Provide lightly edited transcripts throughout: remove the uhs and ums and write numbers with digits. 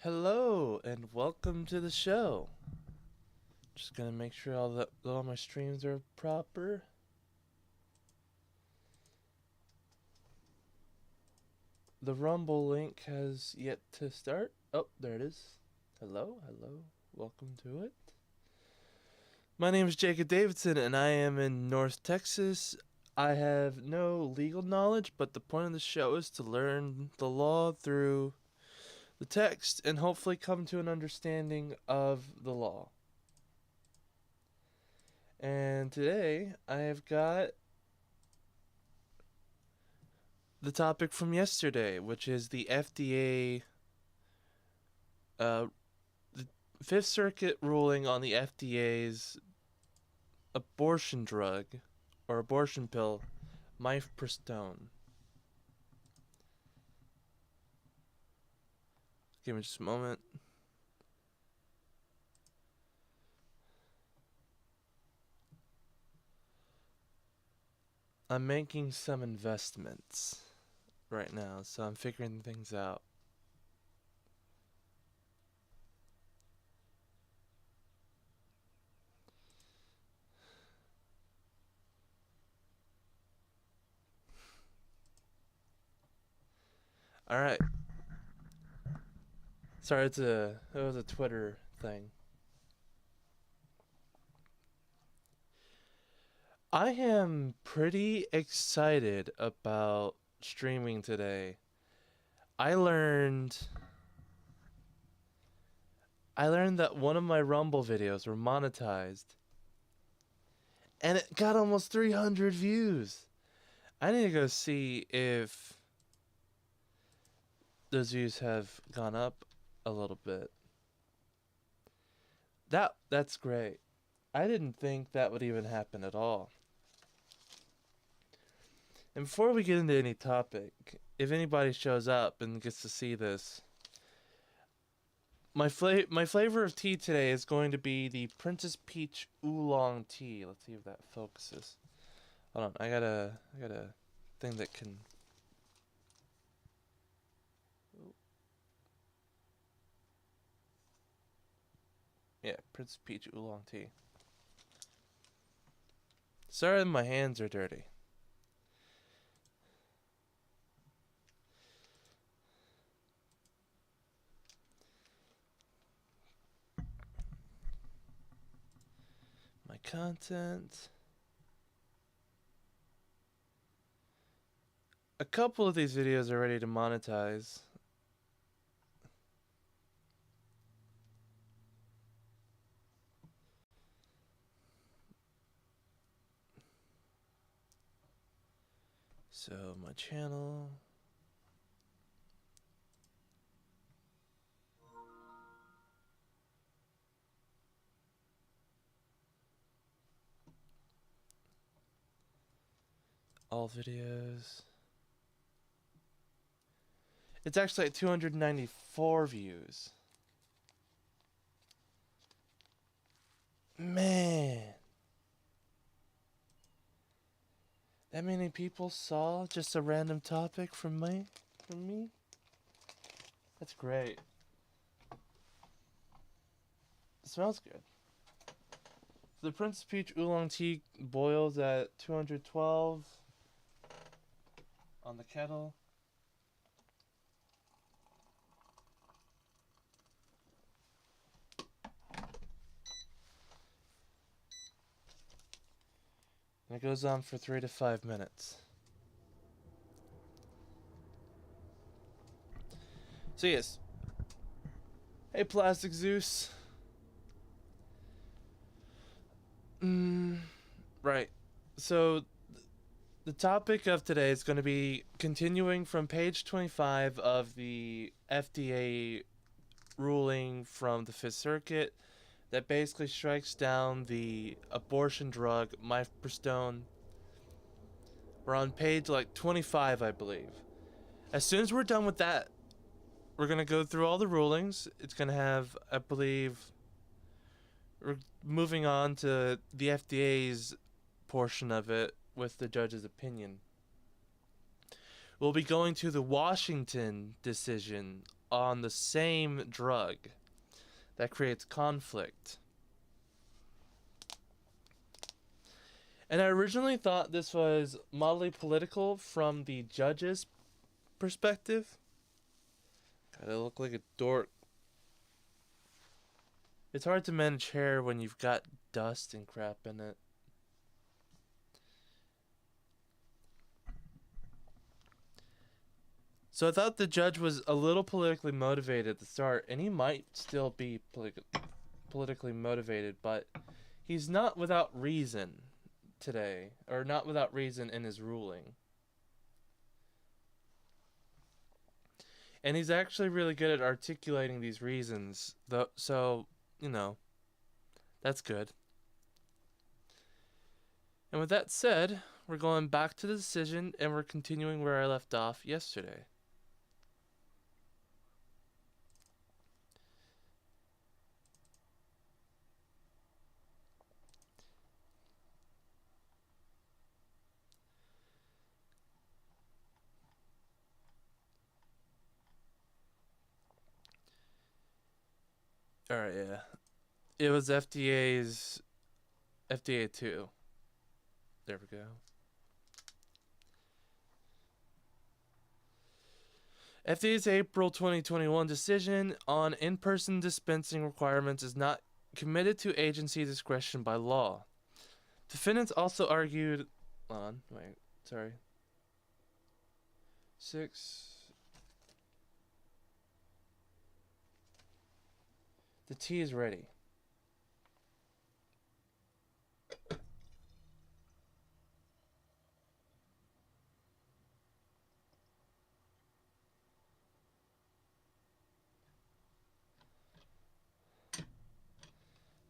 Hello and welcome to the show. Just gonna make sure all my streams are proper. The Rumble link has yet to start. Oh, there it is. Hello, welcome to it. My name is Jacob Davidson and I am in North Texas. I have no legal knowledge, but the point of the show is to learn the law through the text and hopefully come to an understanding of the law. And today I have got the topic from yesterday, which is the FDA, the Fifth Circuit ruling on the FDA's abortion drug, or abortion pill, mifepristone. Give me just a moment. I'm making some investments right now, so I'm figuring things out. Alright. Sorry, it was a Twitter thing. I am pretty excited about streaming today. I learned that one of my Rumble videos were monetized. And it got almost 300 views. I need to go see if those views have gone up a little bit. That's great. I didn't think that would even happen at all. And before we get into any topic, if anybody shows up and gets to see this, my flavor of tea today is going to be the Princess Peach Oolong Tea. Let's see if that focuses. Hold on, I got a thing that can. Yeah, Princess Peach Oolong Tea. Sorry, my hands are dirty. My content. A couple of these videos are ready to monetize. So my channel. All videos. It's actually at 294 views. Man. That many people saw just a random topic from me? That's great. It smells good. The Princess Peach Oolong Tea boils at 212 on the kettle. And it goes on for 3 to 5 minutes. So yes. Hey, Plastic Zeus. Right. So the topic of today is going to be continuing from page 25 of the FDA ruling from the Fifth Circuit that basically strikes down the abortion drug mifepristone. We're on page 25, I believe. As soon as we're done with that, we're going to go through all the rulings. It's going to have, I believe, we're moving on to the FDA's portion of it with the judge's opinion. We'll be going to the Washington decision on the same drug. That creates conflict. And I originally thought this was mildly political from the judge's perspective. Gotta look like a dork. It's hard to manage hair when you've got dust and crap in it. So I thought the judge was a little politically motivated at the start, and he might still be politically motivated, but he's not without reason today, or not without reason in his ruling. And he's actually really good at articulating these reasons, though. So, that's good. And with that said, we're going back to the decision, and we're continuing where I left off yesterday. Alright, yeah. It was FDA 2. There we go. FDA's April 2021 decision on in-person dispensing requirements is not committed to agency discretion by law. Defendants also argued... Sorry. 6... The tea is ready.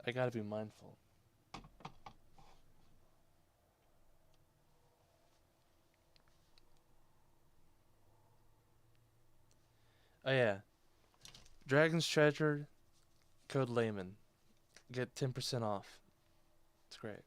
I gotta be mindful. Oh yeah. Dragon's Treasure, code Layman. Get 10% off. It's great.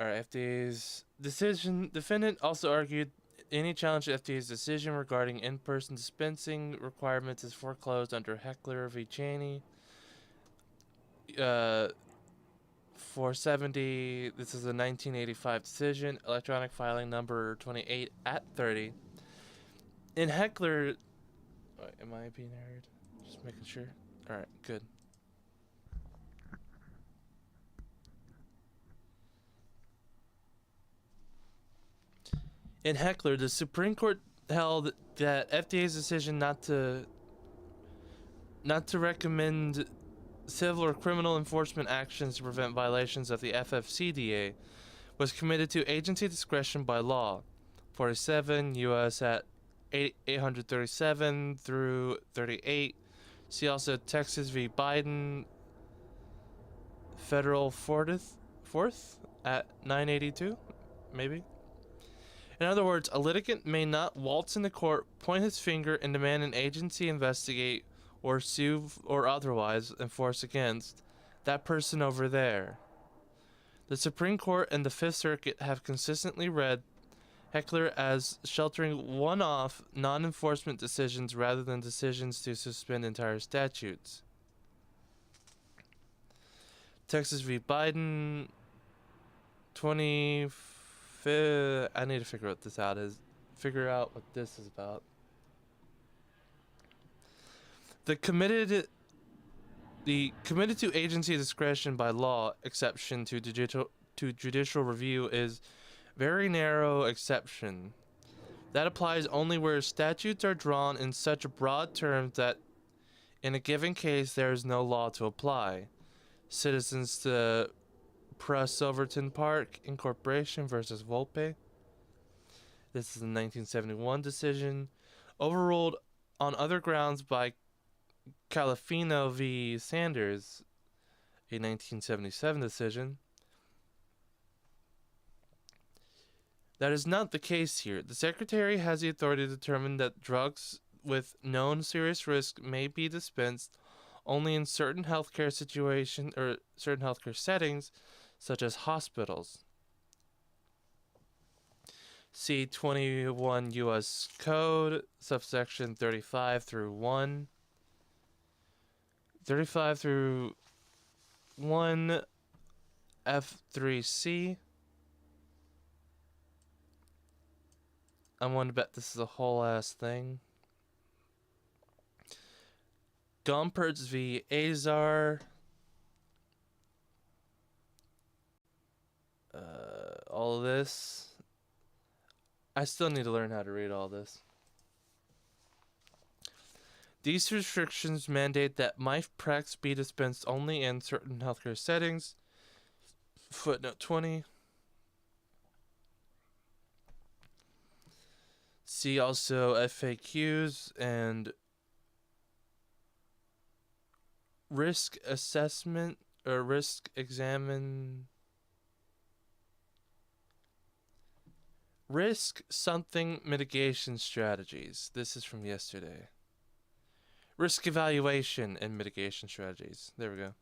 Alright, FDA's decision. Defendant also argued any challenge to FDA's decision regarding in-person dispensing requirements is foreclosed under Heckler v. Cheney. 470. This is a 1985 decision. Electronic filing number 28 at 30. In Heckler... Wait, am I being heard? Just making sure. Alright, good. In Heckler, the Supreme Court held that FDA's decision not to recommend civil or criminal enforcement actions to prevent violations of the FFCDA was committed to agency discretion by law. 47 U.S. at 837 through 38. See also Texas v. Biden, Federal 4th at 982, maybe. In other words, a litigant may not waltz into court, point his finger, and demand an agency investigate or sue or otherwise enforce against that person over there. The Supreme Court and the Fifth Circuit have consistently read Heckler as sheltering one-off, non-enforcement decisions rather than decisions to suspend entire statutes. Texas v. Biden, 25th. I need to figure out what this is about. The committed to agency discretion by law exception to judicial review is very narrow exception. That applies only where statutes are drawn in such broad terms that in a given case there is no law to apply. Citizens to Press Silverton Park Incorporation versus Volpe. This is a 1971 decision, overruled on other grounds by Califino v. Sanders, a 1977 decision. That is not the case here. The Secretary has the authority to determine that drugs with known serious risk may be dispensed only in certain healthcare situations or certain healthcare settings, such as hospitals. See 21 U.S. Code, subsection 35 through 1. 35 through 1 F3C. I'm willing to bet this is a whole ass thing. Gompertz v. Azar. All of this. I still need to learn how to read all this. These restrictions mandate that mifepristone be dispensed only in certain healthcare settings. Footnote 20. See also FAQs and risk assessment or risk examine. Risk something mitigation strategies. This is from yesterday. Risk evaluation and mitigation strategies. There we go.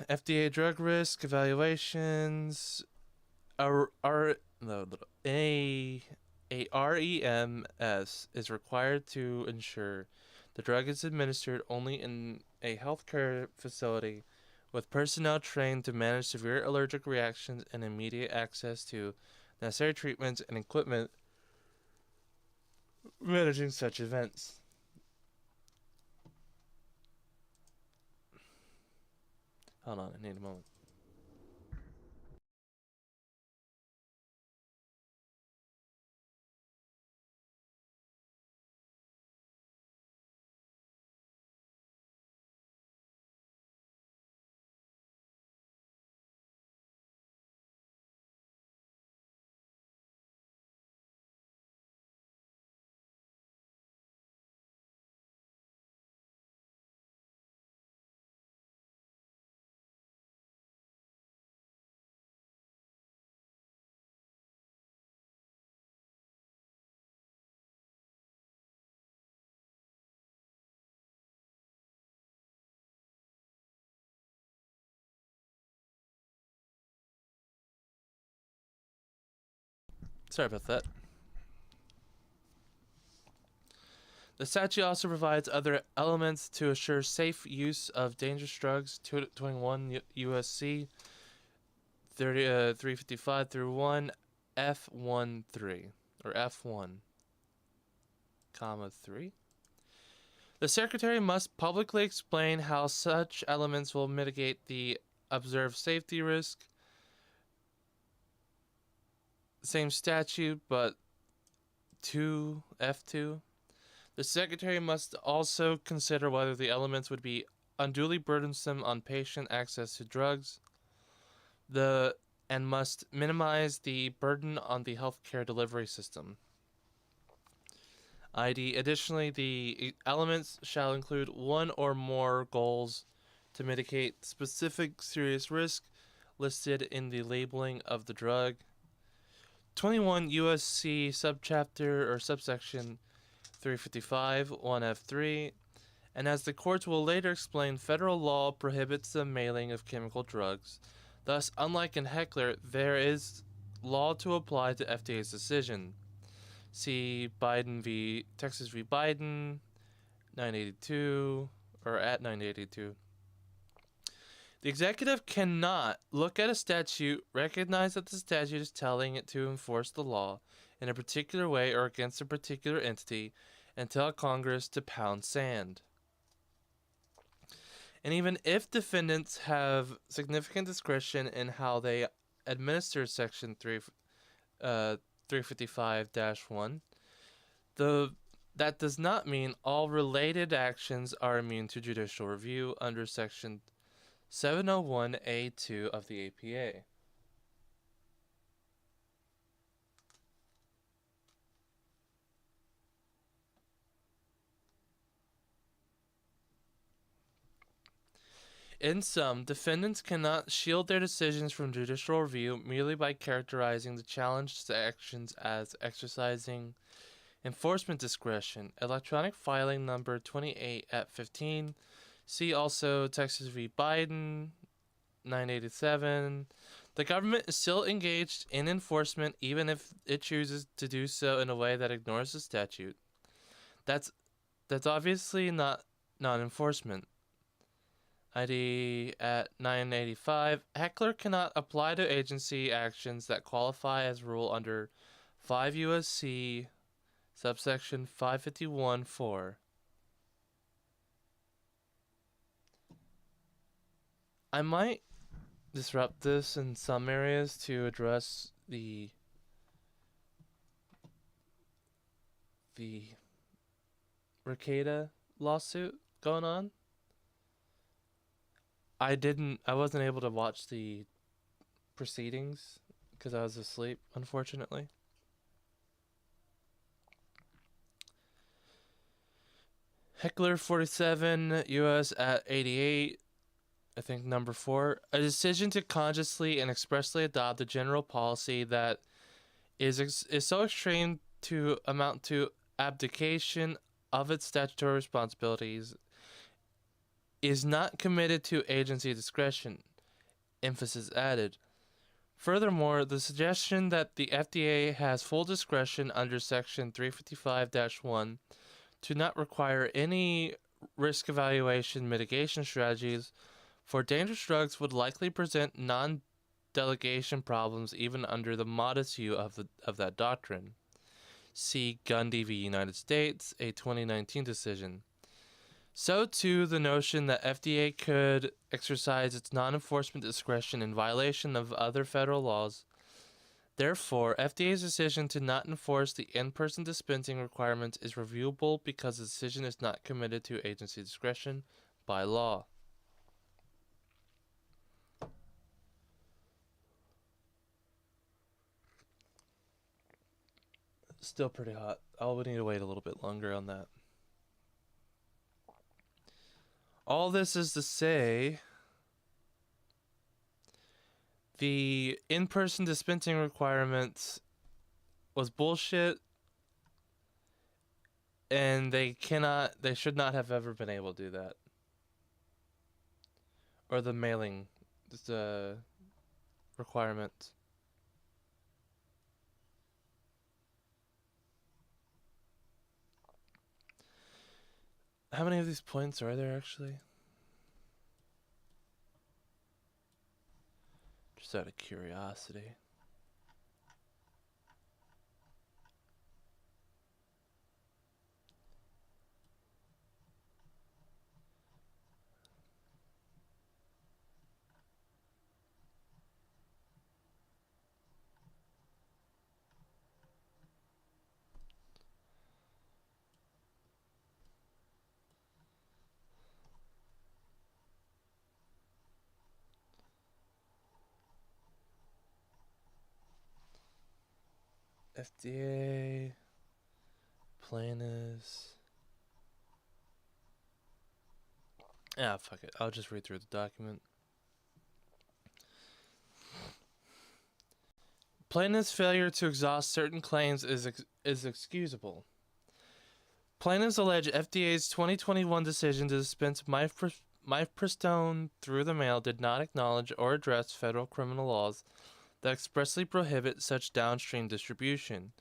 FDA drug risk evaluations. A REMS is required to ensure the drug is administered only in a healthcare facility with personnel trained to manage severe allergic reactions and immediate access to necessary treatments and equipment managing such events. Hold on, I need a moment. Sorry about that. The statute also provides other elements to assure safe use of dangerous drugs. 21 USC 355 through 1 F13 or F1, comma 3. The Secretary must publicly explain how such elements will mitigate the observed safety risk. Same statute, but F2. The Secretary must also consider whether the elements would be unduly burdensome on patient access to drugs, and must minimize the burden on the healthcare delivery system. Additionally, the elements shall include one or more goals to mitigate specific serious risk listed in the labeling of the drug. 21 USC subchapter or subsection 355 1F3, and as the courts will later explain, federal law prohibits the mailing of chemical drugs. Thus, unlike in Heckler, there is law to apply to FDA's decision. See Texas v. Biden, 982, or at 982. The executive cannot look at a statute, recognize that the statute is telling it to enforce the law in a particular way or against a particular entity, and tell Congress to pound sand. And even if defendants have significant discretion in how they administer Section 355-1, that does not mean all related actions are immune to judicial review under Section 701A2 of the APA. In sum, defendants cannot shield their decisions from judicial review merely by characterizing the challenged actions as exercising enforcement discretion. Electronic filing number 28 at 15. See also Texas v. Biden, 987. The government is still engaged in enforcement even if it chooses to do so in a way that ignores the statute. That's obviously not non-enforcement. ID at 985. Heckler cannot apply to agency actions that qualify as rule under 5 U.S.C. subsection 551(4). I might disrupt this in some areas to address the Ricada lawsuit going on. I wasn't able to watch the proceedings because I was asleep, unfortunately. Heckler 47, US at 88, I think number 4. A decision to consciously and expressly adopt a general policy that is so extreme to amount to abdication of its statutory responsibilities is not committed to agency discretion, emphasis added. Furthermore, the suggestion that the FDA has full discretion under Section 355-1 to not require any risk evaluation mitigation strategies for dangerous drugs would likely present non-delegation problems even under the modest view of that doctrine. See Gundy v. United States, a 2019 decision. So too the notion that FDA could exercise its non-enforcement discretion in violation of other federal laws. Therefore, FDA's decision to not enforce the in-person dispensing requirements is reviewable because the decision is not committed to agency discretion by law. Still pretty hot. I'll need to wait a little bit longer on that. All this is to say, the in-person dispensing requirements was bullshit, and they should not have ever been able to do that. Or the mailing, the requirement. How many of these points are there actually? Just out of curiosity. FDA, plaintiffs. Fuck it. I'll just read through the document. Plaintiff's failure to exhaust certain claims is excusable. Plaintiffs allege FDA's 2021 decision to dispense mifepristone through the mail did not acknowledge or address federal criminal laws that expressly prohibit such downstream distribution.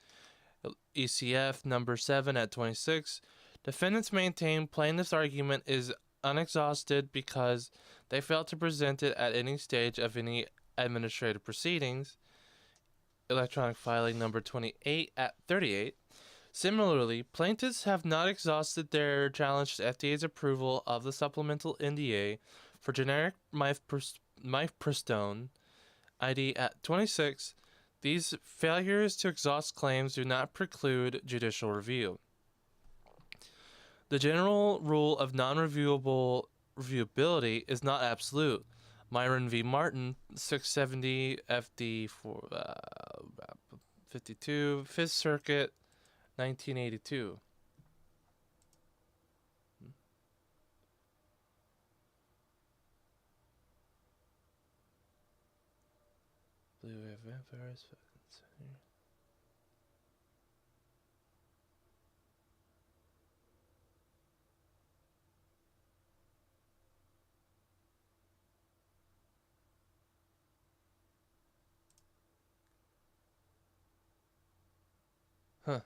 ECF number 7 at 26. Defendants maintain plaintiff's argument is unexhausted because they failed to present it at any stage of any administrative proceedings. Electronic filing number 28 at 38. Similarly, plaintiffs have not exhausted their challenge to FDA's approval of the supplemental NDA for generic mifepristone, ID at 26. These failures to exhaust claims do not preclude judicial review. The general rule of non-reviewability is not absolute. Myron v. Martin, 670 FD 52, 5th Circuit, 1982. Blue wave vampires. Huh.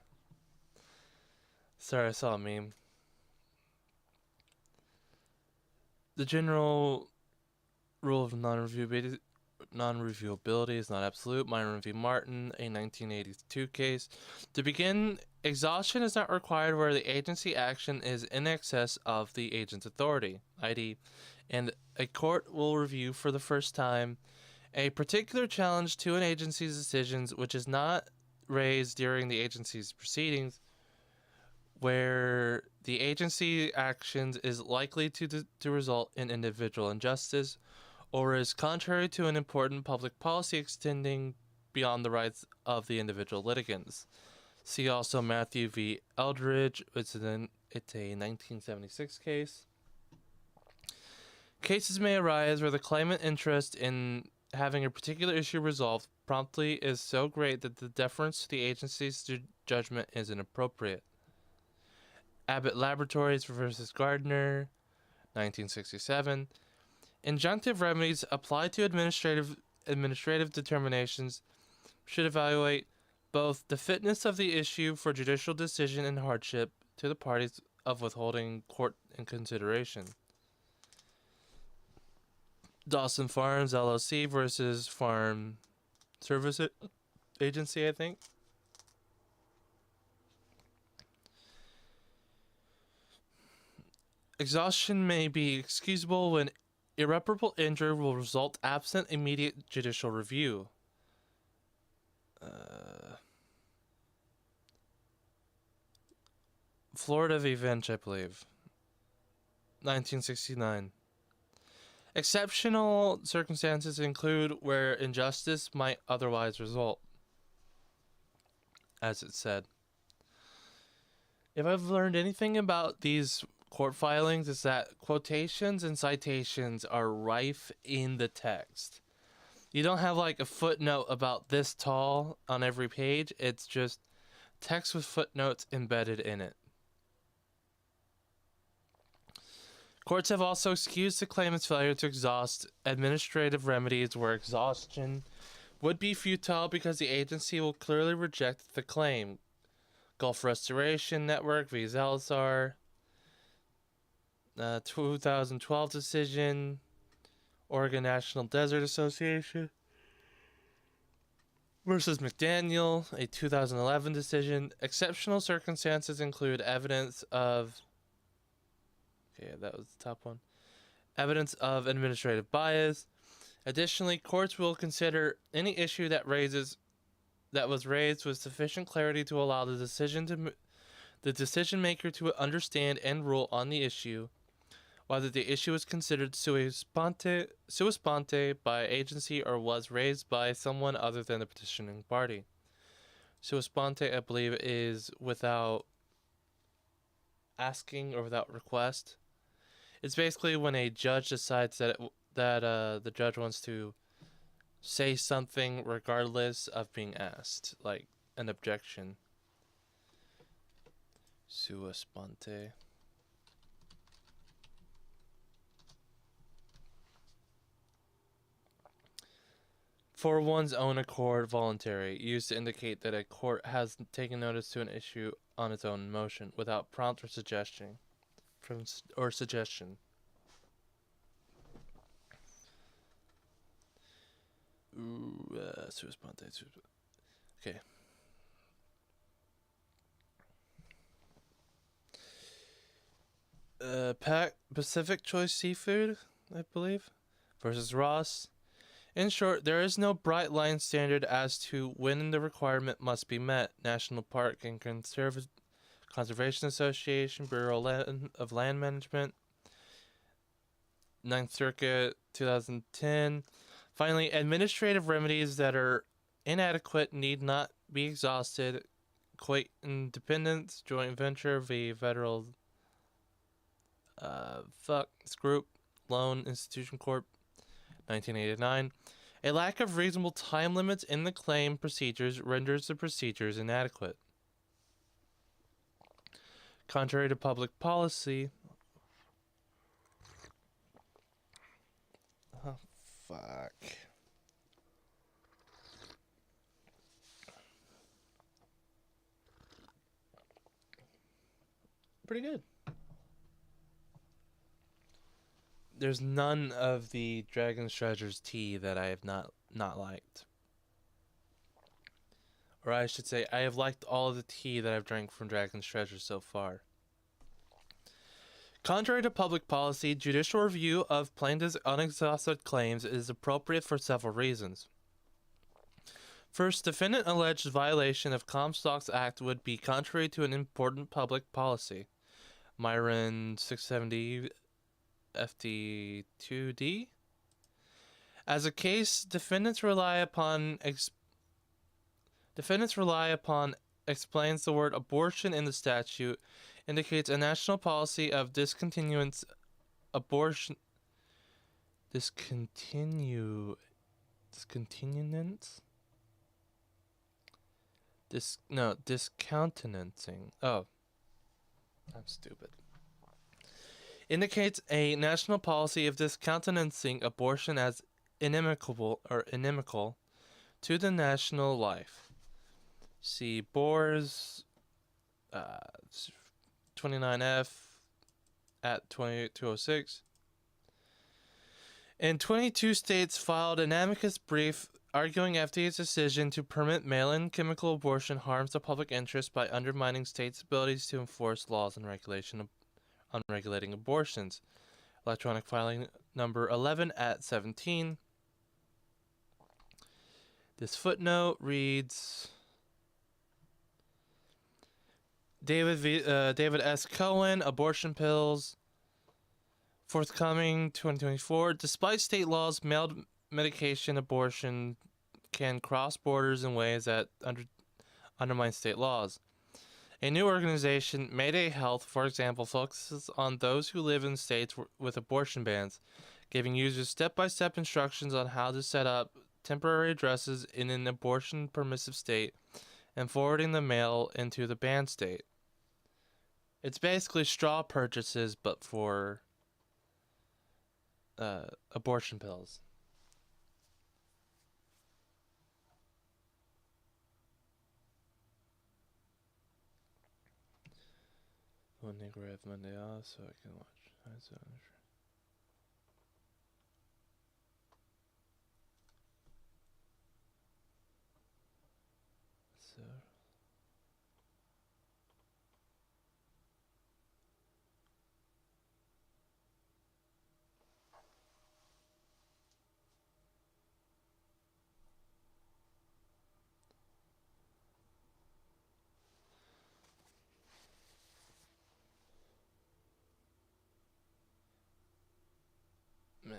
Sorry, I saw a meme. The general rule of non-reviewability is not absolute. Myron v. Martin, a 1982 case. To begin, exhaustion is not required where the agency action is in excess of the agent's authority, i.e., and a court will review for the first time a particular challenge to an agency's decisions which is not raised during the agency's proceedings, where the agency actions is likely to result in individual injustice or is contrary to an important public policy extending beyond the rights of the individual litigants. See also Matthew v. Eldridge. It's a 1976 case. Cases may arise where the claimant interest in having a particular issue resolved promptly is so great that the deference to the agency's judgment is inappropriate. Abbott Laboratories versus Gardner, 1967. Injunctive remedies applied to administrative determinations should evaluate both the fitness of the issue for judicial decision and hardship to the parties of withholding court in consideration. Dawson Farms LLC versus Farm Service Agency, I think. Exhaustion may be excusable when irreparable injury will result absent immediate judicial review. Florida v. Vench, I believe. 1969. Exceptional circumstances include where injustice might otherwise result, as it said. If I've learned anything about these court filings, it's that quotations and citations are rife in the text. You don't have like a footnote about this tall on every page. It's just text with footnotes embedded in it. Courts have also excused the claimant's failure to exhaust administrative remedies where exhaustion would be futile because the agency will clearly reject the claim. Gulf Restoration Network v. Zalazar, 2012 decision. Oregon National Desert Association versus McDaniel, a 2011 decision. Exceptional circumstances include evidence of... Okay, that was the top one. Evidence of administrative bias. Additionally, courts will consider any issue that was raised with sufficient clarity to allow the decision maker to understand and rule on the issue, whether the issue is considered sua sponte by agency or was raised by someone other than the petitioning party. Sua sponte, I believe, is without asking or without request. It's basically when a judge decides that the judge wants to say something regardless of being asked, like an objection. Sua sponte. For one's own accord, voluntary, used to indicate that a court has taken notice to an issue on its own motion, without prompt or suggestion. Sua sponte. Okay. Pacific Choice Seafood, I believe, versus Ross. In short, there is no bright line standard as to when the requirement must be met. National Park and Conservation Association, Bureau of Land Management, 9th Circuit, 2010. Finally, administrative remedies that are inadequate need not be exhausted. Quake Independence, Joint Venture v. Federal Group, Loan Institution Corp., 1989. A lack of reasonable time limits in the claim procedures renders the procedures inadequate. Contrary to public policy... Oh, fuck. pretty good. There's none of the Dragon's Treasures tea that I have not liked. Or I should say, I have liked all of the tea that I've drank from Dragon's Treasures so far. Contrary to public policy, judicial review of plaintiff's unexhausted claims is appropriate for several reasons. First, defendant alleged violation of Comstock's Act would be contrary to an important public policy. Myron 670 FD 2D. As a case, defendants rely upon explains the word abortion in the statute indicates a national policy of discontinuance abortion discontinuance discountenancing. Oh, I'm stupid. Indicates a national policy of discountenancing abortion as inimical to the national life. See Boers 29F at 2206. And 22 states filed an amicus brief arguing FDA's decision to permit mail-in chemical abortion harms the public interest by undermining states' abilities to enforce laws and on regulating abortions. Electronic filing number 11 at 17. This footnote reads, David S. Cohen, abortion pills, forthcoming 2024. Despite state laws, mailed medication abortion can cross borders in ways that undermine state laws. A new organization, Mayday Health, for example, focuses on those who live in states with abortion bans, giving users step-by-step instructions on how to set up temporary addresses in an abortion-permissive state and forwarding the mail into the banned state. It's basically straw purchases, but for abortion pills. One nigger have Monday off so I can watch. So man,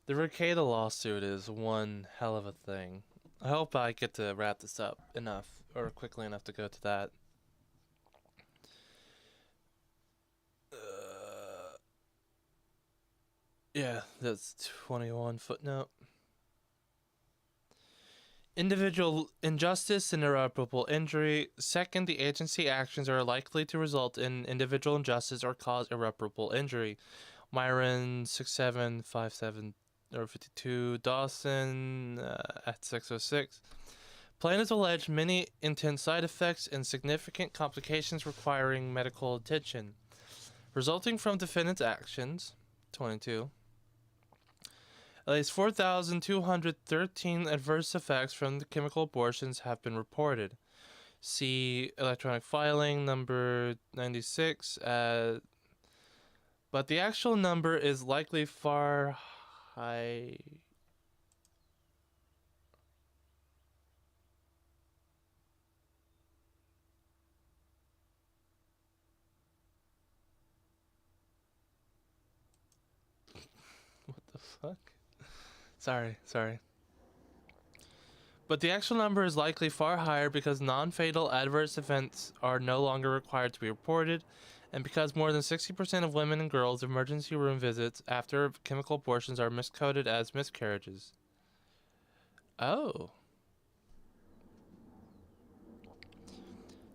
the Ricada lawsuit is one hell of a thing. I hope I get to wrap this up quickly enough to go to that. Yeah, that's 21 footnote. Individual injustice and irreparable injury. Second, the agency actions are likely to result in individual injustice or cause irreparable injury. Myron 6757 or 52, Dawson at 606. Plaintiffs allege many intense side effects and significant complications requiring medical attention, resulting from defendants' actions. 22. At least 4,213 adverse effects from the chemical abortions have been reported. See electronic filing number 96. But the actual number is likely far high. What the fuck? Sorry. But the actual number is likely far higher because non-fatal adverse events are no longer required to be reported, and because more than 60% of women and girls' emergency room visits after chemical abortions are miscoded as miscarriages. Oh.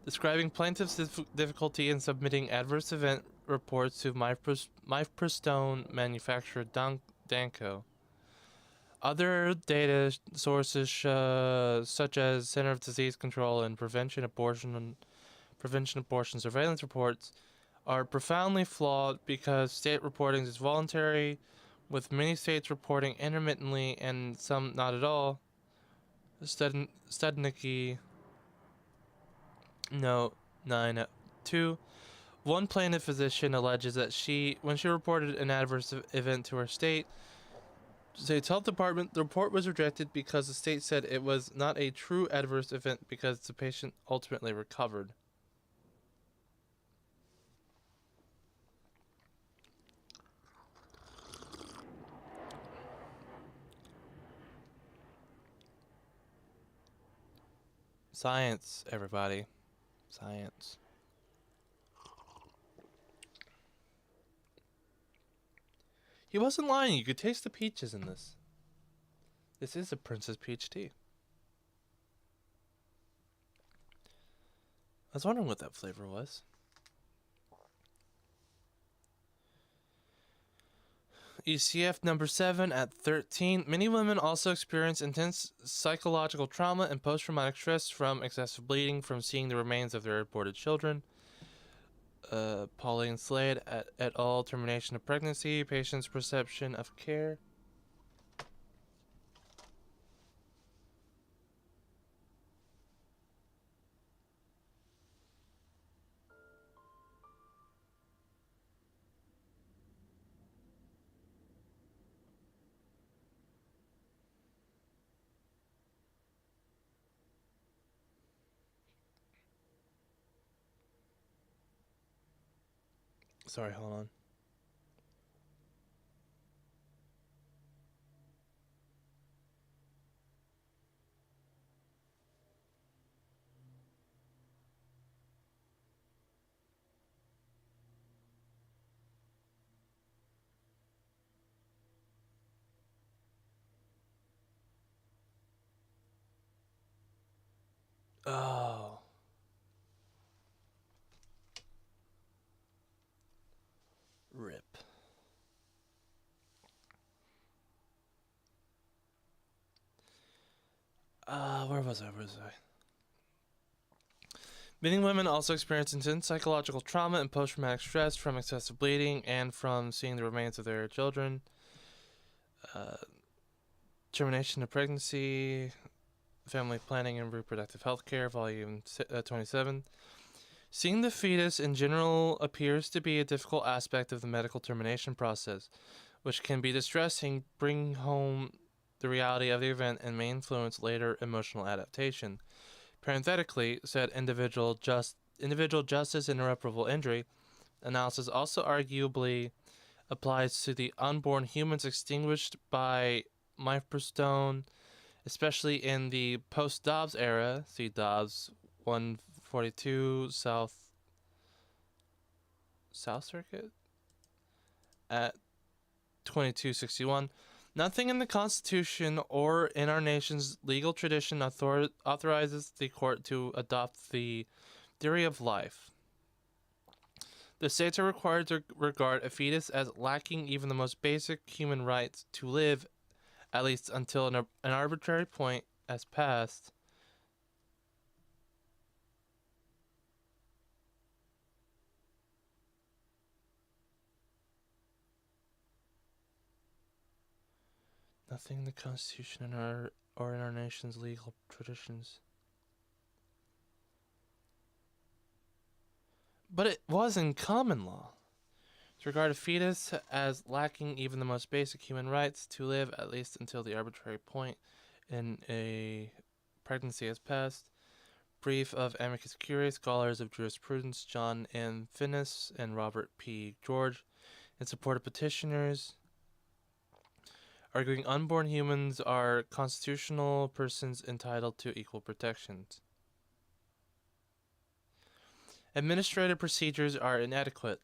Describing plaintiff's difficulty in submitting adverse event reports to mifepristone manufacturer Danco. Other data sources such as Center of Disease Control and Prevention Abortion prevention abortion surveillance reports are profoundly flawed because state reporting is voluntary, with many states reporting intermittently and some not at all. Studnicki note 9.2. One plaintiff physician alleges that when she reported an adverse event to her state's health department, the report was rejected because the state said it was not a true adverse event because the patient ultimately recovered. Science, everybody. Science. He wasn't lying. You could taste the peaches in this. This is a Princess Peach tea. I was wondering what that flavor was. ECF number 7 at 13. Many women also experience intense psychological trauma and post-traumatic stress from excessive bleeding from seeing the remains of their aborted children. Pauline Slade et al. Termination of pregnancy, patient's perception of care. Sorry, hold on. Oh. Rip. Where was I? Many women also experience intense psychological trauma and post-traumatic stress from excessive bleeding and from seeing the remains of their children. Termination of pregnancy, family planning and reproductive health care, volume 27. Seeing the fetus in general appears to be a difficult aspect of the medical termination process, which can be distressing, bring home the reality of the event, and may influence later emotional adaptation. Parenthetically, said individual justice and irreparable injury analysis also arguably applies to the unborn humans extinguished by mifepristone, especially in the post-Dobbs era. See Dobbs 142 South Circuit at 2261. Nothing in the Constitution or in our nation's legal tradition authorizes the court to adopt the theory of life. The states are required to regard a fetus as lacking even the most basic human rights to live, at least until an arbitrary point has passed. Nothing in the Constitution or in our nation's legal traditions. But it was in common law to regard a fetus as lacking even the most basic human rights to live, at least until the arbitrary point in a pregnancy has passed. Brief of amicus curiae, scholars of jurisprudence John M. Finnis and Robert P. George, in support of petitioners, arguing unborn humans are constitutional persons entitled to equal protections. Administrative procedures are inadequate.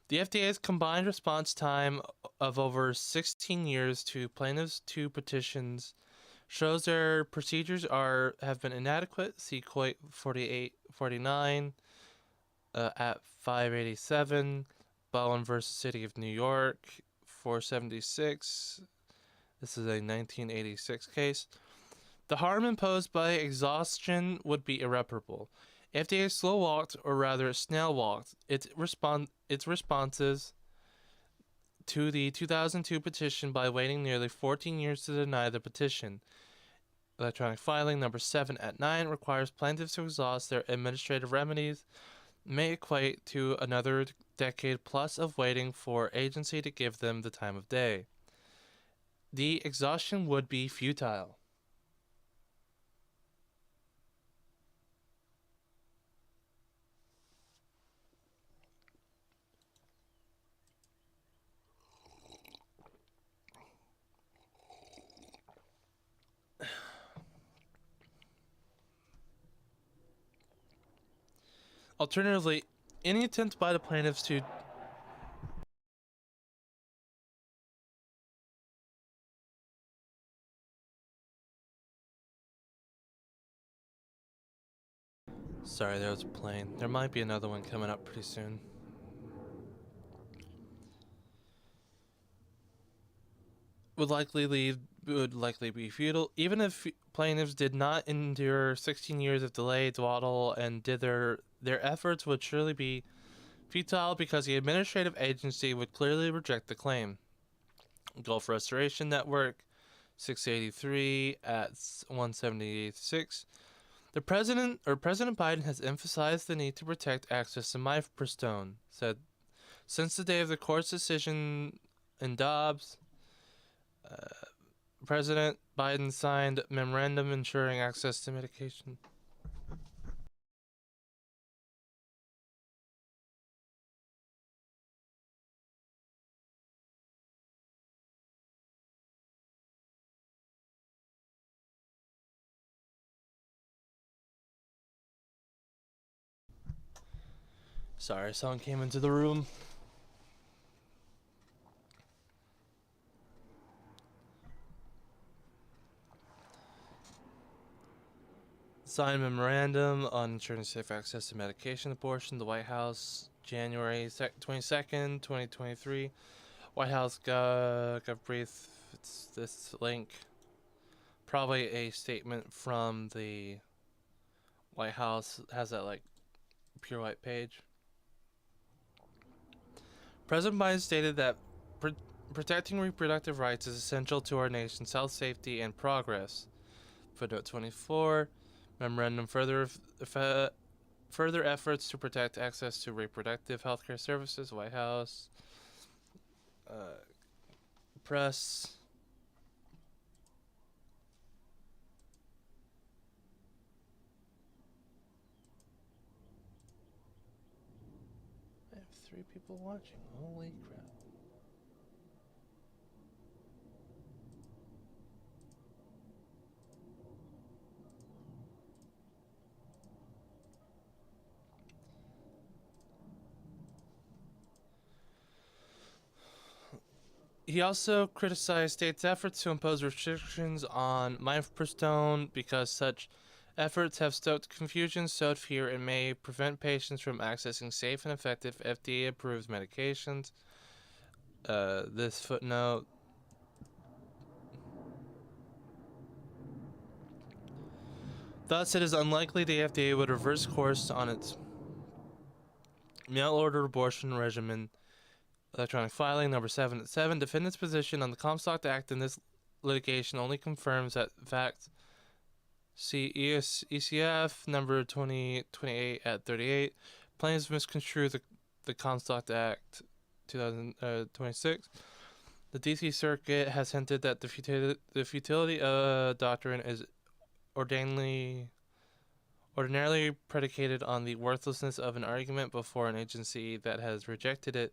The FDA's combined response time of over 16 years to plaintiffs' two petitions shows their procedures have been inadequate. See Coit 4849 at 587. Bowen versus City of New York 476. This is a 1986 case. The harm imposed by exhaustion would be irreparable. FDA slow walked, or rather snail walked, its responses to the 2002 petition by waiting nearly 14 years to deny the petition. Electronic filing number 7 at 9 requires plaintiffs to exhaust their administrative remedies, may equate to another decade plus of waiting for agency to give them the time of day. The exhaustion would be futile. Alternatively, any attempt by the plaintiffs to Sorry, there was a plane. There might be another one coming up pretty soon. Would likely be futile, even if plaintiffs did not endure 16 years of delay, dawdle, and did their efforts would surely be futile because the administrative agency would clearly reject the claim. Gulf Restoration Network, 683 at 176. President Biden has emphasized the need to protect access to mifepristone. Said since the day of the court's decision in Dobbs, President Biden signed a memorandum ensuring access to medication. Sorry, someone came into the room. Signed memorandum on ensuring safe access to medication abortion. The White House, January 22nd, 2023. White House Gov Brief. It's this link. Probably a statement from the White House. It has that like pure white page. President Biden stated that protecting reproductive rights is essential to our nation's health, safety, and progress. Footnote 24. Memorandum further efforts to protect access to reproductive healthcare services. White House. Press. I have 3 people watching. Holy crap. He also criticized states' efforts to impose restrictions on mifepristone because such efforts have stoked confusion, sowed fear, and may prevent patients from accessing safe and effective FDA-approved medications. This footnote. Thus, it is unlikely the FDA would reverse course on its mail-order abortion regimen. Electronic filing number 7 at 7. Defendant's position on the Comstock Act in this litigation only confirms that facts. See ECF number 2028 at 38. Plaintiffs misconstrue the Comstock Act 2026. The DC Circuit has hinted that the futility doctrine is ordinarily predicated on the worthlessness of an argument before an agency that has rejected it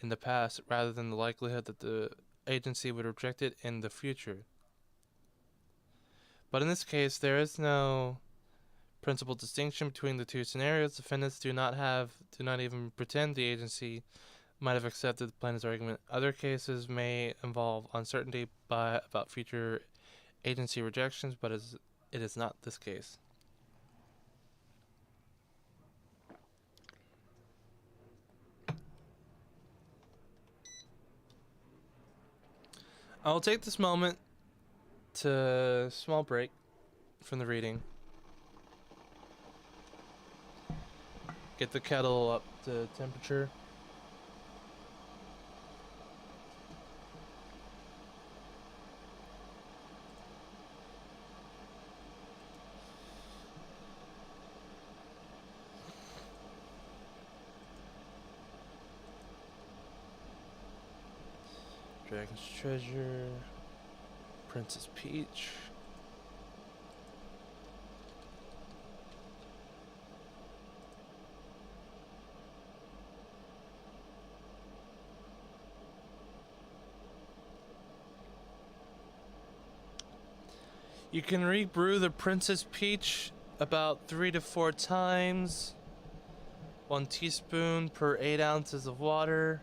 in the past, rather than the likelihood that the agency would reject it in the future. But in this case, there is no principal distinction between the two scenarios. Defendants do not even pretend the agency might have accepted the plaintiff's argument. Other cases may involve uncertainty about future agency rejections, but it is not this case. I will take this moment to small break from the reading Get the kettle up to temperature. Dragon's Treasure. Princess Peach. You can rebrew the Princess Peach about 3 to 4 times. 1 teaspoon per 8 ounces of water.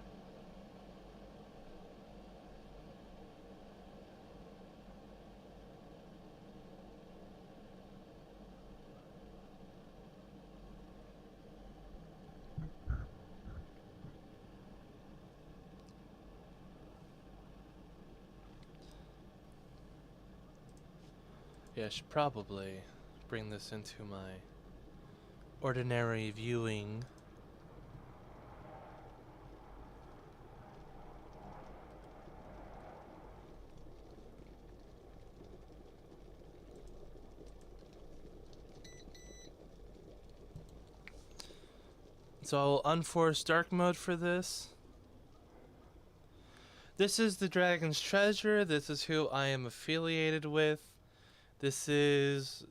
Yeah, I should probably bring this into my ordinary viewing. So I will unforce dark mode for this. This is the Dragon's Treasure. This is who I am affiliated with. This is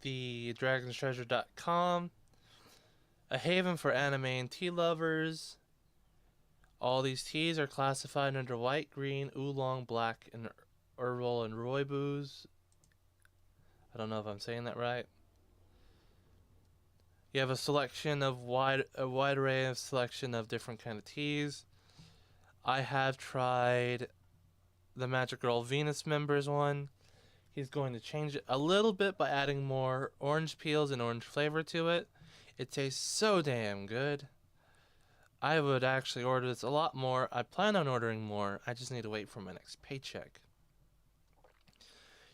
the dragonstreasure.com, a haven for anime and tea lovers. All these teas are classified under white, green, oolong, black, and herbal and rooibos. I don't know if I'm saying that right. You have a selection of a wide array of selection of different kind of teas. I have tried the Magic Girl Venus members one. He's going to change it a little bit by adding more orange peels and orange flavor to it. It tastes so damn good. I would actually order this a lot more. I plan on ordering more. I just need to wait for my next paycheck.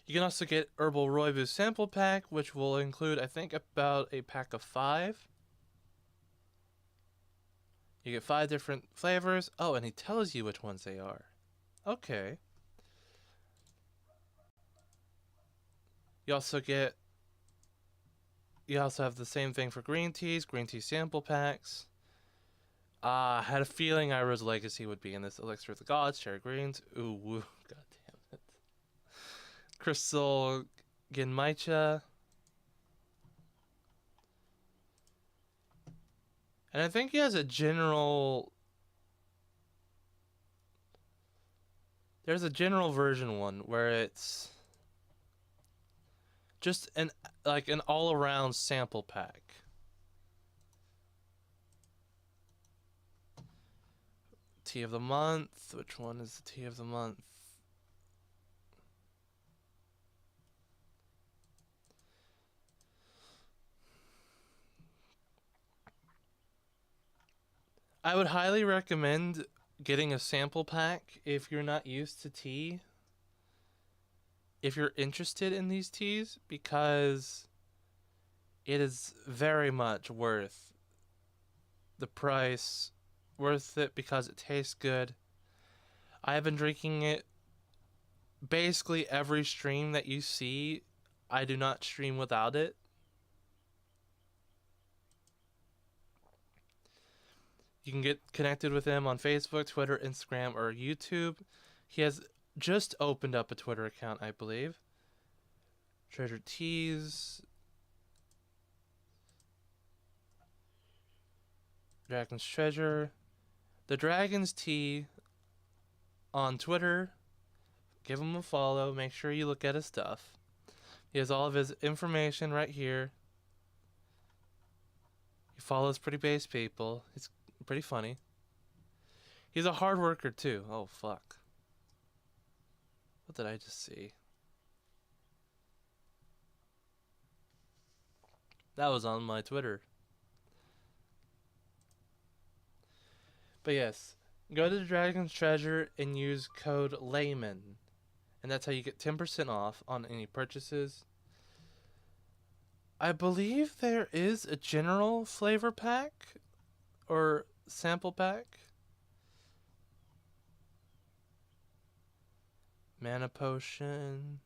You can also get Herbal Rooibos sample pack, which will include, I think, about a pack of 5. You get 5 different flavors. Oh, and he tells you which ones they are. Okay. You also have the same thing for green tea sample packs. I had a feeling Iroh's Legacy would be in this. Elixir of the Gods, Cherry Greens. Ooh, woo. God damn it. Crystal Genmaicha. And I think he has a general... There's a general version one where it's just an all-around sample pack. Tea of the month. Which one is the tea of the month? I would highly recommend getting a sample pack if you're not used to tea. If you're interested in these teas, because it is very much worth the price, worth it because it tastes good. I have been drinking it basically every stream that you see. I do not stream without it. You can get connected with him on Facebook, Twitter, Instagram, or YouTube. He has just opened up a Twitter account, I believe. Treasure Teas. Dragon's Treasure. The Dragon's Tea on Twitter. Give him a follow. Make sure you look at his stuff. He has all of his information right here. He follows pretty base people. He's pretty funny. He's a hard worker too. Oh, fuck. What did I just see? That was on my Twitter. But yes, go to the Dragon's Treasure and use code LAYMAN. And that's how you get 10% off on any purchases. I believe there is a general flavor pack or sample pack. Mana potion.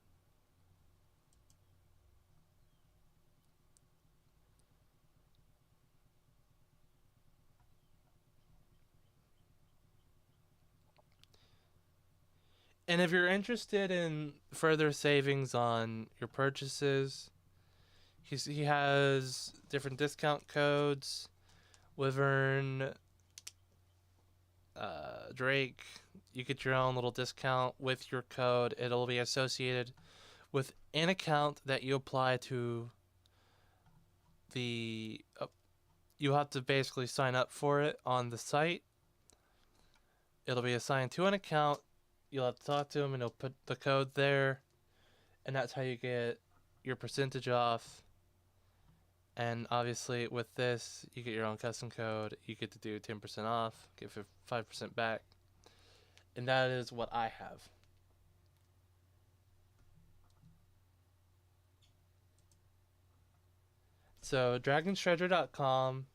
And if you're interested in further savings on your purchases, he has different discount codes. Wyvern, Drake, you get your own little discount with your code. It'll be associated with an account that you apply to the. You have to basically sign up for it on the site. It'll be assigned to an account. You'll have to talk to him, and he'll put the code there, and that's how you get your percentage off. And obviously, with this, you get your own custom code. You get to do 10% off, get 5% back, and that is what I have. So, dragonstreasure.com,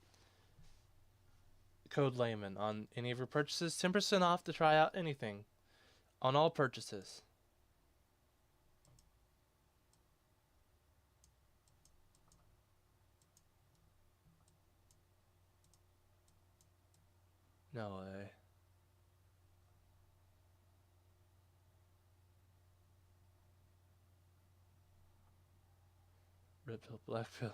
code layman on any of your purchases, 10% off to try out anything on all purchases. No way. Red pill, black pill.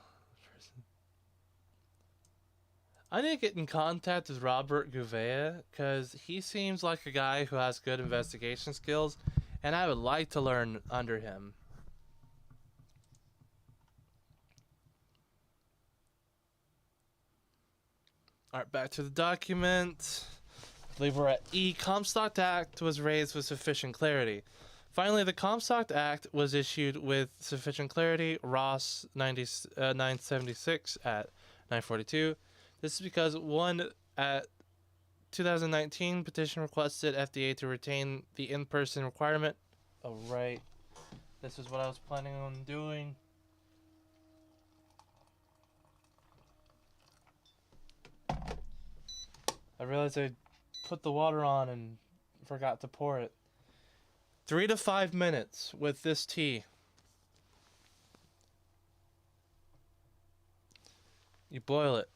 I need to get in contact with Robert Gouveia because he seems like a guy who has good investigation skills, and I would like to learn under him. Alright, back to the document. I believe we're at E. Comstock Act was raised with sufficient clarity. Finally, the Comstock Act was issued with sufficient clarity. Ross 976 at 942. This is because one at 2019 petition requested FDA to retain the in-person requirement. Oh, right. This is what I was planning on doing. I realized I put the water on and forgot to pour it. 3 to 5 minutes with this tea. You boil it.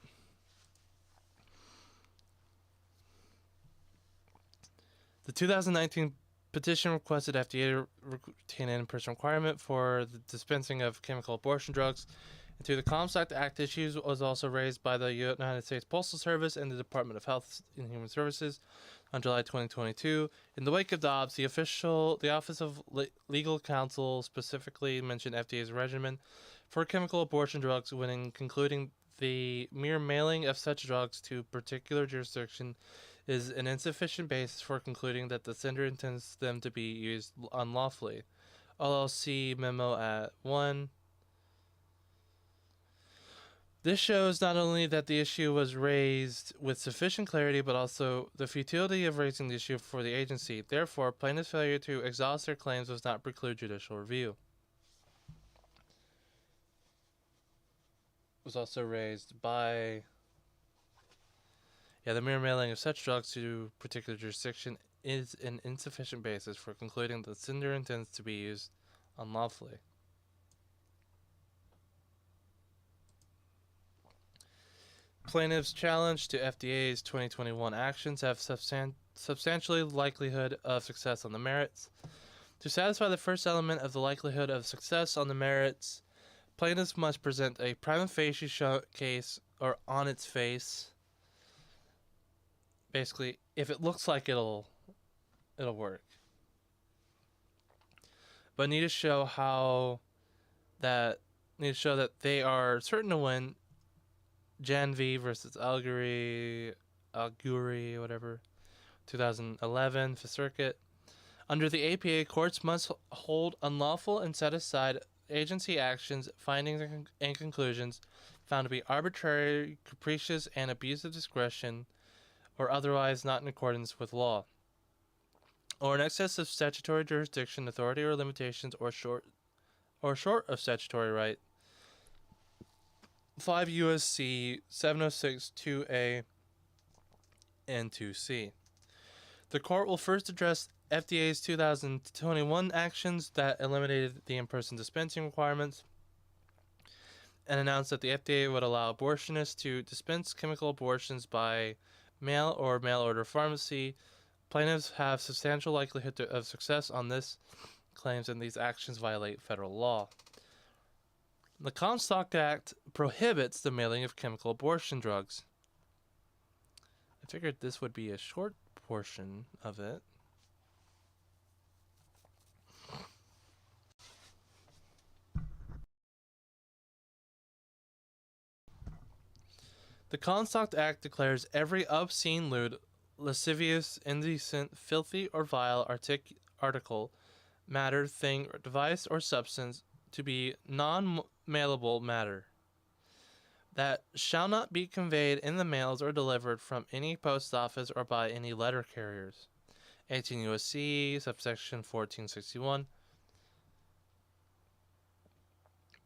The 2019 petition requested FDA to retain an in-person requirement for the dispensing of chemical abortion drugs. And to the Comstock Act issues was also raised by the United States Postal Service and the Department of Health and Human Services on July 2022. In the wake of Dobbs, the Office of Legal Counsel specifically mentioned FDA's regimen for chemical abortion drugs when concluding the mere mailing of such drugs to particular jurisdiction is an insufficient basis for concluding that the sender intends them to be used unlawfully. LLC memo at 1. This shows not only that the issue was raised with sufficient clarity, but also the futility of raising the issue for the agency. Therefore, plaintiff's failure to exhaust their claims does not preclude judicial review. It was also raised by the mere mailing of such drugs to particular jurisdiction is an insufficient basis for concluding the sender intends to be used unlawfully. Plaintiffs' challenge to FDA's 2021 actions have substantially likelihood of success on the merits. To satisfy the first element of the likelihood of success on the merits, plaintiffs must present a prima facie case or on its face. Basically, if it looks like it'll work. But need to show that they are certain to win. Jan V versus Alguri, whatever, 2011, Fifth Circuit. Under the APA, courts must hold unlawful and set aside agency actions, findings, and conclusions found to be arbitrary, capricious, and abuse of discretion, or otherwise not in accordance with law, or in excess of statutory jurisdiction, authority, or limitations, or short of statutory right. 5 U.S.C. 706 2A and 2C. The court will first address FDA's 2021 actions that eliminated the in-person dispensing requirements and announced that the FDA would allow abortionists to dispense chemical abortions by mail or mail-order pharmacy. Plaintiffs have substantial likelihood of success on this claims, and these actions violate federal law. The Comstock Act prohibits the mailing of chemical abortion drugs. I figured this would be a short portion of it. The Comstock Act declares every obscene, lewd, lascivious, indecent, filthy, or vile article, matter, thing, or device, or substance to be non-mailable matter that shall not be conveyed in the mails or delivered from any post office or by any letter carriers. 18 U.S.C. subsection 1461.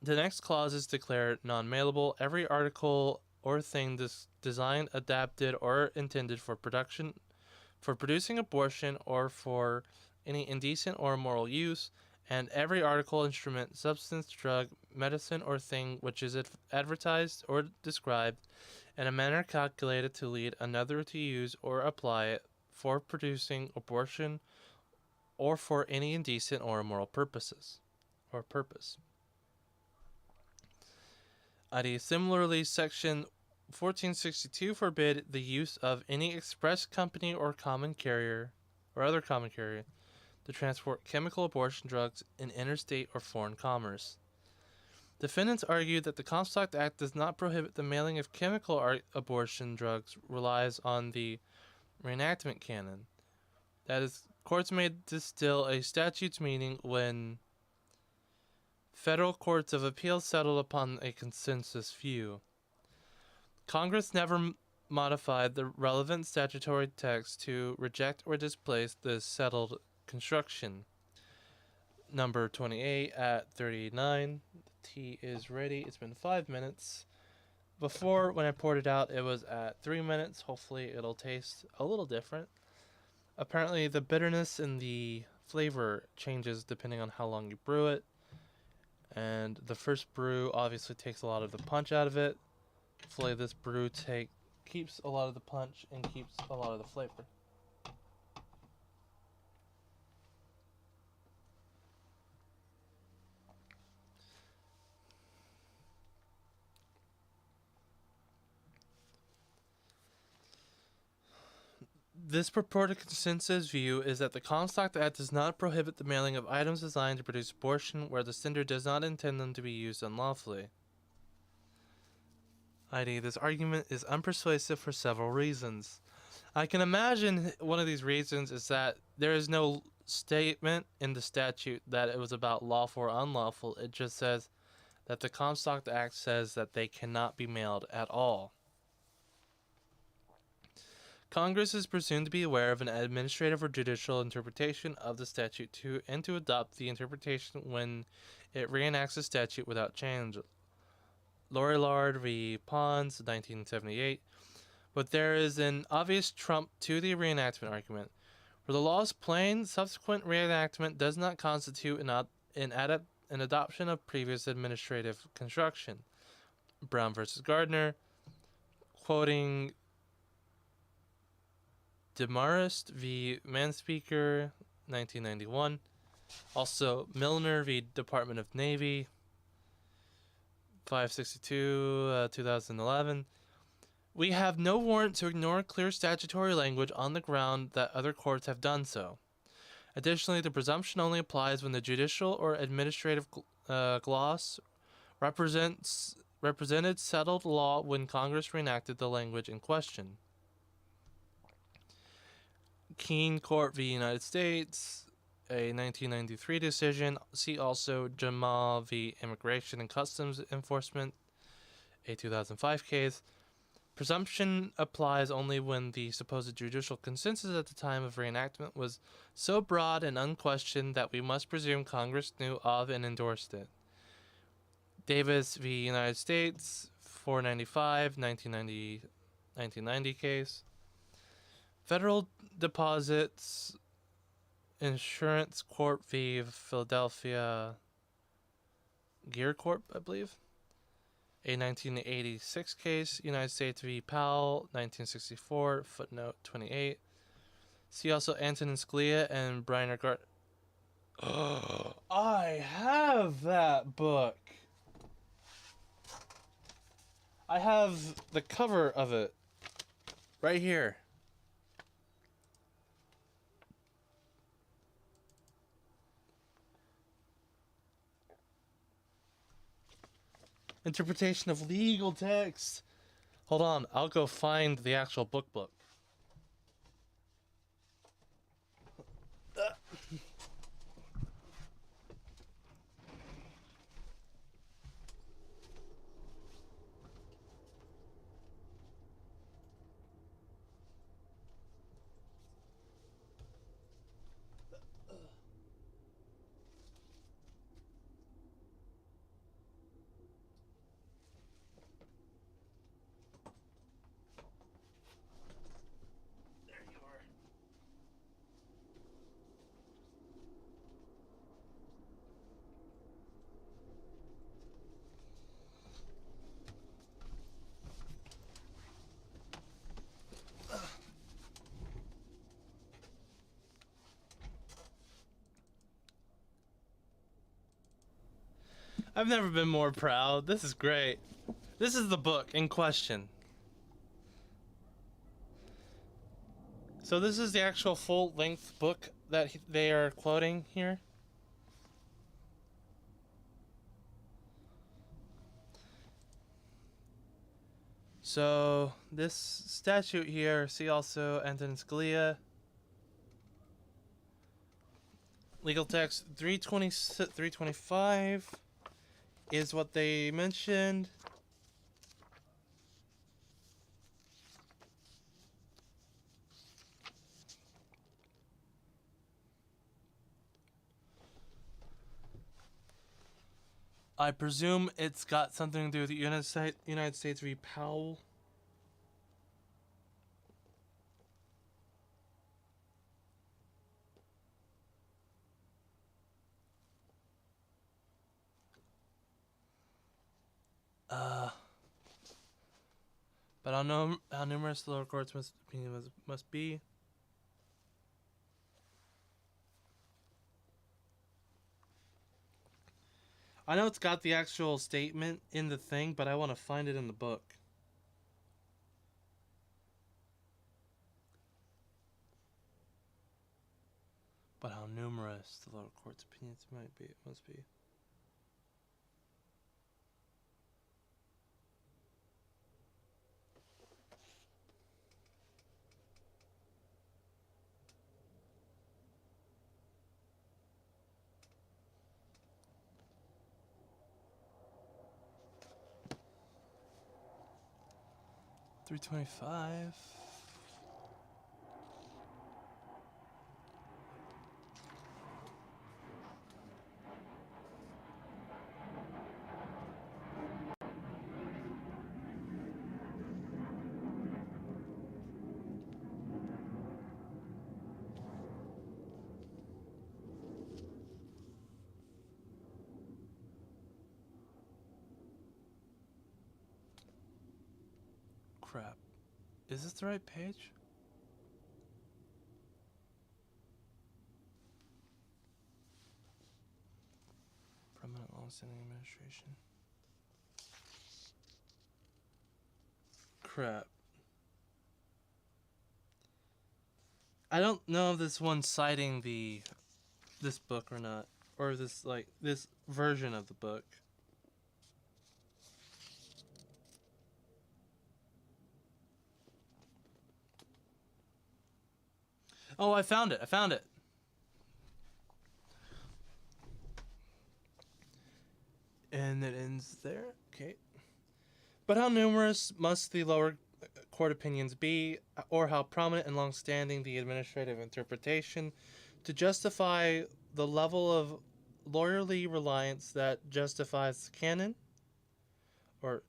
The next clause is declared non-mailable every article or thing designed, adapted, or intended for producing abortion or for any indecent or immoral use, and every article, instrument, substance, drug, medicine, or thing which is advertised or described in a manner calculated to lead another to use or apply it for producing abortion or for any indecent or immoral purpose. Similarly, Section 1462 forbid the use of any express company or common carrier or other common carrier to transport chemical abortion drugs in interstate or foreign commerce. Defendants argue that the Comstock Act does not prohibit the mailing of chemical abortion drugs, relies on the reenactment canon. That is, courts may distill a statute's meaning when federal courts of appeals settled upon a consensus view. Congress never modified the relevant statutory text to reject or displace the settled construction. Number 28 at 39. The tea is ready. It's been 5 minutes. Before, when I poured it out, it was at 3 minutes. Hopefully it'll taste a little different. Apparently the bitterness and the flavor changes depending on how long you brew it. And the first brew obviously takes a lot of the punch out of it. Hopefully this brew keeps a lot of the punch and keeps a lot of the flavor. This purported consensus view is that the Comstock Act does not prohibit the mailing of items designed to produce abortion where the sender does not intend them to be used unlawfully. This argument is unpersuasive for several reasons. I can imagine one of these reasons is that there is no statement in the statute that it was about lawful or unlawful. It just says that the Comstock Act says that they cannot be mailed at all. Congress is presumed to be aware of an administrative or judicial interpretation of the statute and to adopt the interpretation when it reenacts the statute without change. Lorillard v. Pons, 1978. But there is an obvious trump to the reenactment argument. Where the law is plain, subsequent reenactment does not constitute an adoption of previous administrative construction. Brown v. Gardner, quoting Demarest v. Manspeaker, 1991. Also, Milner v. Department of Navy, 562, 2011. We have no warrant to ignore clear statutory language on the ground that other courts have done so. Additionally, the presumption only applies when the judicial or administrative gloss represented settled law when Congress reenacted the language in question. Keene Court v. United States, a 1993 decision. See also Jamal v. Immigration and Customs Enforcement, a 2005 case. Presumption applies only when the supposed judicial consensus at the time of reenactment was so broad and unquestioned that we must presume Congress knew of and endorsed it. Davis v. United States, 495, 1990 case. Federal Deposits Insurance Corp v. Philadelphia Gear Corp, I believe. A 1986 case, United States v. Powell, 1964, footnote 28. See also Antonin Scalia and Brian Gart. I have that book. I have the cover of it right here. Interpretation of legal text. Hold on, I'll go find the actual book. There you are. I've never been more proud. This is great. This is the book in question. So this is the actual full-length book that they are quoting here. So this statute here, see also Antonin Scalia. Legal text 325 is what they mentioned. I presume it's got something to do with the United States v. Powell. But I know how numerous the lower courts must be. I know it's got the actual statement in the thing, but I want to find it in the book. But how numerous the lower court's opinions must be. $325. Crap. Is this the right page? Permanent long-standing administration. Crap. I don't know if this one's citing this book or not, or this version of the book. Oh, I found it. And it ends there. Okay. But how numerous must the lower court opinions be, or how prominent and long-standing the administrative interpretation to justify the level of lawyerly reliance that justifies the canon? Or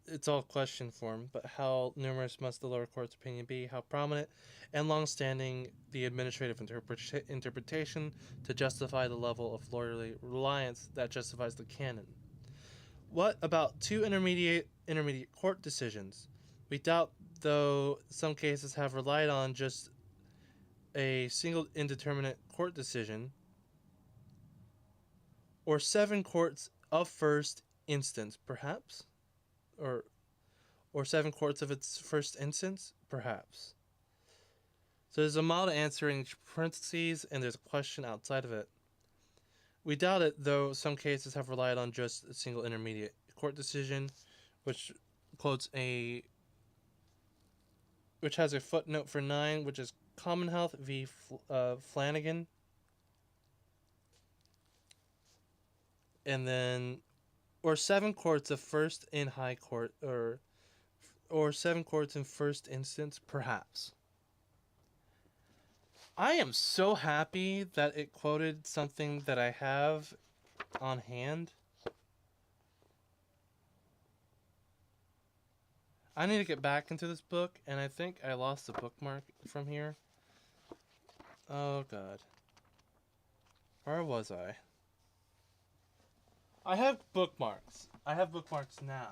it's all question form, but how numerous must the lower court's opinion be? How prominent and long-standing the administrative interpretation to justify the level of lawyerly reliance that justifies the canon? What about two intermediate court decisions? We doubt, though some cases have relied on just a single indeterminate court decision, or seven courts of first instance, perhaps, or seven courts of its first instance, perhaps. So there's a model answer in each parentheses, and there's a question outside of it. We doubt it, though some cases have relied on just a single intermediate court decision, which which has a footnote for 9, which is Commonwealth v. Flanagan. And then, or seven courts of first in high court, or seven courts in first instance, perhaps. I am so happy that it quoted something that I have on hand. I need to get back into this book, and I think I lost the bookmark from here. Oh, God. Where was I? I have bookmarks. I have bookmarks now.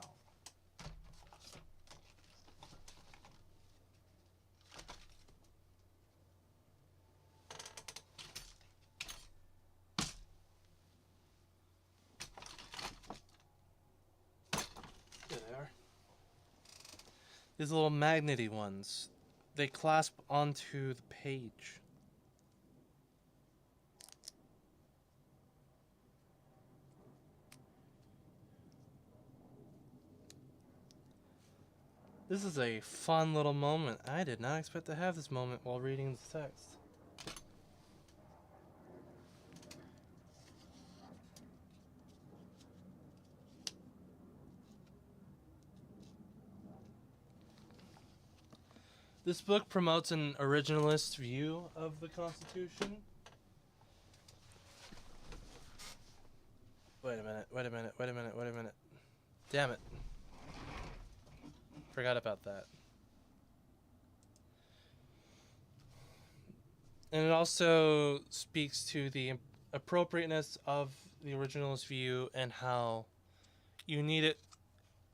There they are. These little magnety ones. They clasp onto the page. This is a fun little moment. I did not expect to have this moment while reading the text. This book promotes an originalist view of the Constitution. Wait a minute. Damn it. Forgot about that. And it also speaks to the appropriateness of the originalist view and how you need it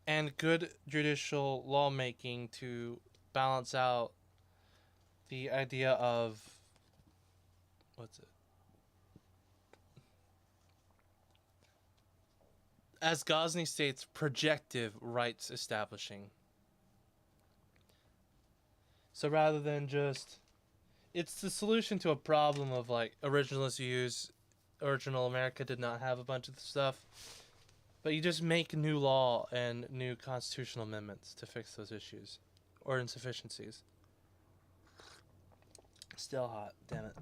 and good judicial lawmaking to balance out the idea of as Gosney states, projective rights establishing. So rather than just, it's the solution to a problem of like originalist views. Original America did not have a bunch of stuff, but you just make new law and new constitutional amendments to fix those issues or insufficiencies. Still hot, damn it.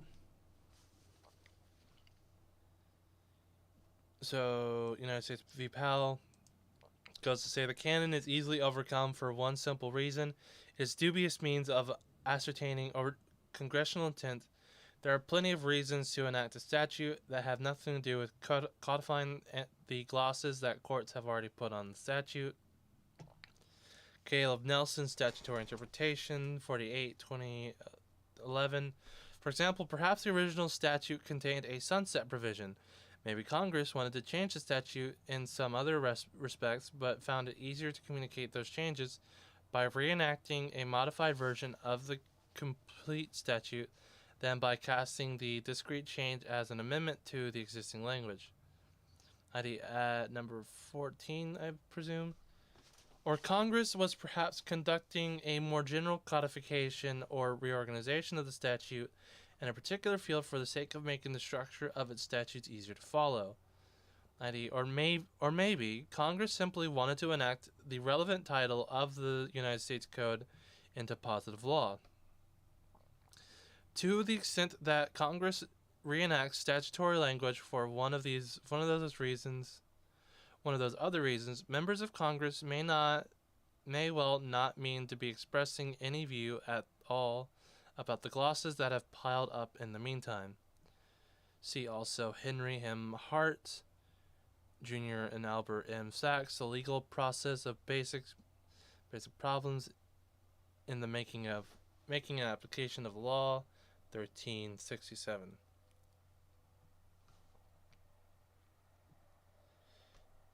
So, United States v. Powell goes to say the canon is easily overcome for one simple reason. Its dubious means of ascertaining congressional intent. There are plenty of reasons to enact a statute that have nothing to do with codifying the glosses that courts have already put on the statute. Caleb Nelson, Statutory Interpretation, 48, 2011. For example, perhaps the original statute contained a sunset provision. Maybe Congress wanted to change the statute in some other respects, but found it easier to communicate those changes by reenacting a modified version of the complete statute than by casting the discrete change as an amendment to the existing language. ID at number 14, I presume. Or Congress was perhaps conducting a more general codification or reorganization of the statute in a particular field for the sake of making the structure of its statutes easier to follow. ID, or maybe Congress simply wanted to enact the relevant title of the United States Code into positive law. To the extent that Congress reenacts statutory language for one of those other reasons, members of Congress may well not mean to be expressing any view at all about the glosses that have piled up in the meantime. See also Henry M. Hart, Jr. and Albert M. Sachs, The Legal Process of Basic Basic problems in the making an application of law, 1367.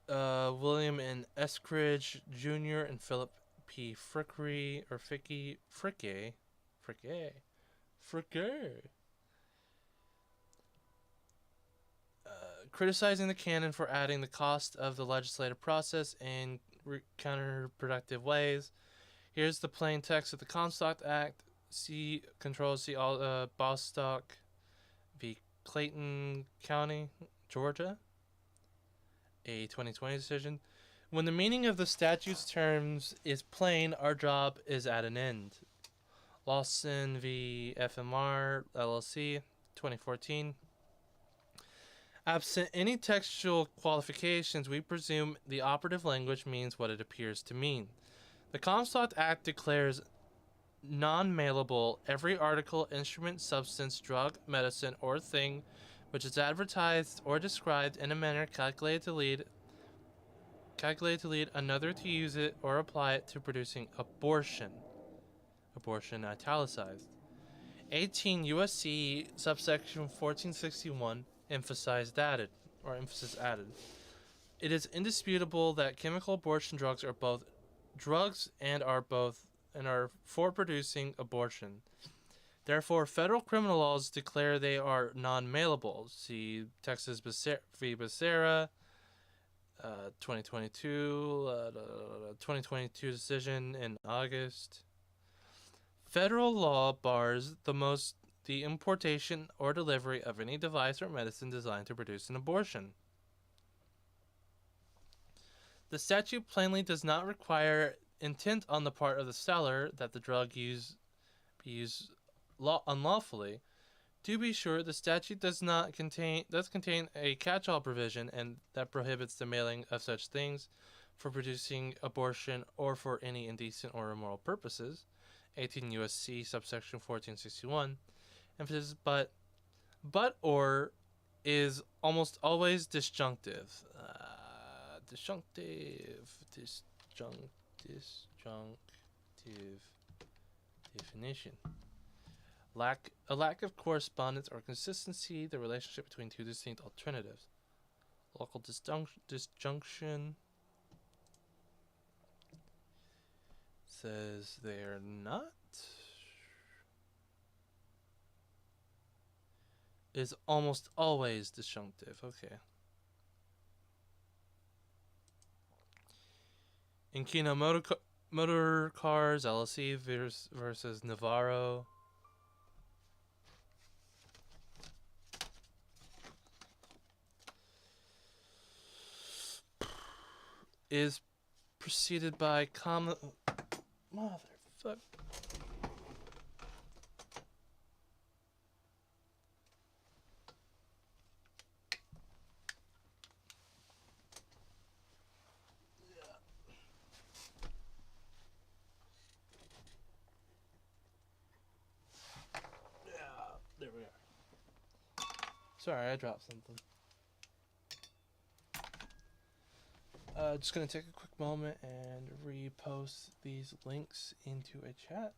William N. Eskridge Jr. and Philip P. Frickery or Fricke, criticizing the canon for adding the cost of the legislative process in counterproductive ways. Here's the plain text of the Comstock Act. See Bostock v. Clayton County, Georgia, a 2020 decision. When the meaning of the statute's terms is plain, our job is at an end. Lawson v. FMR, LLC, 2014. Absent any textual qualifications, we presume the operative language means what it appears to mean. The Comstock Act declares non-mailable every article, instrument, substance, drug, medicine, or thing which is advertised or described in a manner calculated to lead another to use it or apply it to producing abortion. Abortion italicized. 18 U.S.C. subsection 1461 emphasis added. It is indisputable that chemical abortion drugs are both drugs and are for producing abortion. Therefore, federal criminal laws declare they are non-mailable. See Texas v. Becerra, 2022 decision in August. Federal law bars the importation or delivery of any device or medicine designed to produce an abortion. The statute plainly does not require intent on the part of the seller that the drug be used unlawfully. To be sure, the statute does contain a catch-all provision and that prohibits the mailing of such things for producing abortion or for any indecent or immoral purposes. 18 U.S.C. subsection 1461. Emphasis or is almost always disjunctive. Disjunctive definition. A lack of correspondence or consistency, the relationship between two distinct alternatives. Local disjunction says they're not. Is almost always disjunctive. Okay. Inkino Motor Cars LLC versus Navarro. Is preceded by motherfucker. There we are. Sorry, I dropped something. Just gonna take a quick moment and repost these links into a chat.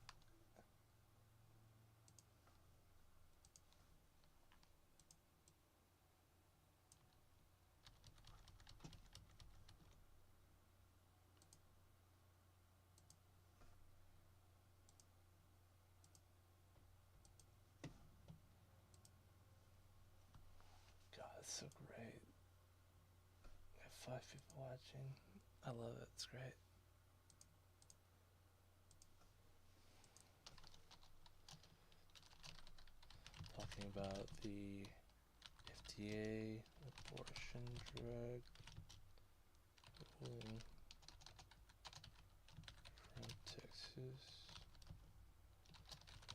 God, it's so great. I have 5 people watching. I love it. It's great. Talking about the FDA abortion drug ruling from Texas.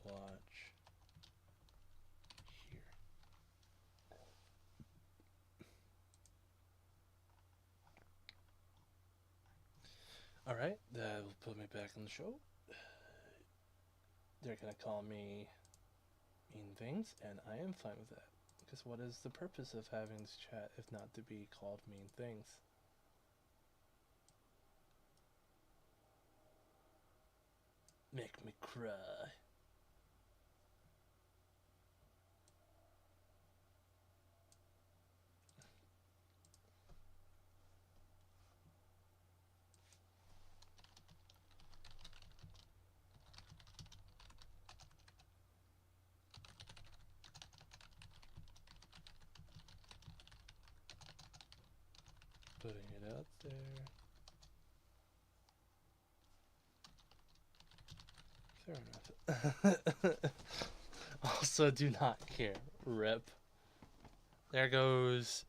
Watch here. Alright, that will put me back on the show. They're gonna call me mean things, and I am fine with that. Because what is the purpose of having this chat if not to be called mean things? Make me cry. Putting it out there. Fair enough. Also, do not care. Rip. There goes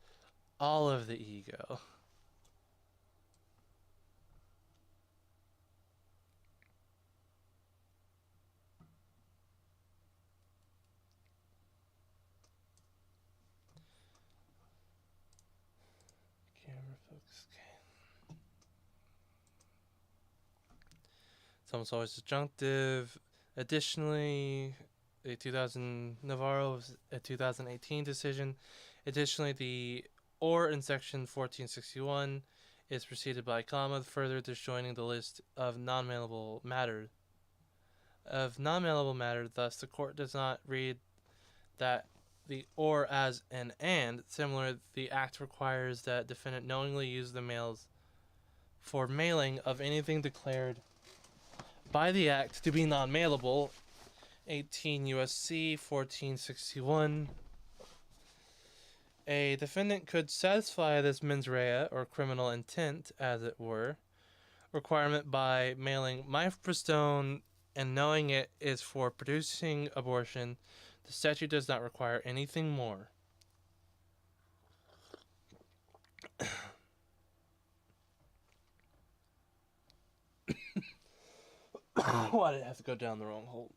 all of the ego. Camera focus. Okay. It's almost always disjunctive. Additionally, a 2000 Navarro was a 2018 decision. Additionally, the or in section 1461 is preceded by a comma, further disjoining the list of non-mailable matter. Thus the court does not read that the or as an and. Similar, the act requires that defendant knowingly use the mails for mailing of anything declared by the act to be non-mailable. 18 U.S.C. 1461. A defendant could satisfy this mens rea, or criminal intent, as it were, requirement by mailing mifepristone and knowing it is for producing abortion. The statute does not require anything more. Why did it have to go down the wrong hole?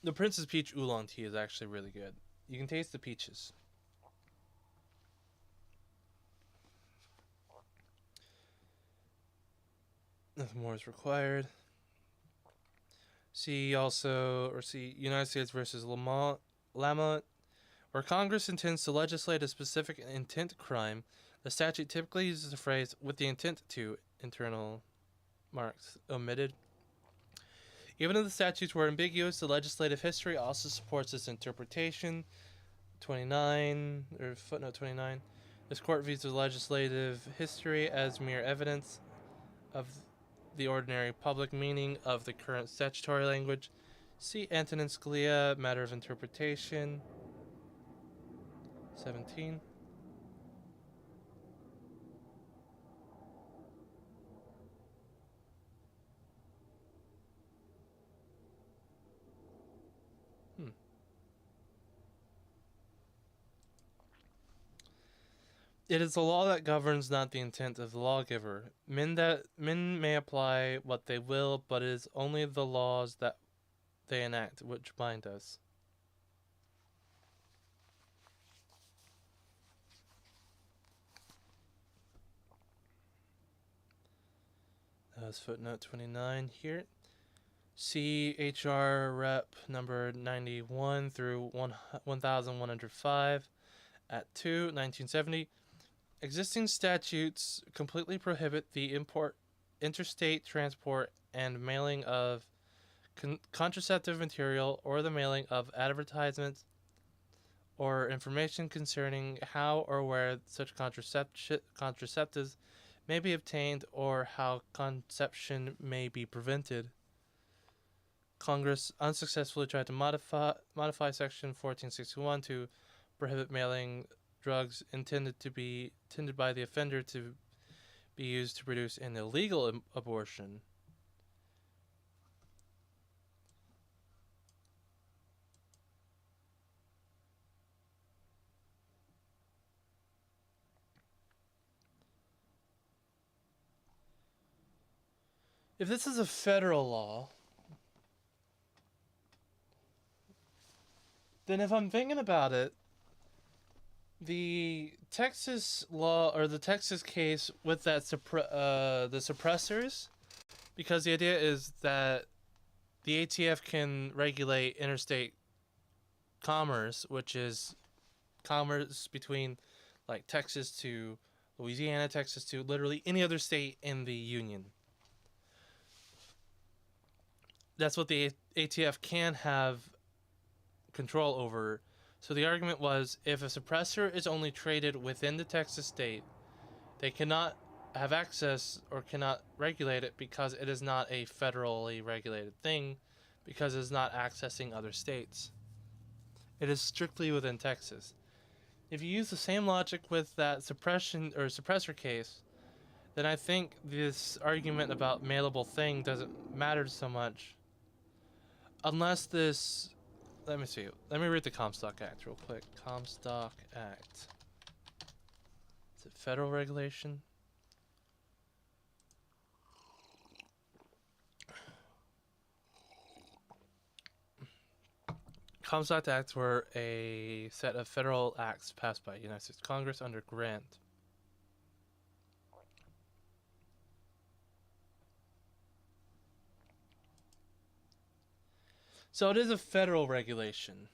The Princess Peach Oolong tea is actually really good. You can taste the peaches. Nothing more is required. See United States versus Lamont, where Congress intends to legislate a specific intent crime. The statute typically uses the phrase "with the intent to," internal marks omitted. Even if the statutes were ambiguous, the legislative history also supports this interpretation. 29, or footnote 29. This court views the legislative history as mere evidence of the ordinary public meaning of the current statutory language. See Antonin Scalia, Matter of Interpretation. 17. It is the law that governs, not the intent of the lawgiver. Men may apply what they will, but it is only the laws that they enact which bind us. That was footnote 29 here. See HR Rep number 91 through 1105 at 2, 1970. Existing statutes completely prohibit the import, interstate transport, and mailing of contraceptive material or the mailing of advertisements or information concerning how or where such contraceptives may be obtained or how conception may be prevented. Congress unsuccessfully tried to modify Section 1461 to prohibit mailing drugs intended by the offender to be used to produce an illegal abortion. If this is a federal law, then if I'm thinking about it, the Texas law or the Texas case with that the suppressors, because the idea is that the ATF can regulate interstate commerce, which is commerce between like Texas to Louisiana, Texas, to literally any other state in the union. That's what the ATF can have control over. So the argument was, if a suppressor is only traded within the Texas state, they cannot have access or cannot regulate it because it is not a federally regulated thing, because it is not accessing other states. It is strictly within Texas. If you use the same logic with that suppression or suppressor case, then I think this argument about mailable thing doesn't matter so much. Unless this... Let me see. Let me read the Comstock Act real quick. Comstock Act. Is it federal regulation? Comstock Acts were a set of federal acts passed by the United States Congress under grant. So it is a federal regulation.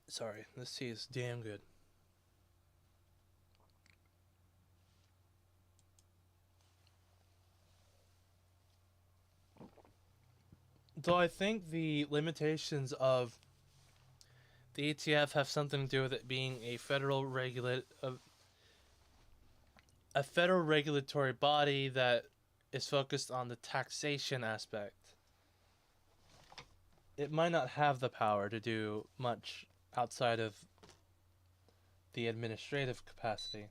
Sorry, this tea is damn good. Though I think the limitations of the ATF have something to do with it being a federal a federal regulatory body that is focused on the taxation aspect. It might not have the power to do much outside of the administrative capacity.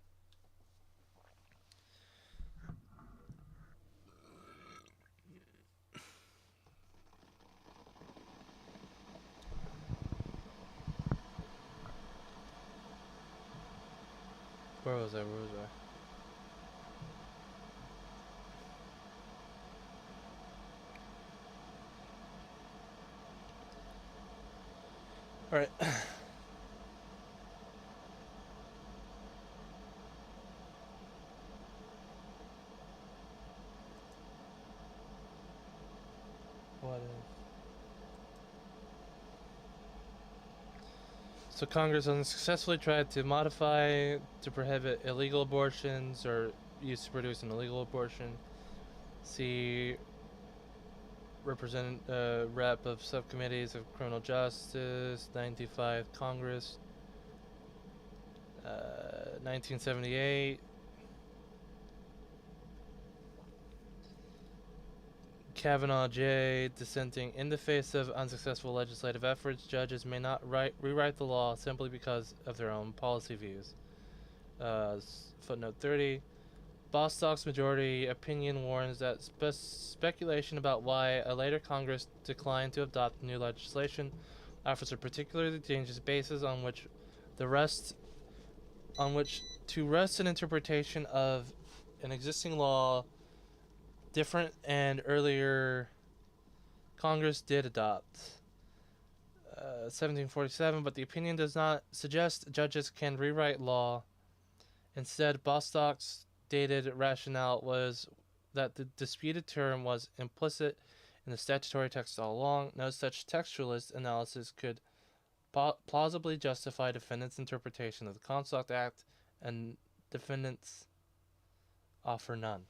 Where was I? All right. What is? So Congress unsuccessfully tried to modify to prohibit illegal abortions or used to produce an illegal abortion. See rep of subcommittees of criminal justice, 95 Congress, 1978. Kavanaugh J. dissenting, in the face of unsuccessful legislative efforts, judges may not rewrite the law simply because of their own policy views. Footnote 30. Bostock's majority opinion warns that speculation about why a later Congress declined to adopt new legislation offers a particularly dangerous basis on which to rest an interpretation of an existing law different and earlier Congress did adopt. 1747, but the opinion does not suggest judges can rewrite law. Instead, Bostock's stated rationale was that the disputed term was implicit in the statutory text all along. No such textualist analysis could plausibly justify defendants' interpretation of the Comstock Act, and defendants offer none.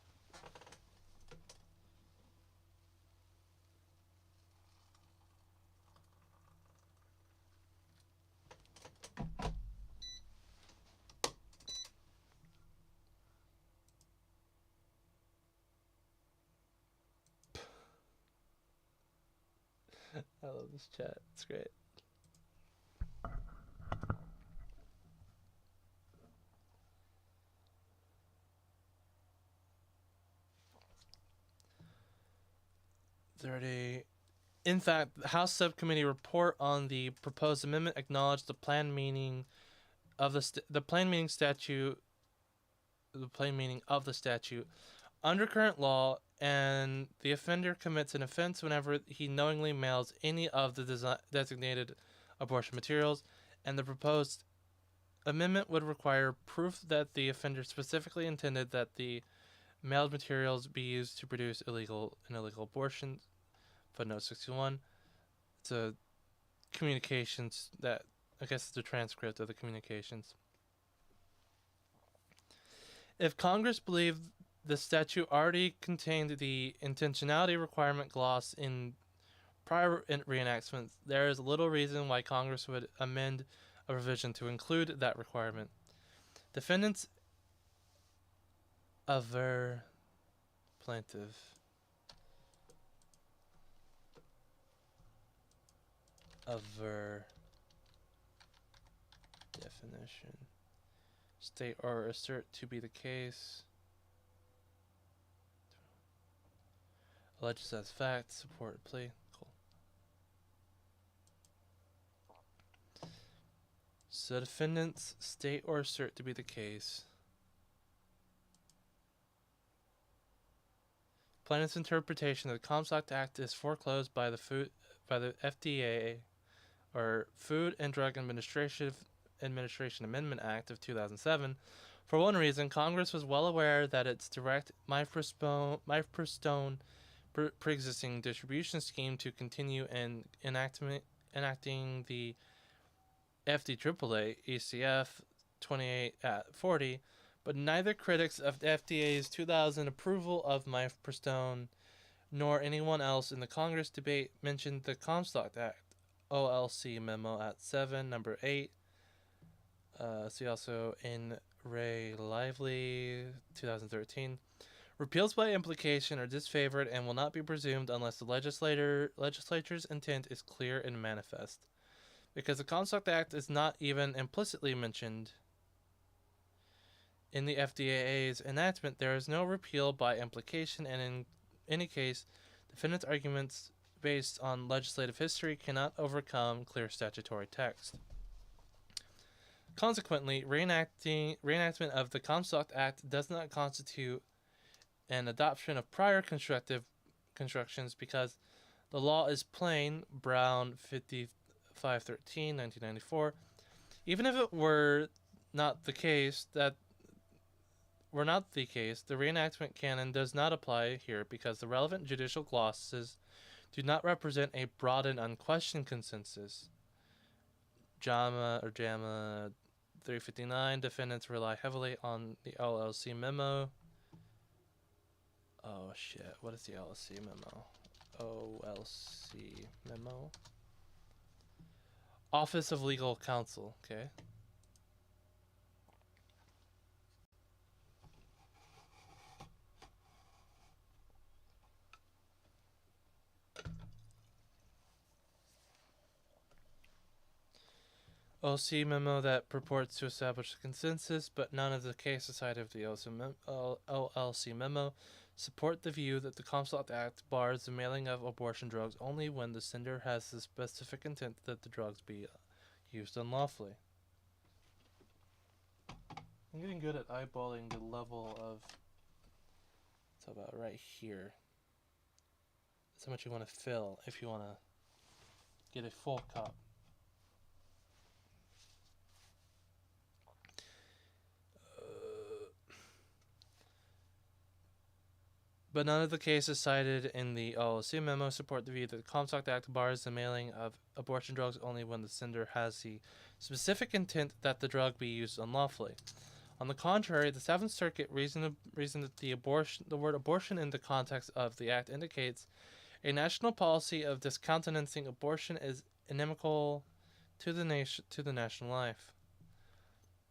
I love this chat. It's great. In fact, the House Subcommittee report on the proposed amendment acknowledged the plain meaning of the plain meaning of the statute under current law, and the offender commits an offense whenever he knowingly mails any of the designated abortion materials, and the proposed amendment would require proof that the offender specifically intended that the mailed materials be used to produce illegal abortions. footnote 61. It's a communications that, I guess it's a transcript of the communications. If Congress believed the statute already contained the intentionality requirement gloss in prior reenactments, there is little reason why Congress would amend a provision to include that requirement. Defendants aver plaintiff aver definition state or assert to be the case alleges as fact support plea. Cool. So defendants state or assert to be the case. Plaintiff's interpretation of the Comstock Act is foreclosed by the FDA or Food and Drug Administration Amendment Act of 2007. For one reason, Congress was well aware that its direct mifepristone pre-existing distribution scheme to continue and enacting the FDAAA ECF 28 at 40, but neither critics of the FDA's 2000 approval of mifepristone nor anyone else in the Congress debate mentioned the Comstock Act OLC memo at 7, number 8. See also in Ray Lively, 2013. Repeals by implication are disfavored and will not be presumed unless the legislature's intent is clear and manifest. Because the Comstock Act is not even implicitly mentioned in the FDA's enactment, there is no repeal by implication, and in any case, defendants' arguments based on legislative history cannot overcome clear statutory text. Consequently, reenactment of the Comstock Act does not constitute an adoption of prior constructions because the law is plain, Brown 5513, 1994. Even if it were not the case, the reenactment canon does not apply here because the relevant judicial glosses do not represent a broad and unquestioned consensus. JAMA 359, defendants rely heavily on the LLC memo. Oh shit, what is the LLC memo? OLC memo? Office of Legal Counsel, okay. OLC memo that purports to establish a consensus, but none of the cases cited of the OLC memo support the view that the Comstock Act bars the mailing of abortion drugs only when the sender has the specific intent that the drugs be used unlawfully. I'm getting good at eyeballing the level of... It's about right here. That's how much you want to fill if you want to get a full cup. But none of the cases cited in the LLC memo support the view that the Comstock Act bars the mailing of abortion drugs only when the sender has the specific intent that the drug be used unlawfully. On the contrary, the Seventh Circuit reasoned that the word abortion in the context of the Act indicates a national policy of discountenancing abortion is inimical to the national life.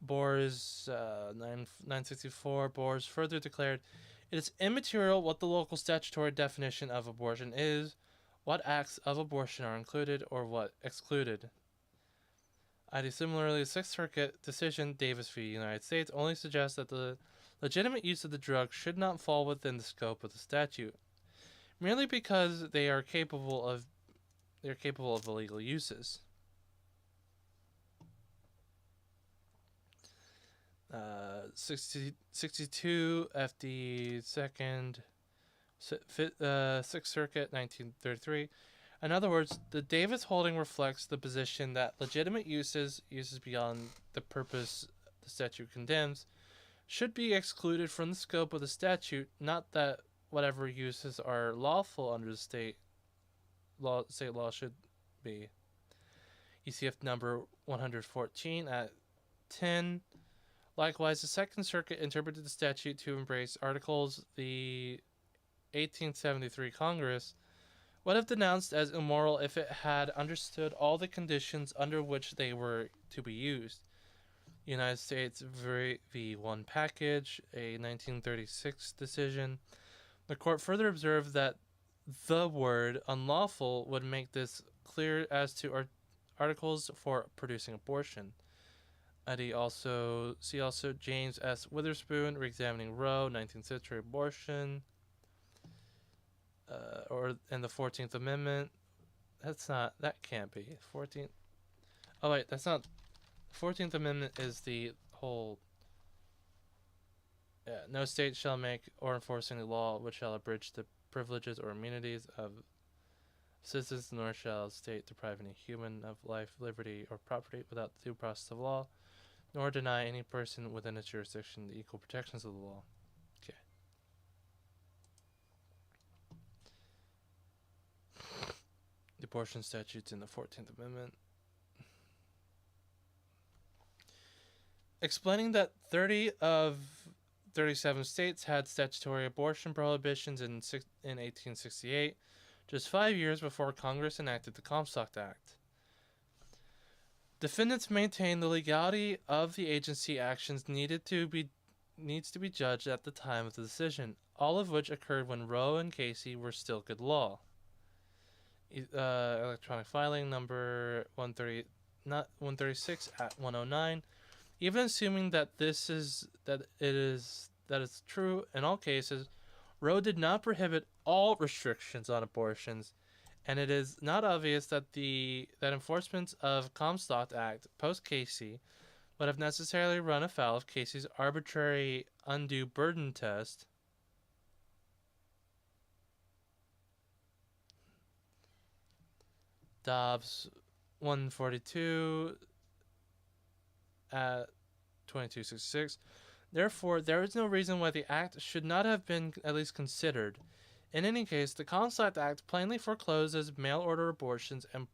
Boers 964 Boers further declared, "It is immaterial what the local statutory definition of abortion is, what acts of abortion are included or what excluded." Similarly, the Sixth Circuit decision, Davis v. United States, only suggests that the legitimate use of the drug should not fall within the scope of the statute, merely because they are capable of illegal uses. 62 FD 2nd 6th Circuit 1933. In other words, the Davis holding reflects the position that legitimate uses beyond the purpose the statute condemns, should be excluded from the scope of the statute, not that whatever uses are lawful under the state state law should be. ECF number 114 at 10. Likewise, the Second Circuit interpreted the statute to embrace articles the 1873 Congress would have denounced as immoral if it had understood all the conditions under which they were to be used. United States v. One Package, a 1936 decision. The court further observed that the word unlawful would make this clear as to articles for producing abortion. See also James S. Witherspoon, Reexamining Roe, 19th Century Abortion, and the 14th Amendment. That can't be 14th. Oh wait, that's not. 14th Amendment is the whole. No state shall make or enforce any law which shall abridge the privileges or immunities of citizens, nor shall state deprive any human of life, liberty, or property without the due process of law, nor deny any person within its jurisdiction the equal protections of the law. Okay. The abortion statutes in the 14th Amendment. Explaining that 30 of 37 states had statutory abortion prohibitions in 1868, just 5 years before Congress enacted the Comstock Act. Defendants maintain the legality of the agency actions needs to be judged at the time of the decision, all of which occurred when Roe and Casey were still good law. Electronic filing number 136 at 109. Even assuming that it's true in all cases, Roe did not prohibit all restrictions on abortions, and it is not obvious that enforcement of Comstock Act post Casey would have necessarily run afoul of Casey's arbitrary undue burden test. Dobbs 142 at 2266. Therefore, there is no reason why the act should not have been at least considered. In any case, the Comstock Act plainly forecloses mail order abortions in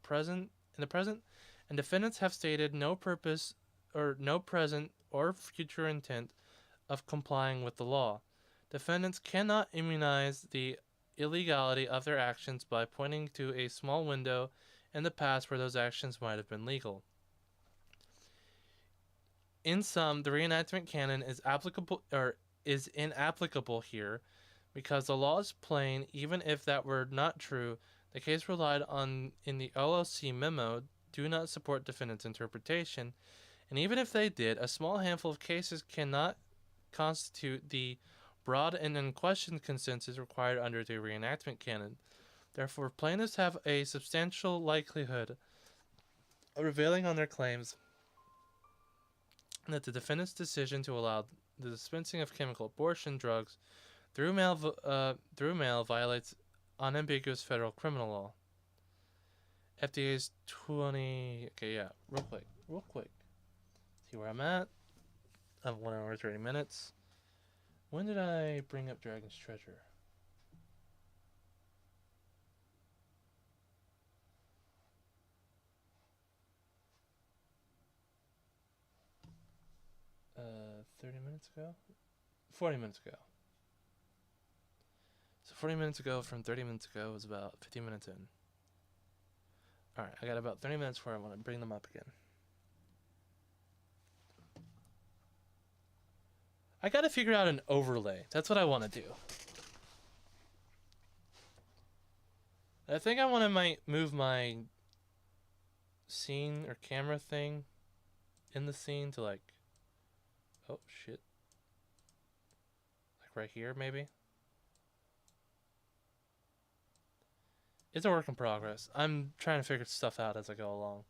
the present, and defendants have stated no purpose or no present or future intent of complying with the law. Defendants cannot immunize the illegality of their actions by pointing to a small window in the past where those actions might have been legal. In sum, the reenactment canon is inapplicable here because the law is plain. Even if that were not true, the case relied on in the OLC memo do not support defendant's interpretation, and even if they did, a small handful of cases cannot constitute the broad and unquestioned consensus required under the reenactment canon. Therefore, plaintiffs have a substantial likelihood of prevailing on their claims that the defendant's decision to allow the dispensing of chemical abortion drugs through mail violates unambiguous federal criminal law. FDA's 20... Okay, yeah, real quick. See where I'm at. I have 1 hour 30 minutes. When did I bring up Dragon's Treasure? Uh, 30 minutes ago? 40 minutes ago. So 40 minutes ago from 30 minutes ago was about 15 minutes in. Alright, I got about 30 minutes where I want to bring them up again. I gotta figure out an overlay. That's what I want to do. I think I want to move my scene or camera thing in the scene to like... Oh, shit. Like right here, maybe? It's a work in progress. I'm trying to figure stuff out as I go along.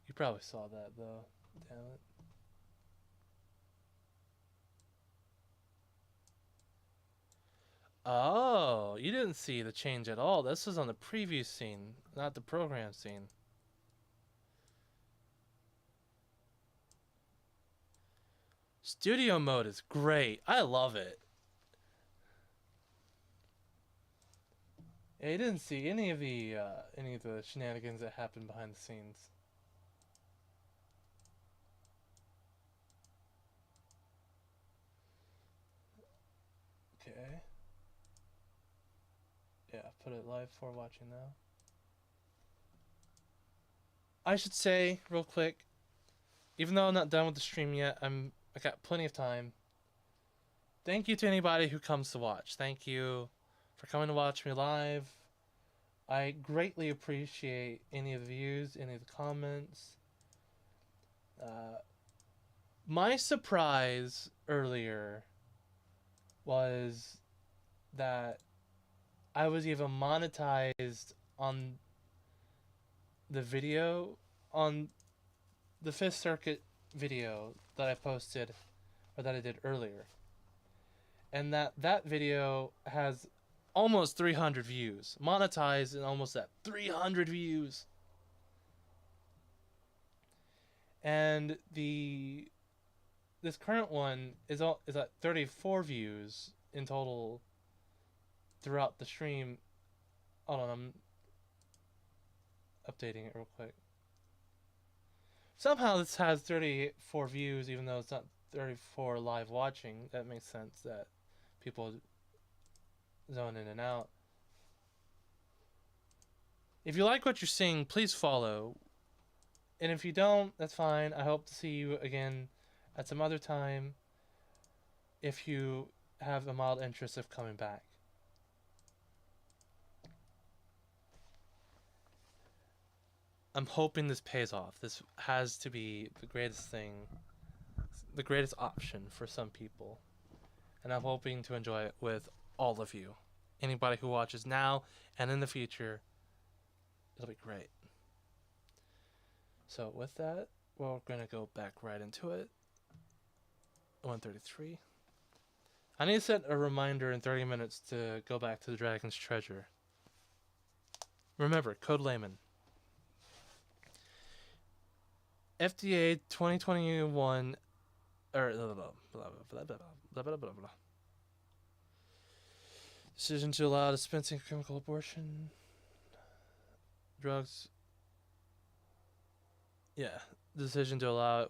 You probably saw that, though. Damn it. Oh, you didn't see the change at all. This was on the preview scene, not the program scene. Studio mode is great. I love it. Yeah, you didn't see any of the shenanigans that happened behind the scenes. Okay. Yeah, put it live for watching now. I should say real quick, even though I'm not done with the stream yet, I got plenty of time. Thank you to anybody who comes to watch. Thank you for coming to watch me live. I greatly appreciate any of the views, any of the comments. My surprise earlier was that I was even monetized on the video, on the Fifth Circuit video that I posted, or that I did earlier. And that video has almost 300 views. Monetized and almost at 300 views. And this current one is at 34 views in total throughout the stream. Hold on, I'm updating it real quick. Somehow this has 34 views, even though it's not 34 live watching. That makes sense that people zone in and out. If you like what you're seeing, please follow. And if you don't, that's fine. I hope to see you again at some other time if you have a mild interest of coming back. I'm hoping this pays off. This has to be the greatest thing, the greatest option for some people. And I'm hoping to enjoy it with all of you. Anybody who watches now and in the future, it'll be great. So with that, we're going to go back right into it. 133. I need to set a reminder in 30 minutes to go back to the Dragon's Treasure. Remember, Code Layman. FDA 2021 or decision to allow dispensing of chemical abortion drugs. Yeah, the decision to allow it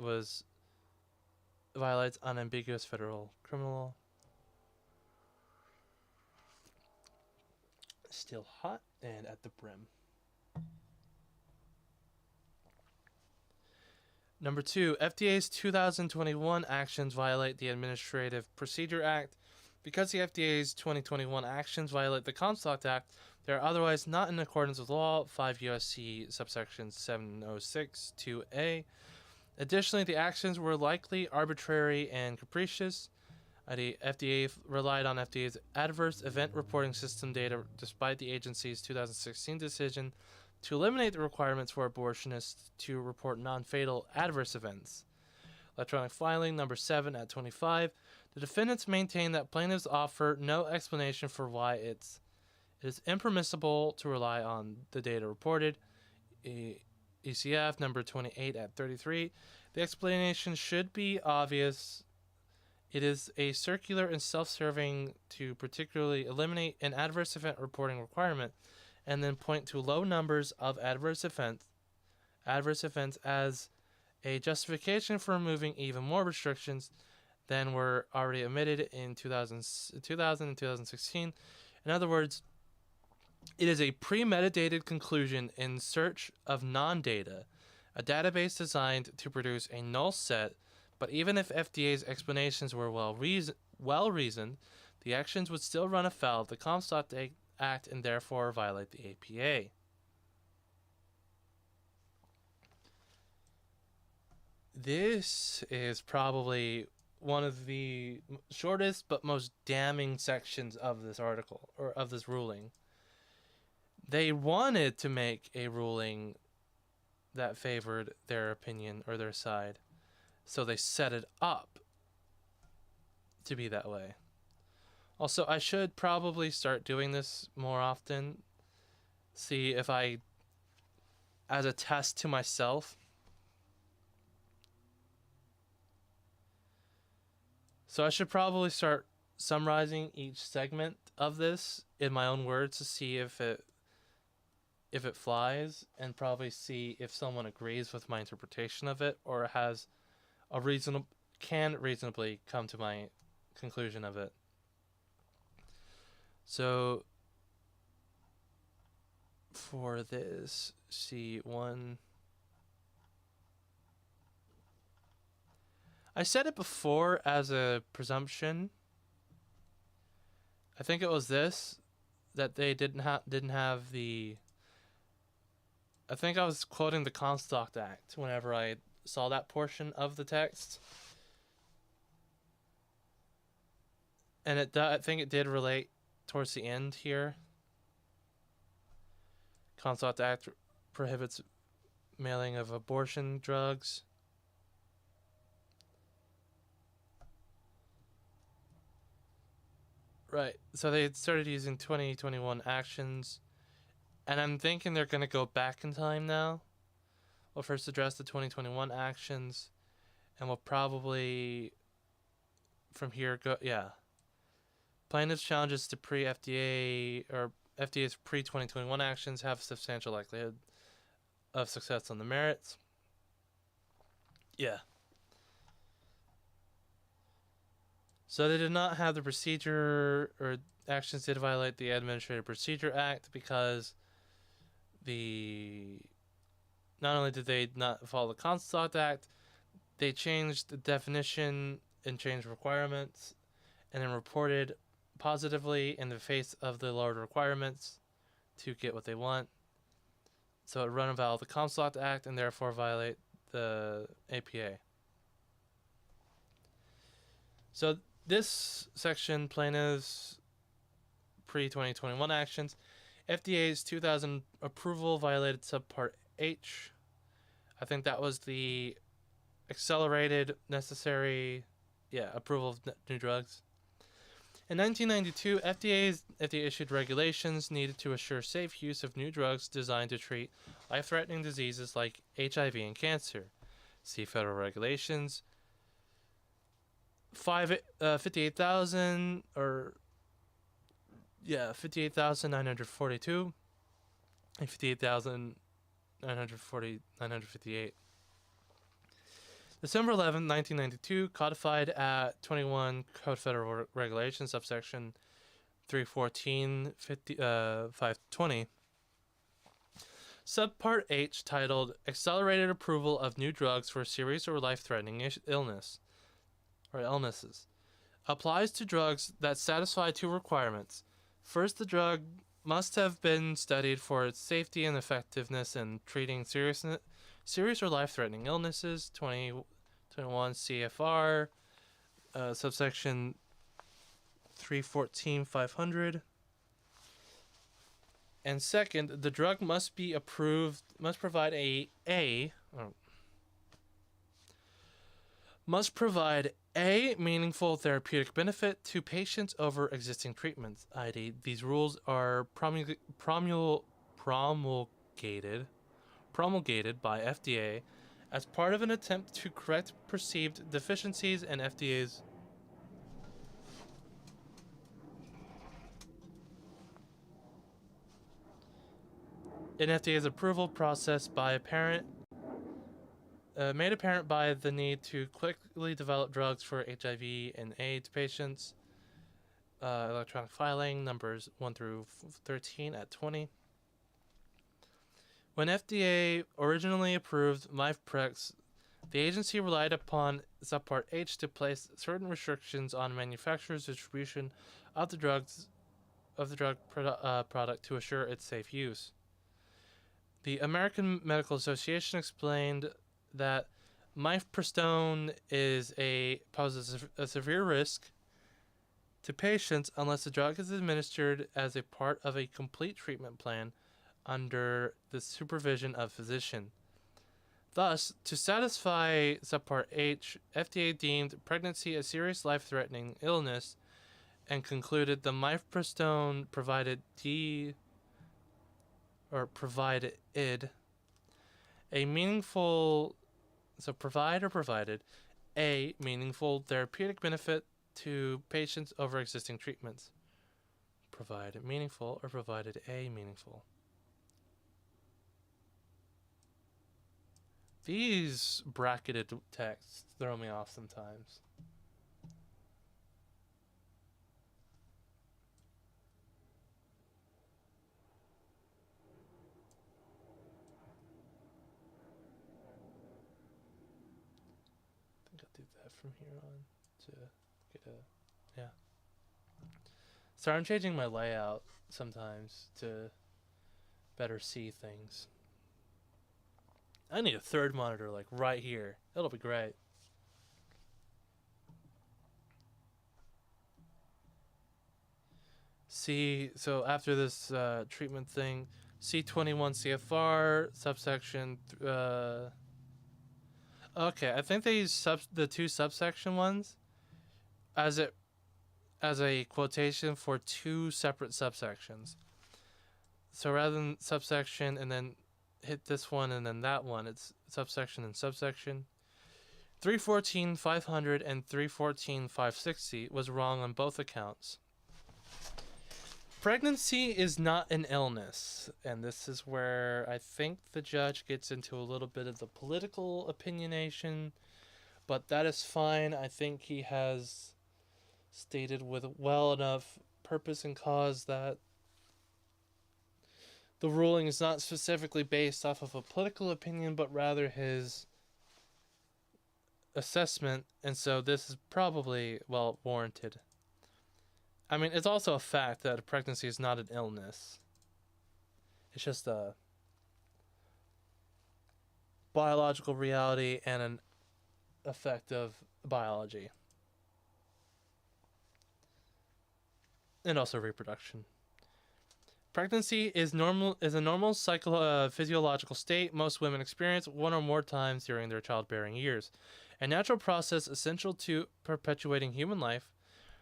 violates unambiguous federal criminal law. Still hot and at the brim. Number 2, FDA's 2021 actions violate the Administrative Procedure Act. Because the FDA's 2021 actions violate the Comstock Act, they are otherwise not in accordance with law, 5 U.S.C. subsection 706(2)(a). Additionally, the actions were likely arbitrary and capricious. The FDA relied on FDA's adverse event reporting system data despite the agency's 2016 decision to eliminate the requirements for abortionists to report non-fatal adverse events. Electronic filing number 7 at 25. The defendants maintain that plaintiffs offer no explanation for why it is impermissible to rely on the data reported. ECF number 28 at 33. The explanation should be obvious. It is a circular and self-serving to particularly eliminate an adverse event reporting requirement and then point to low numbers of adverse events as a justification for removing even more restrictions than were already omitted in 2000 and 2016. In other words, it is a premeditated conclusion in search of non-data, a database designed to produce a null set, but even if FDA's explanations were well-reasoned, the actions would still run afoul of the Comstock Act and therefore violate the APA. This is probably one of the shortest but most damning sections of this article, or of this ruling. They wanted to make a ruling that favored their opinion or their side, so they set it up to be that way. Also, I should probably start doing this more often. See if I, as a test to myself, So I should probably start summarizing each segment of this in my own words to see if it flies, and probably see if someone agrees with my interpretation of it or has a reasonable can reasonably come to my conclusion of it. So for this C1, I said it before as a presumption. I think it was this that they didn't have the. I think I was quoting the Comstock Act whenever I saw that portion of the text, and I think it did relate towards the end here. Comstock Act prohibits mailing of abortion drugs. Right. So they started using 2021 actions, and I'm thinking they're going to go back in time now. We'll first address the 2021 actions, and we'll probably from here go. Yeah. Plaintiffs' challenges to pre-FDA or FDA's pre-2021 actions have substantial likelihood of success on the merits. Yeah. So they did not have the procedure or actions did violate the Administrative Procedure Act because not only did they not follow the Comstock Act, they changed the definition and changed requirements, and then reported positively in the face of the lowered requirements to get what they want. So it run afoul of the Comstock Act and therefore violate the APA. So this section, plaintiffs' pre-2021 actions, FDA's 2000 approval violated subpart H. I think that was the accelerated necessary approval of new drugs. In 1992, FDA issued regulations needed to assure safe use of new drugs designed to treat life-threatening diseases like HIV and cancer. See federal regulations 58,000 or 58,942 and 58,958. December 11, 1992, codified at 21 Code Federal Regulations, subsection 314, 520. Subpart H, titled Accelerated Approval of New Drugs for Serious or Life-Threatening Illnesses, applies to drugs that satisfy two requirements. First, the drug must have been studied for its safety and effectiveness in treating serious or life-threatening illnesses, 2021 CFR, subsection 314, 500. And second, the drug must provide a meaningful therapeutic benefit to patients over existing treatments. i.e., these rules are promulgated by FDA as part of an attempt to correct perceived deficiencies in FDA's approval process made apparent by the need to quickly develop drugs for HIV and AIDS patients. Electronic filing numbers 1 through 13 at 20. When FDA originally approved mifepristone, the agency relied upon subpart H to place certain restrictions on manufacturers' distribution of the drug product to assure its safe use. The American Medical Association explained that mifepristone poses a severe risk to patients unless the drug is administered as a part of a complete treatment plan under the supervision of a physician. Thus, to satisfy subpart H, FDA deemed pregnancy a serious life-threatening illness and concluded the mifepristone provided a meaningful therapeutic benefit to patients over existing treatments, provided meaningful or provided a meaningful. These bracketed texts throw me off sometimes. I think I'll do that from here on to get a, yeah. Sorry, I'm changing my layout sometimes to better see things. I need a third monitor, like right here. It'll be great. See, so after this treatment thing, C21 CFR subsection. Okay, I think they use the two subsection ones as a quotation for two separate subsections. So rather than subsection and then hit this one and then that one, it's subsection and subsection. 314.500 and 314.560 was wrong on both accounts. Pregnancy is not an illness, and this is where I think the judge gets into a little bit of the political opinionation, but that is fine. I think he has stated with well enough purpose and cause that the ruling is not specifically based off of a political opinion, but rather his assessment, and so this is probably, well, warranted. I mean, it's also a fact that a pregnancy is not an illness. It's just a biological reality and an effect of biology. And also reproduction. Pregnancy is a normal physiological state most women experience one or more times during their childbearing years. A natural process essential to perpetuating human life.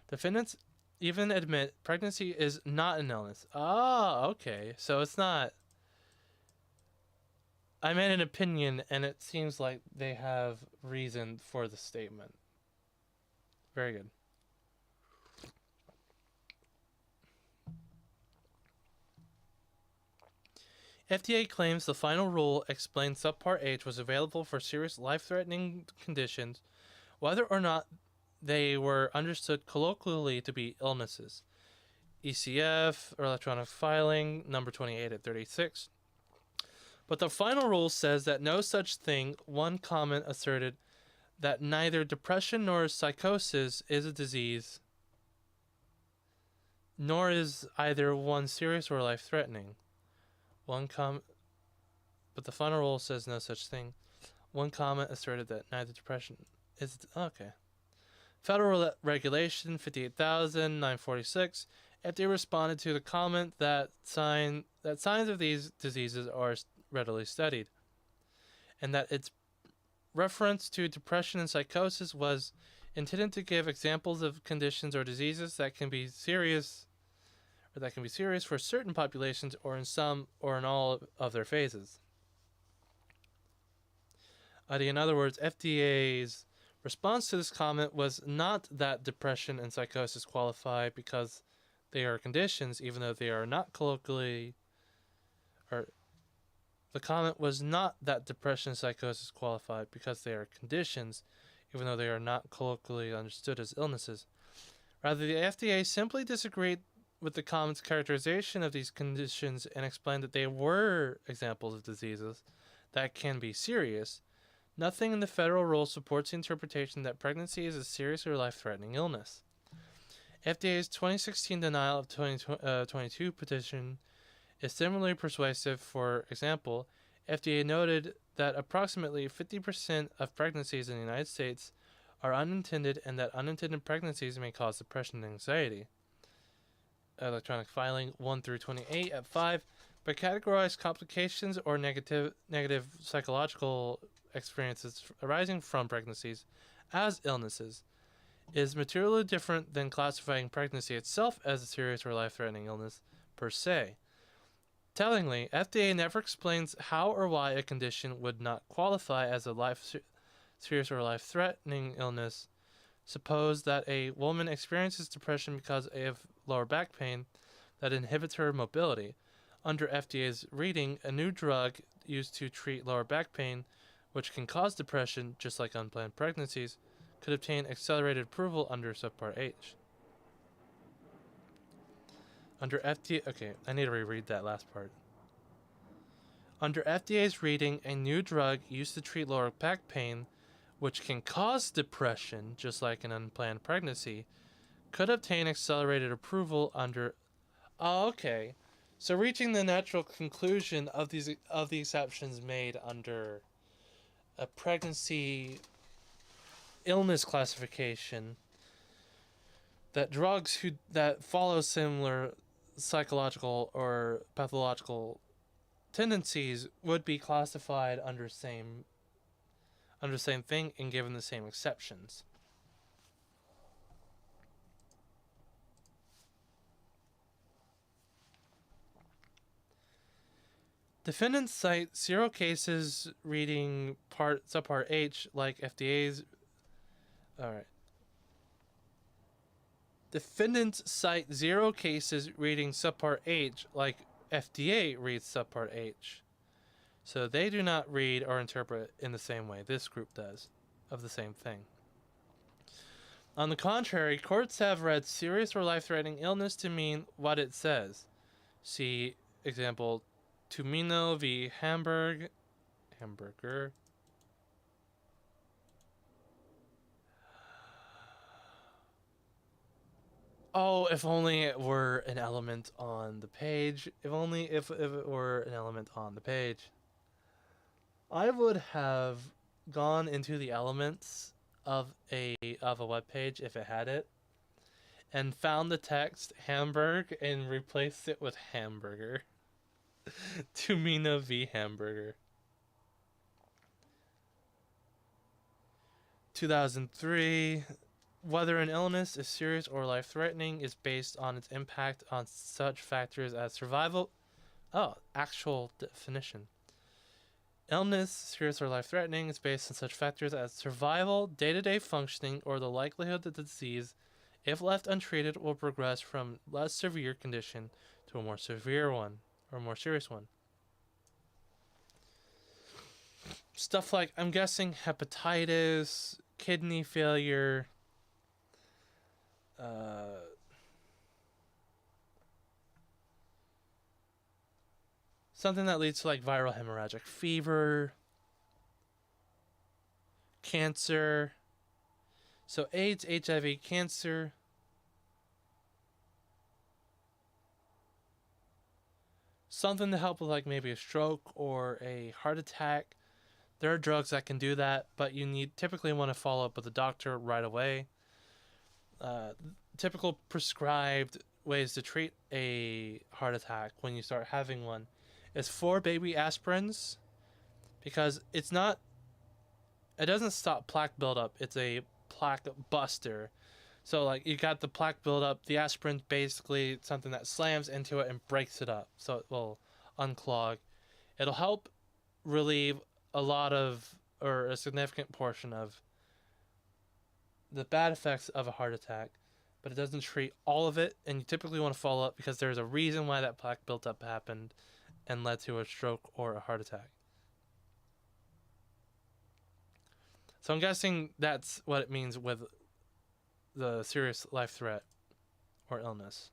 Defendants even admit pregnancy is not an illness. Ah, okay. So it's not. I made an opinion, and it seems like they have reason for the statement. Very good. FDA claims the final rule explains Subpart H was available for serious life-threatening conditions, whether or not they were understood colloquially to be illnesses. ECF, or electronic filing, number 28 at 36. But the final rule says that no such thing. One comment asserted that neither depression nor psychosis is a disease, nor is either one serious or life-threatening. But the final rule says no such thing. One comment asserted that neither depression is okay. Federal Regulation 58,946. FDA responded to the comment that signs of these diseases are readily studied, and that its reference to depression and psychosis was intended to give examples of conditions or diseases that can be serious for certain populations or in some or in all of their phases. In other words, FDA's response to this comment was not that depression and psychosis qualify because they are conditions, even though they are not colloquially. The comment was not that depression and psychosis qualify because they are conditions, even though they are not colloquially understood as illnesses. Rather, the FDA simply disagreed with the comment's characterization of these conditions and explained that they were examples of diseases that can be serious. Nothing in the federal rule supports the interpretation that pregnancy is a serious or life-threatening illness. FDA's 2016 denial of 2022 petition is similarly persuasive. For example, FDA noted that approximately 50% of pregnancies in the United States are unintended and that unintended pregnancies may cause depression and anxiety. Electronic filing 1 through 28 at 5, but categorize complications or negative psychological experiences arising from pregnancies as illnesses is materially different than classifying pregnancy itself as a serious or life-threatening illness per se. Tellingly, FDA never explains how or why a condition would not qualify as a serious or life-threatening illness Suppose that a woman experiences depression because of lower back pain that inhibits her mobility. Under FDA's reading, a new drug used to treat lower back pain, which can cause depression just like unplanned pregnancies, could obtain accelerated approval under Subpart H. Under FDA, okay, I need to reread that last part. Under FDA's reading, a new drug used to treat lower back pain, which can cause depression just like an unplanned pregnancy, could obtain accelerated approval under. Oh, okay. So reaching the natural conclusion of the exceptions made under a pregnancy illness classification, that drugs that follow similar psychological or pathological tendencies would be classified under same thing and given the same exceptions. Defendants cite 0 cases reading subpart H like FDA's. Alright. Defendants cite 0 cases reading subpart H like FDA reads subpart H. So they do not read or interpret in the same way this group does of the same thing. On the contrary, courts have read serious or life-threatening illness to mean what it says. See example Tumino v. Hamburger. Oh, if only it were an element on the page. If it were an element on the page. I would have gone into the elements of a web page if it had it, and found the text Hamburg and replaced it with hamburger. Tumino v. Hamburger. 2003. Whether an illness is serious or life-threatening is based on its impact on such factors as survival. Oh, actual definition. Illness, serious or life-threatening, is based on such factors as survival, day-to-day functioning, or the likelihood that the disease, if left untreated, will progress from less severe condition to a more severe one, or more serious one. Stuff like, I'm guessing, hepatitis, kidney failure, something that leads to like viral hemorrhagic fever, cancer. So AIDS, HIV, cancer. Something to help with like maybe a stroke or a heart attack. There are drugs that can do that, but you typically want to follow up with a doctor right away. Typical prescribed ways to treat a heart attack when you start having one is 4 baby aspirins, because it doesn't stop plaque buildup, it's a plaque buster. So like you got the plaque buildup, the aspirin's basically something that slams into it and breaks it up, so it will unclog. It'll help relieve a lot of, or a significant portion of, the bad effects of a heart attack, but it doesn't treat all of it, and you typically want to follow up because there's a reason why that plaque buildup happened and led to a stroke or a heart attack. So I'm guessing that's what it means with the serious life threat or illness.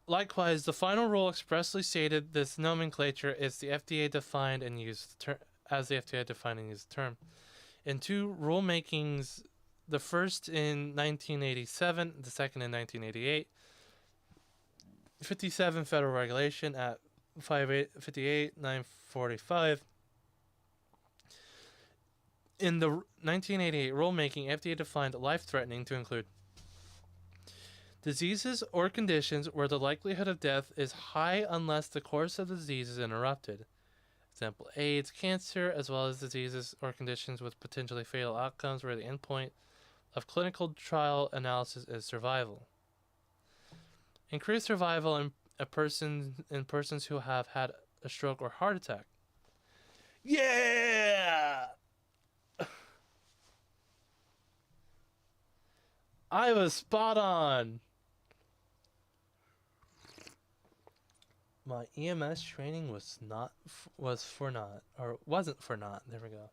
Likewise, the final rule expressly stated this nomenclature is the FDA defined and used as the FDA defined and used the term. In 2 rulemakings, the first in 1987, the second in 1988, 57 federal regulation at 58/945. In the 1988 rulemaking, FDA defined life-threatening to include diseases or conditions where the likelihood of death is high unless the course of the disease is interrupted. Example, AIDS, cancer, as well as diseases or conditions with potentially fatal outcomes where the endpoint of clinical trial analysis is survival. Increased survival in persons who have had a stroke or heart attack. Yeah! I was spot on. My EMS training was for naught, or wasn't for naught. There we go.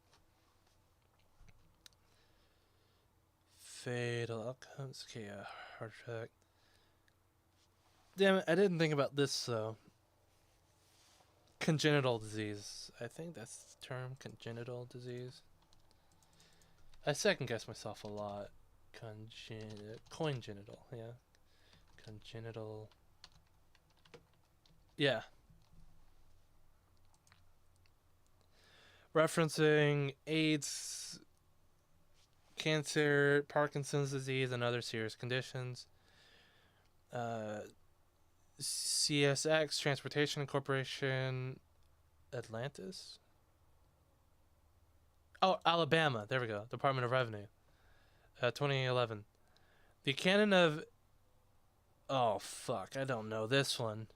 Fatal outcomes. Okay, heart attack. Damn it! I didn't think about this though. Congenital disease. I think that's the term. Congenital disease. I second guess myself a lot. Congenital. Yeah. Congenital. Yeah. Referencing AIDS, cancer, Parkinson's disease, and other serious conditions. CSX, Transportation Corporation, Atlantis. Oh, Alabama. There we go. Department of Revenue. 2011. The canon of. Oh, fuck. I don't know this one.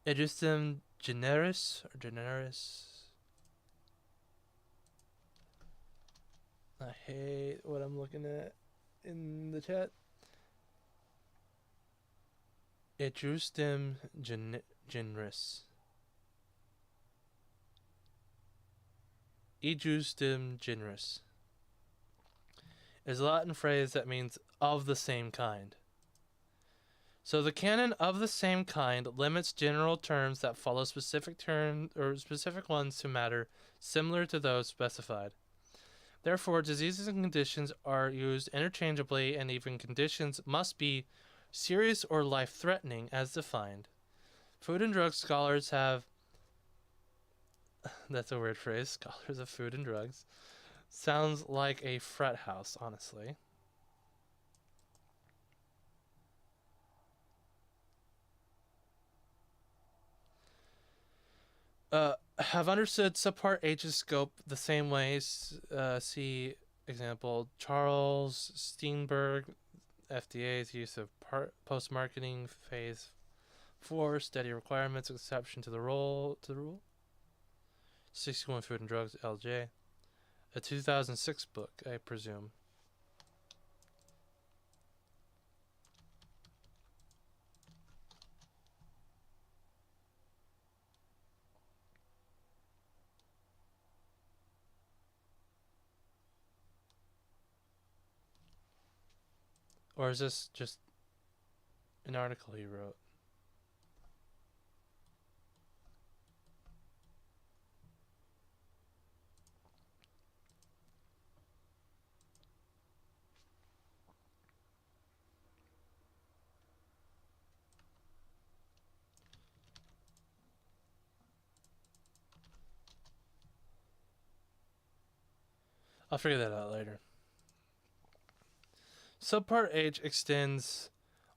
Ejusdem generis? Or generis? I hate what I'm looking at in the chat. Ejusdem generis. Ejusdem generis is a Latin phrase that means of the same kind. So the canon of the same kind limits general terms that follow specific terms or specific ones to matter similar to those specified. Therefore, diseases and conditions are used interchangeably, and even conditions must be serious or life-threatening as defined. Food and drug scholars have that's a weird phrase, scholars of food and drugs. Sounds like a frat house, honestly. Have understood subpart H's scope the same ways. See example Charles Steenberg, FDA's use of post-marketing phase 4 steady requirements exception to the rule. 61 Food and Drugs LJ, a 2006 book, I presume. Or is this just an article he wrote? I'll figure that out later. Subpart H extends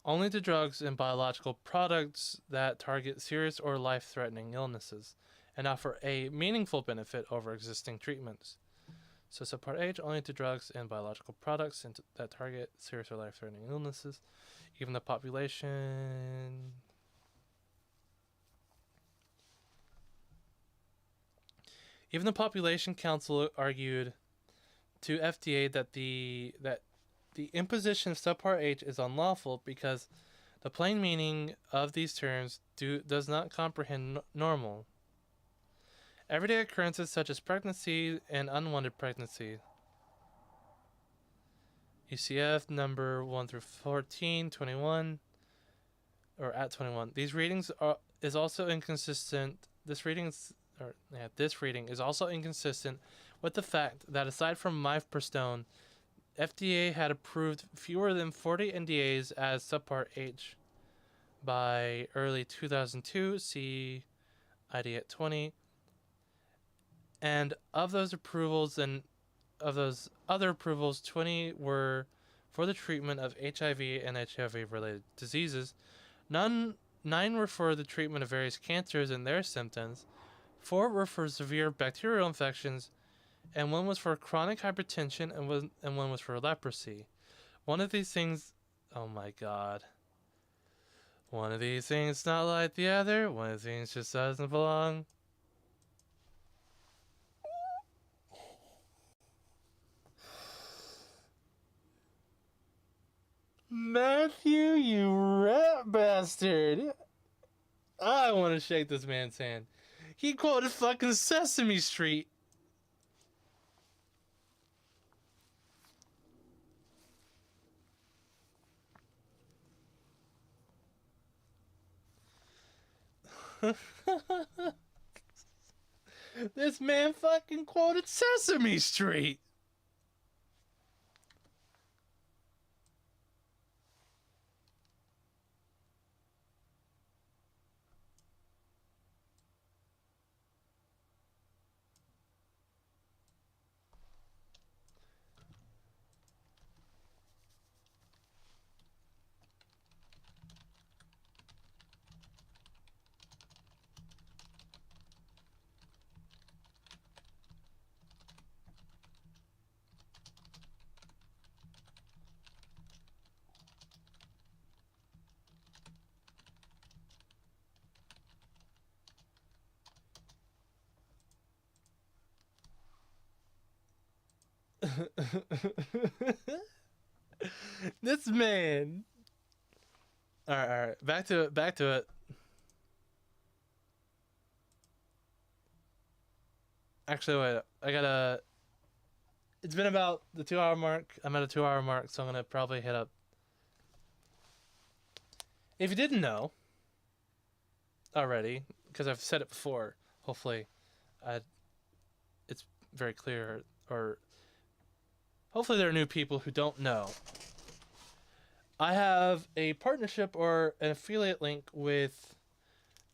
only to drugs and biological products that target serious or life-threatening illnesses and offer a meaningful benefit over existing treatments. So subpart H only to drugs and biological products that target serious or life-threatening illnesses. Even the population council argued to FDA that the imposition of subpart H is unlawful because the plain meaning of these terms does not comprehend normal everyday occurrences such as pregnancy and unwanted pregnancy. UCF number 1 through 14, 21, or at 21. These readings is also inconsistent. This reading is also inconsistent with the fact that aside from mifepristone, FDA had approved fewer than 40 NDAs as subpart H by early 2002. See ID at 20. And of those approvals and of those other approvals, 20 were for the treatment of HIV and HIV-related diseases. 9 were for the treatment of various cancers and their symptoms. 4 were for severe bacterial infections, and 1 was for chronic hypertension, and 1 was for leprosy. One of these things, oh my god. One of these things not like the other. One of these things just doesn't belong. bastard! I want to shake this man's hand. He quoted fucking Sesame Street. This man fucking quoted Sesame Street. This man. All right. Back to it. Back to it. Actually, wait. I gotta. It's been about the 2 hour mark. I'm at a 2 hour mark, so I'm gonna probably hit up. If you didn't know already, because I've said it before, hopefully, it's very clear, or hopefully there are new people who don't know. I have a partnership or an affiliate link with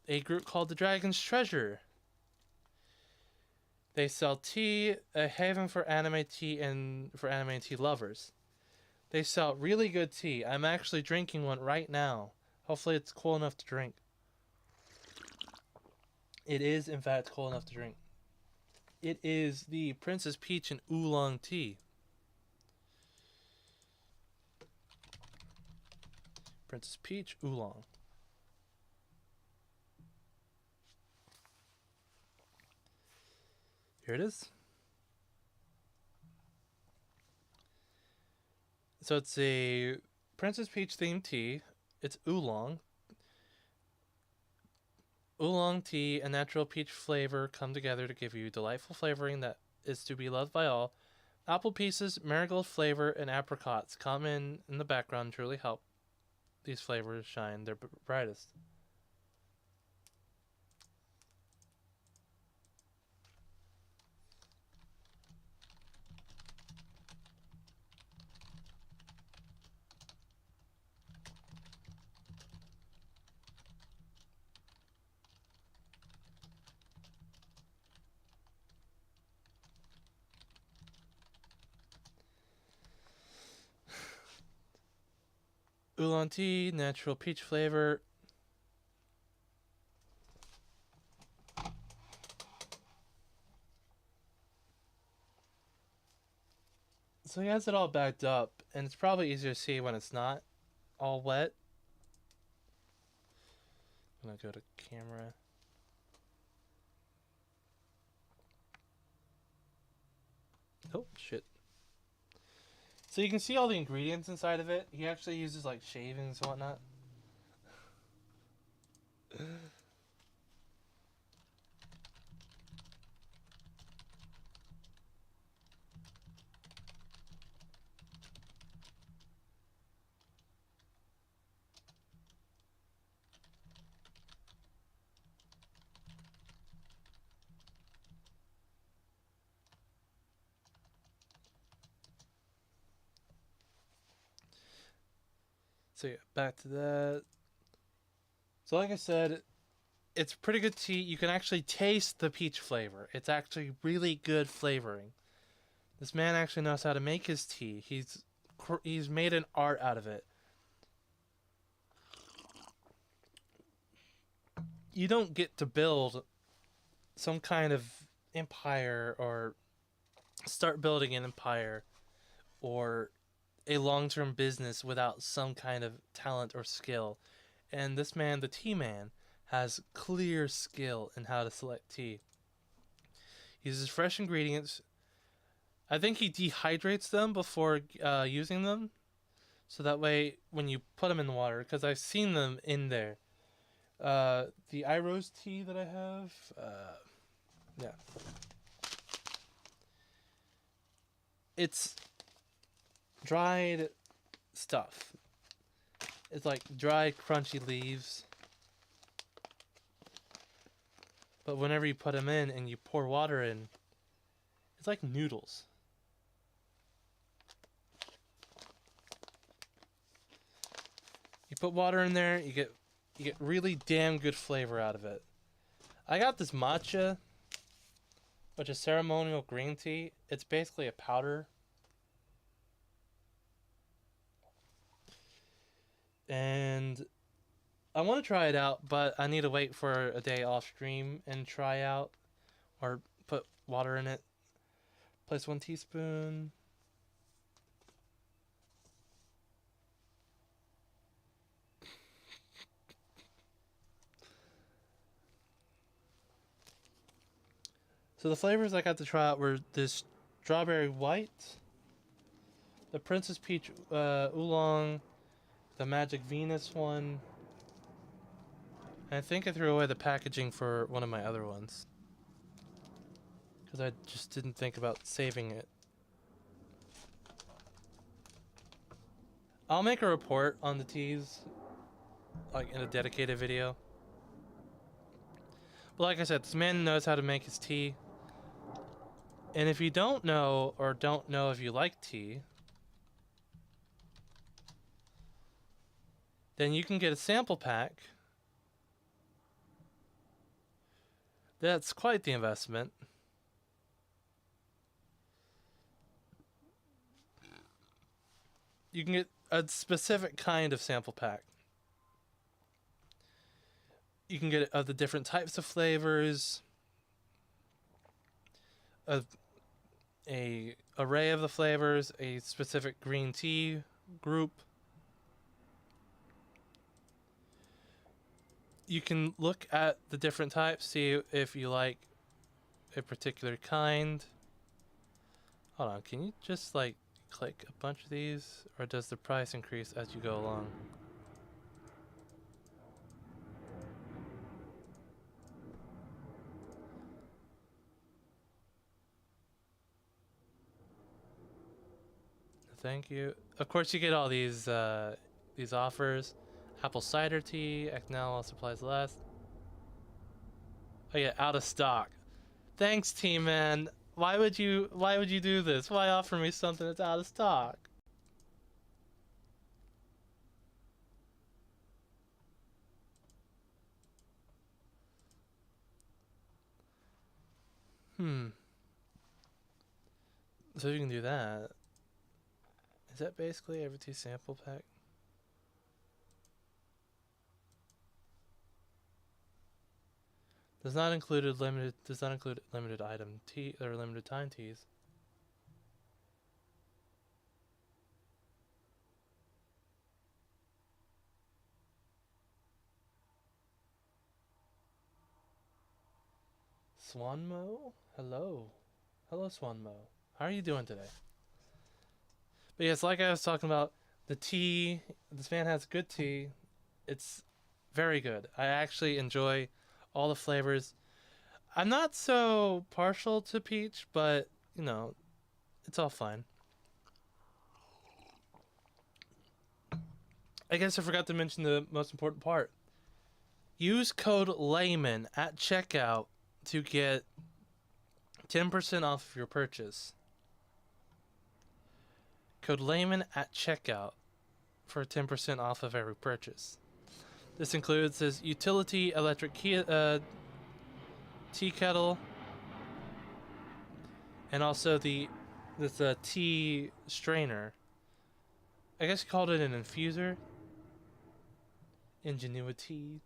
a group called the Dragon's Treasure. They sell tea, a haven for anime tea and for anime tea lovers. They sell really good tea. I'm actually drinking one right now. Hopefully it's cool enough to drink. It is, in fact, cool enough to drink. It is the Princess Peach and Oolong tea. Princess Peach, Oolong. Here it is. So it's a Princess Peach themed tea. It's oolong. Oolong tea and natural peach flavor come together to give you delightful flavoring that is to be loved by all. Apple pieces, marigold flavor, and apricots come in the background to really help these flavors shine their brightest. Oolong tea, natural peach flavor. So he has it all backed up, and it's probably easier to see when it's not all wet. I'm gonna go to camera. Oh, shit. So you can see all the ingredients inside of it. He actually uses like shavings and whatnot. So yeah, back to that. So like I said, it's pretty good tea. You can actually taste the peach flavor. It's actually really good flavoring. This man actually knows how to make his tea. He's made an art out of it. You don't get to build some kind of empire or start building an empire or a long-term business without some kind of talent or skill. And this man, the tea man, has clear skill in how to select tea. He uses fresh ingredients. I think he dehydrates them before using them, so that way when you put them in the water, because I've seen them in there. The iRose tea that I have, yeah, it's dried stuff. It's like dried, crunchy leaves. But whenever you put them in and you pour water in, it's like noodles. You put water in there, you get really damn good flavor out of it. I got this matcha, which is ceremonial green tea. It's basically a powder. And I want to try it out, but I need to wait for a day off stream and try out, or put water in it. Place 1 teaspoon. So the flavors I got to try out were this strawberry white, the Princess Peach oolong, the Magic Venus one. And I think I threw away the packaging for one of my other ones, because I just didn't think about saving it. I'll make a report on the teas, like in a dedicated video. But like I said, this man knows how to make his tea. And if you don't know, or don't know if you like tea, then you can get a sample pack. That's quite the investment. You can get a specific kind of sample pack. You can get it of the different types of flavors, of a array of the flavors, a specific green tea group. You can look at the different types, see if you like a particular kind. Hold on, can you just like click a bunch of these, or does the price increase as you go along? Thank you. Of course, you get all these offers. Apple cider tea, act now while supplies last. Oh yeah, out of stock. Thanks, team man. Why would you do this? Why offer me something that's out of stock? So you can do that. Is that basically every tea sample pack? Does not include limited item tea or limited time teas. Swanmo? Hello. Hello, Swanmo. How are you doing today? But yes, like I was talking about, the tea, this man has good tea. It's very good. I actually enjoy all the flavors. I'm not so partial to peach, but, you know, it's all fine. I guess I forgot to mention the most important part. Use code LAYMAN at checkout to get 10% off of your purchase. Code LAYMAN at checkout for 10% off of every purchase. This includes this utility electric tea kettle, and also this tea strainer. I guess you called it an infuser. Ingenuity.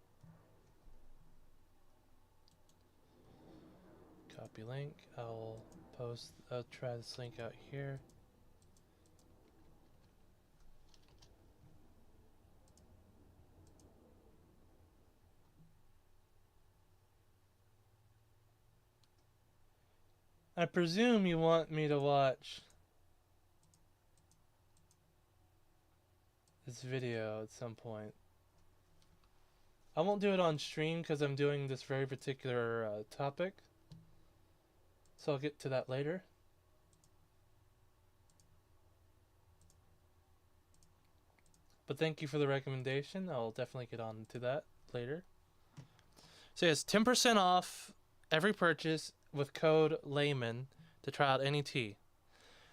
Copy link. I'll try this link out here. I presume you want me to watch this video at some point. I won't do it on stream because I'm doing this very particular topic. So I'll get to that later. But thank you for the recommendation. I'll definitely get on to that later. So yes, 10% off every purchase with code LAYMAN to try out any tea.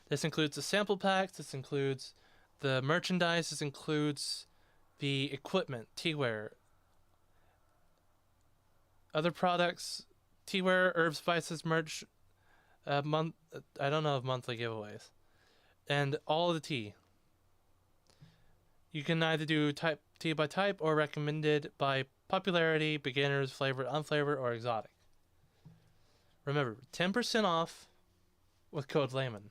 This includes the sample packs, this includes the merchandise, this includes the equipment, teaware, other products, teaware, herbs, spices, merch, I don't know of monthly giveaways, and all of the tea. You can either do type tea by type or recommended by popularity, beginners, flavored, unflavored, or exotic. Remember, 10% off with code LAYMAN.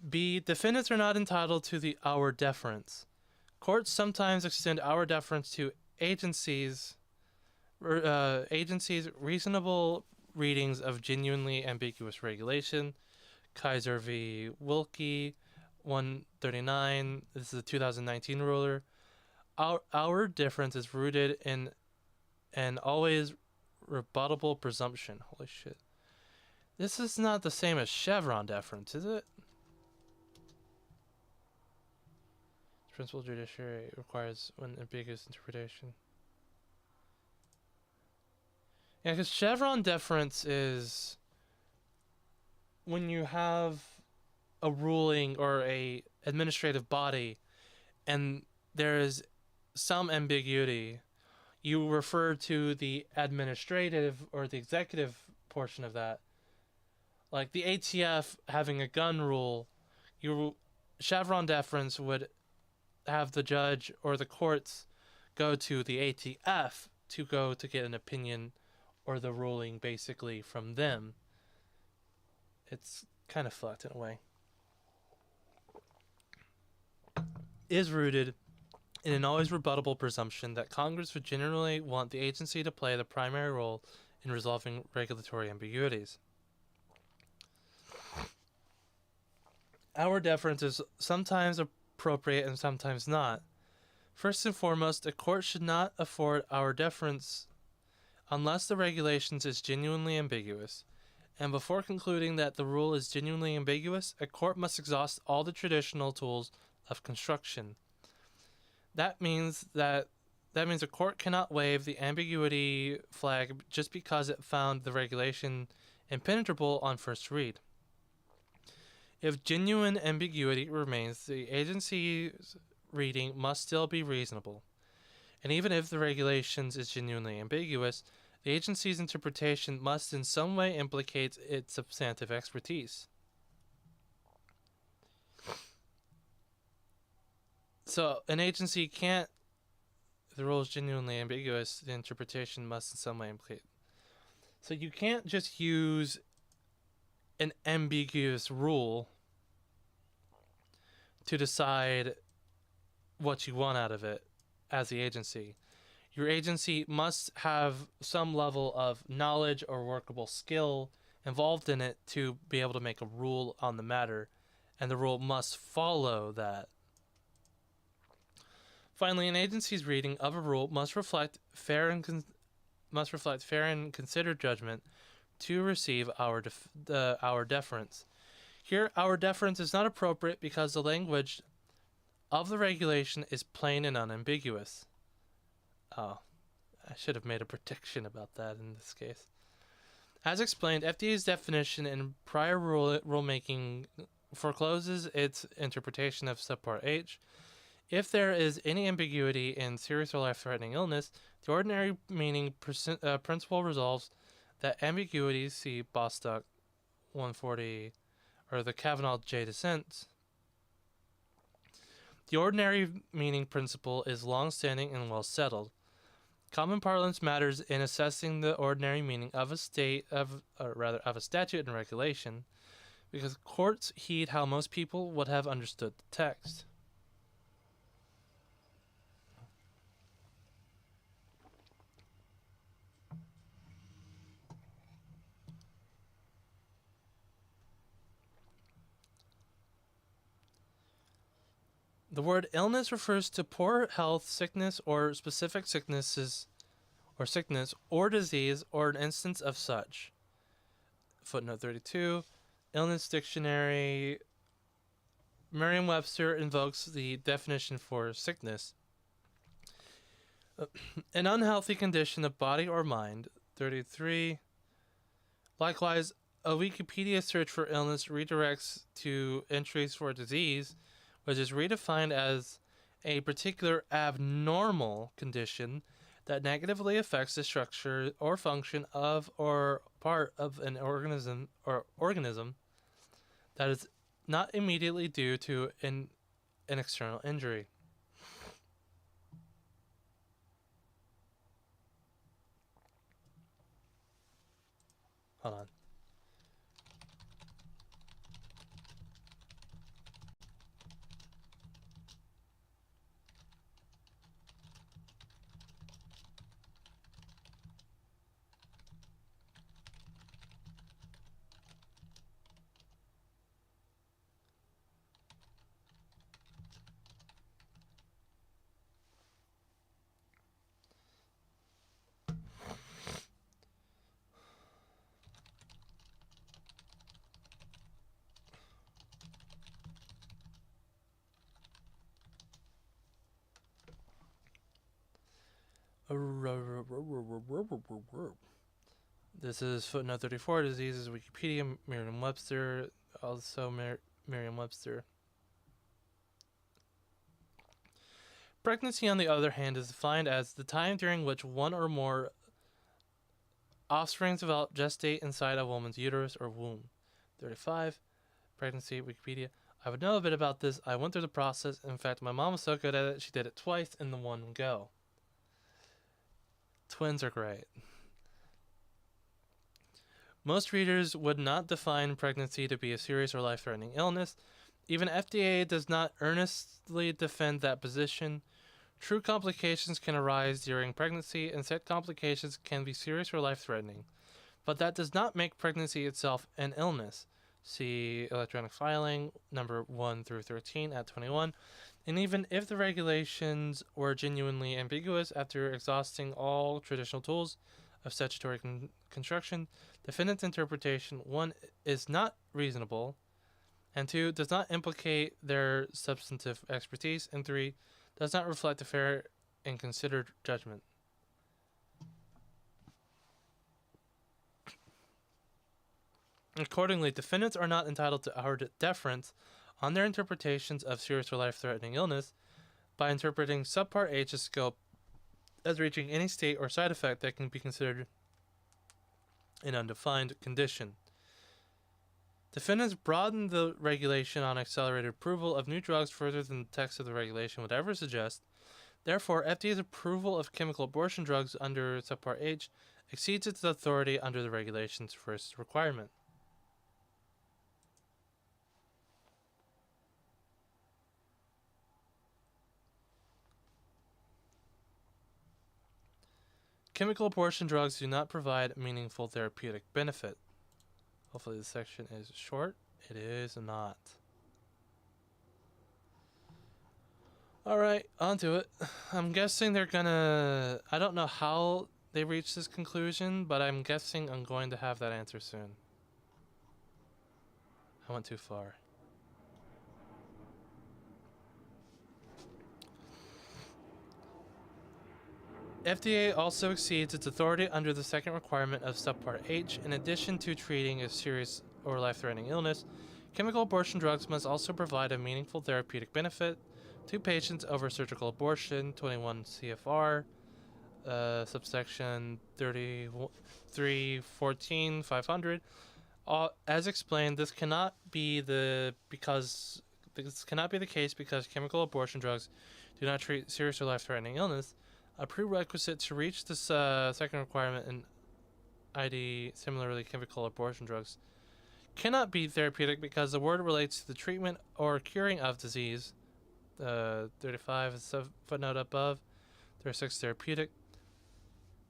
B. Defendants are not entitled to the hour deference. Courts sometimes extend hour deference to agencies' reasonable readings of genuinely ambiguous regulation. Kaiser v. Wilkie, 139. This is a 2019 ruler. Our difference is rooted in an always rebuttable presumption. Holy shit. This is not the same as Chevron deference, is it? Principal judiciary requires an ambiguous interpretation. Yeah, because Chevron deference is when you have a ruling or a administrative body and there is some ambiguity, you refer to the administrative or the executive portion of that. Like the ATF having a gun rule, Chevron deference would have the judge or the courts go to the ATF to get an opinion or the ruling basically from them. It's kind of fucked in a way. Is rooted in an always rebuttable presumption that Congress would generally want the agency to play the primary role in resolving regulatory ambiguities. Our deference is sometimes appropriate and sometimes not. First and foremost, a court should not afford our deference unless the regulations is genuinely ambiguous, and before concluding that the rule is genuinely ambiguous, a court must exhaust all the traditional tools of construction. That means a court cannot wave the ambiguity flag just because it found the regulation impenetrable on first read. If genuine ambiguity remains, the agency's reading must still be reasonable. And even if the regulations is genuinely ambiguous, the agency's interpretation must in some way implicate its substantive expertise. So an agency can't, if the rule is genuinely ambiguous, the interpretation must in some way implicate. So you can't just use an ambiguous rule to decide what you want out of it as the agency. Your agency must have some level of knowledge or workable skill involved in it to be able to make a rule on the matter, and the rule must follow that. Finally, an agency's reading of a rule must reflect fair and considered judgment to receive our deference. Here, our deference is not appropriate because the language of the regulation is plain and unambiguous. Oh, I should have made a prediction about that in this case. As explained, FDA's definition in prior rulemaking forecloses its interpretation of subpart H. If there is any ambiguity in serious or life-threatening illness, the ordinary meaning principle resolves that ambiguity, see Bostock 140, or the Kavanaugh J dissent. The ordinary meaning principle is long-standing and well settled. Common parlance matters in assessing the ordinary meaning of a statute and regulation, because courts heed how most people would have understood the text. The word illness refers to poor health, sickness, or specific sickness or disease or an instance of such. Footnote 32. Illness Dictionary. Merriam-Webster invokes the definition for sickness. An unhealthy condition of body or mind. 33. Likewise, a Wikipedia search for illness redirects to entries for disease, which is redefined as a particular abnormal condition that negatively affects the structure or function of or part of an organism that is not immediately due to an external injury. Hold on. This is footnote 34. Diseases Wikipedia, Merriam-Webster, also Merriam-Webster. Pregnancy, on the other hand, is defined as the time during which one or more offspring develop, gestate inside a woman's uterus or womb. 35. Pregnancy, Wikipedia. I would know a bit about this. I went through the process. In fact, my mom was so good at it, she did it twice in the one go. Twins are great. Most readers would not define pregnancy to be a serious or life-threatening illness. Even FDA does not earnestly defend that position. True complications can arise during pregnancy, and said complications can be serious or life-threatening. But that does not make pregnancy itself an illness. See electronic filing number 1 through 13 at 21. And even if the regulations were genuinely ambiguous after exhausting all traditional tools of statutory construction, defendant's interpretation, 1, is not reasonable, and 2, does not implicate their substantive expertise, and 3, does not reflect a fair and considered judgment. Accordingly, defendants are not entitled to our deference on their interpretations of serious or life-threatening illness by interpreting subpart H's scope as reaching any state or side effect that can be considered an undefined condition. Defendants broaden the regulation on accelerated approval of new drugs further than the text of the regulation would ever suggest. Therefore, FDA's approval of chemical abortion drugs under subpart H exceeds its authority under the regulation's first requirement. Chemical abortion drugs do not provide meaningful therapeutic benefit. Hopefully this section is short. It is not. Alright, on to it. I'm guessing they're gonna... I don't know how they reached this conclusion, but I'm guessing I'm going to have that answer soon. I went too far. FDA also exceeds its authority under the second requirement of subpart H. In addition to treating a serious or life-threatening illness, chemical abortion drugs must also provide a meaningful therapeutic benefit to patients over surgical abortion. 21 CFR, subsection 3314-500. As explained, this cannot be the case because chemical abortion drugs do not treat serious or life-threatening illness. A prerequisite to reach this second requirement in ID, similarly chemical abortion drugs, cannot be therapeutic because the word relates to the treatment or curing of disease. 35 is a footnote above. 36 therapeutic.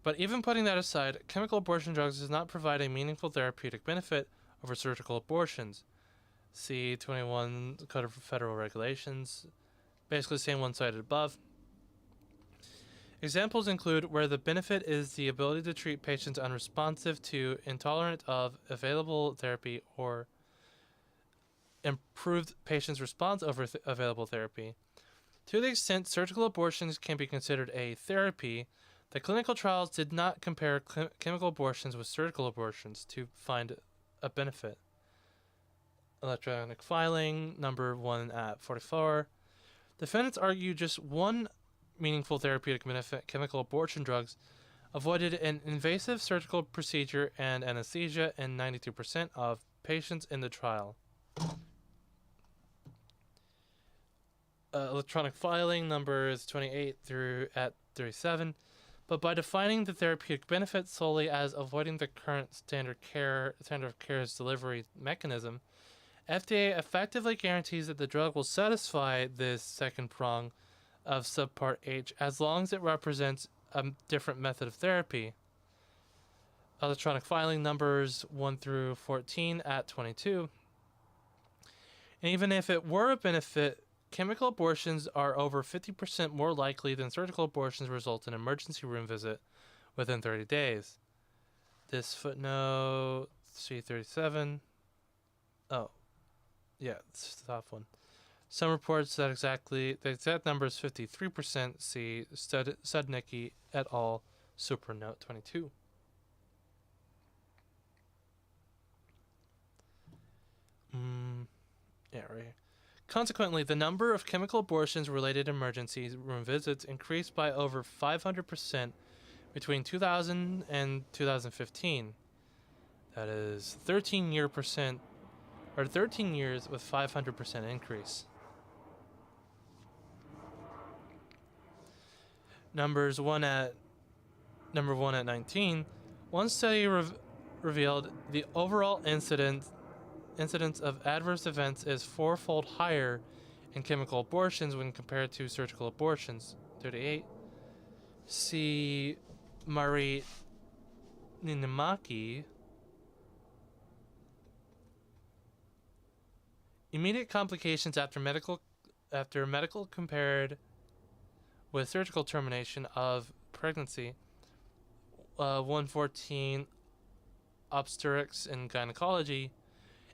But even putting that aside, chemical abortion drugs does not provide a meaningful therapeutic benefit over surgical abortions. See 21 Code of Federal Regulations. Basically the same one cited above. Examples include where the benefit is the ability to treat patients unresponsive to, intolerant of available therapy, or improved patients' response over available therapy. To the extent surgical abortions can be considered a therapy, the clinical trials did not compare chemical abortions with surgical abortions to find a benefit. Electronic filing, number 1 at 44. Defendants argue just one meaningful therapeutic benefit, chemical abortion drugs, avoided an invasive surgical procedure and anesthesia in 92% of patients in the trial. Electronic filing numbers 28 through at 37. But by defining the therapeutic benefit solely as avoiding the current standard of care's delivery mechanism, FDA effectively guarantees that the drug will satisfy this second prong of subpart H as long as it represents a different method of therapy. Electronic filing numbers 1 through 14 at 22. And even if it were a benefit, chemical abortions are over 50% more likely than surgical abortions result in an emergency room visit within 30 days. This footnote, C37. Oh, yeah, it's the top one. Some reports that the exact number is 53%. See Sudnicki et al. Supernote 22. Yeah, right here. Consequently, the number of chemical abortions-related emergency room visits increased by over 500% between 2000 and 2015. That is 13 years with 500% increase. Number 1 at 19. One study revealed the overall incidence of adverse events is 4-fold higher in chemical abortions when compared to surgical abortions. 38. See Mari Ninamaki. Immediate complications after medical compared with surgical termination of pregnancy. 114 obstetrics and gynecology.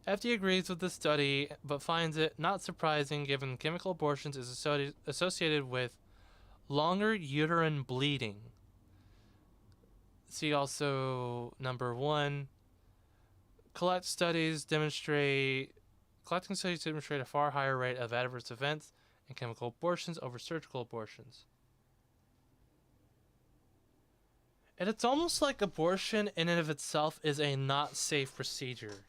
FDA agrees with the study, but finds it not surprising given chemical abortions is associated with longer uterine bleeding. See also number 1. Collecting studies demonstrate a far higher rate of adverse events in chemical abortions over surgical abortions. And it's almost like abortion in and of itself is a not safe procedure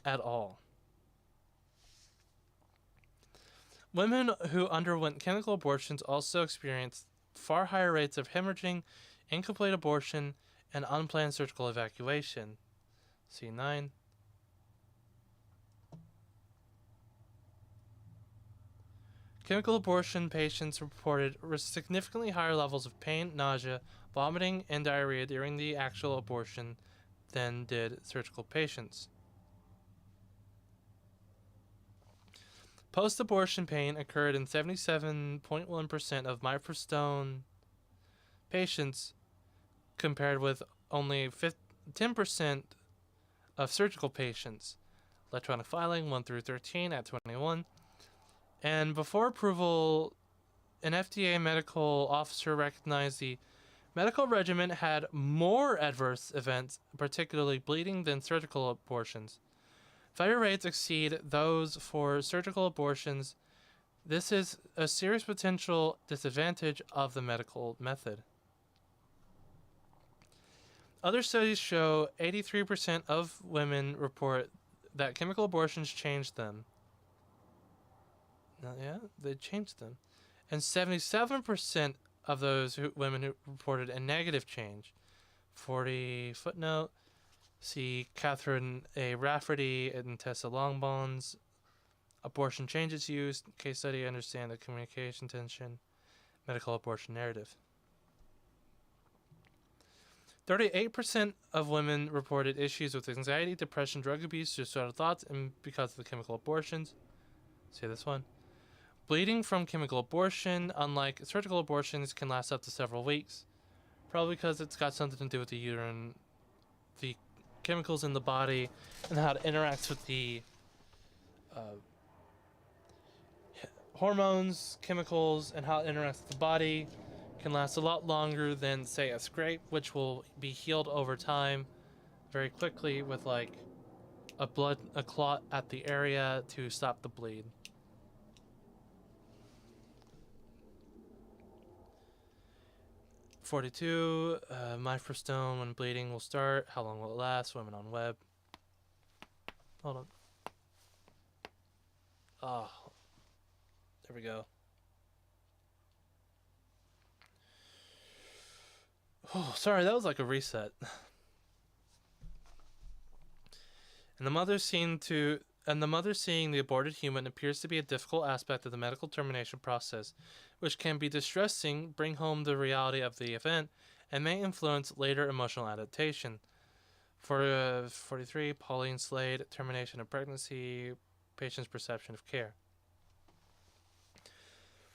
at all. Women who underwent chemical abortions also experienced far higher rates of hemorrhaging, incomplete abortion, and unplanned surgical evacuation. C9. Chemical abortion patients reported significantly higher levels of pain, nausea, vomiting, and diarrhea during the actual abortion than did surgical patients. Post-abortion pain occurred in 77.1% of mifepristone patients, compared with only 10% of surgical patients. Electronic filing 1 through 13 at 21. And before approval, an FDA medical officer recognized the medical regimen had more adverse events, particularly bleeding, than surgical abortions. Failure rates exceed those for surgical abortions. This is a serious potential disadvantage of the medical method. Other studies show 83% of women report that chemical abortions changed them. Yeah, they changed them. And 77% of those women who reported a negative change. 40 footnote. See Catherine A. Rafferty and Tessa Longbon's Abortion Changes Used. Case study, Understand the Communication Tension. Medical Abortion Narrative. 38% of women reported issues with anxiety, depression, drug abuse, suicidal thoughts, and because of the chemical abortions. See this one. Bleeding from chemical abortion, unlike surgical abortions, can last up to several weeks. Probably because it's got something to do with the urine, the chemicals in the body, and how it interacts with the uh, hormones, chemicals, and how it interacts with the body. Can last a lot longer than, say, a scrape, which will be healed over time very quickly with like a clot at the area to stop the bleed. (42) mifepristone when bleeding will start. How long will it last? Women on web. Hold on. Oh, there we go. Oh, sorry, that was like a reset. And the mother seeing the aborted human appears to be a difficult aspect of the medical termination process, which can be distressing, bring home the reality of the event, and may influence later emotional adaptation. For 43, Pauline Slade, termination of pregnancy, patient's perception of care.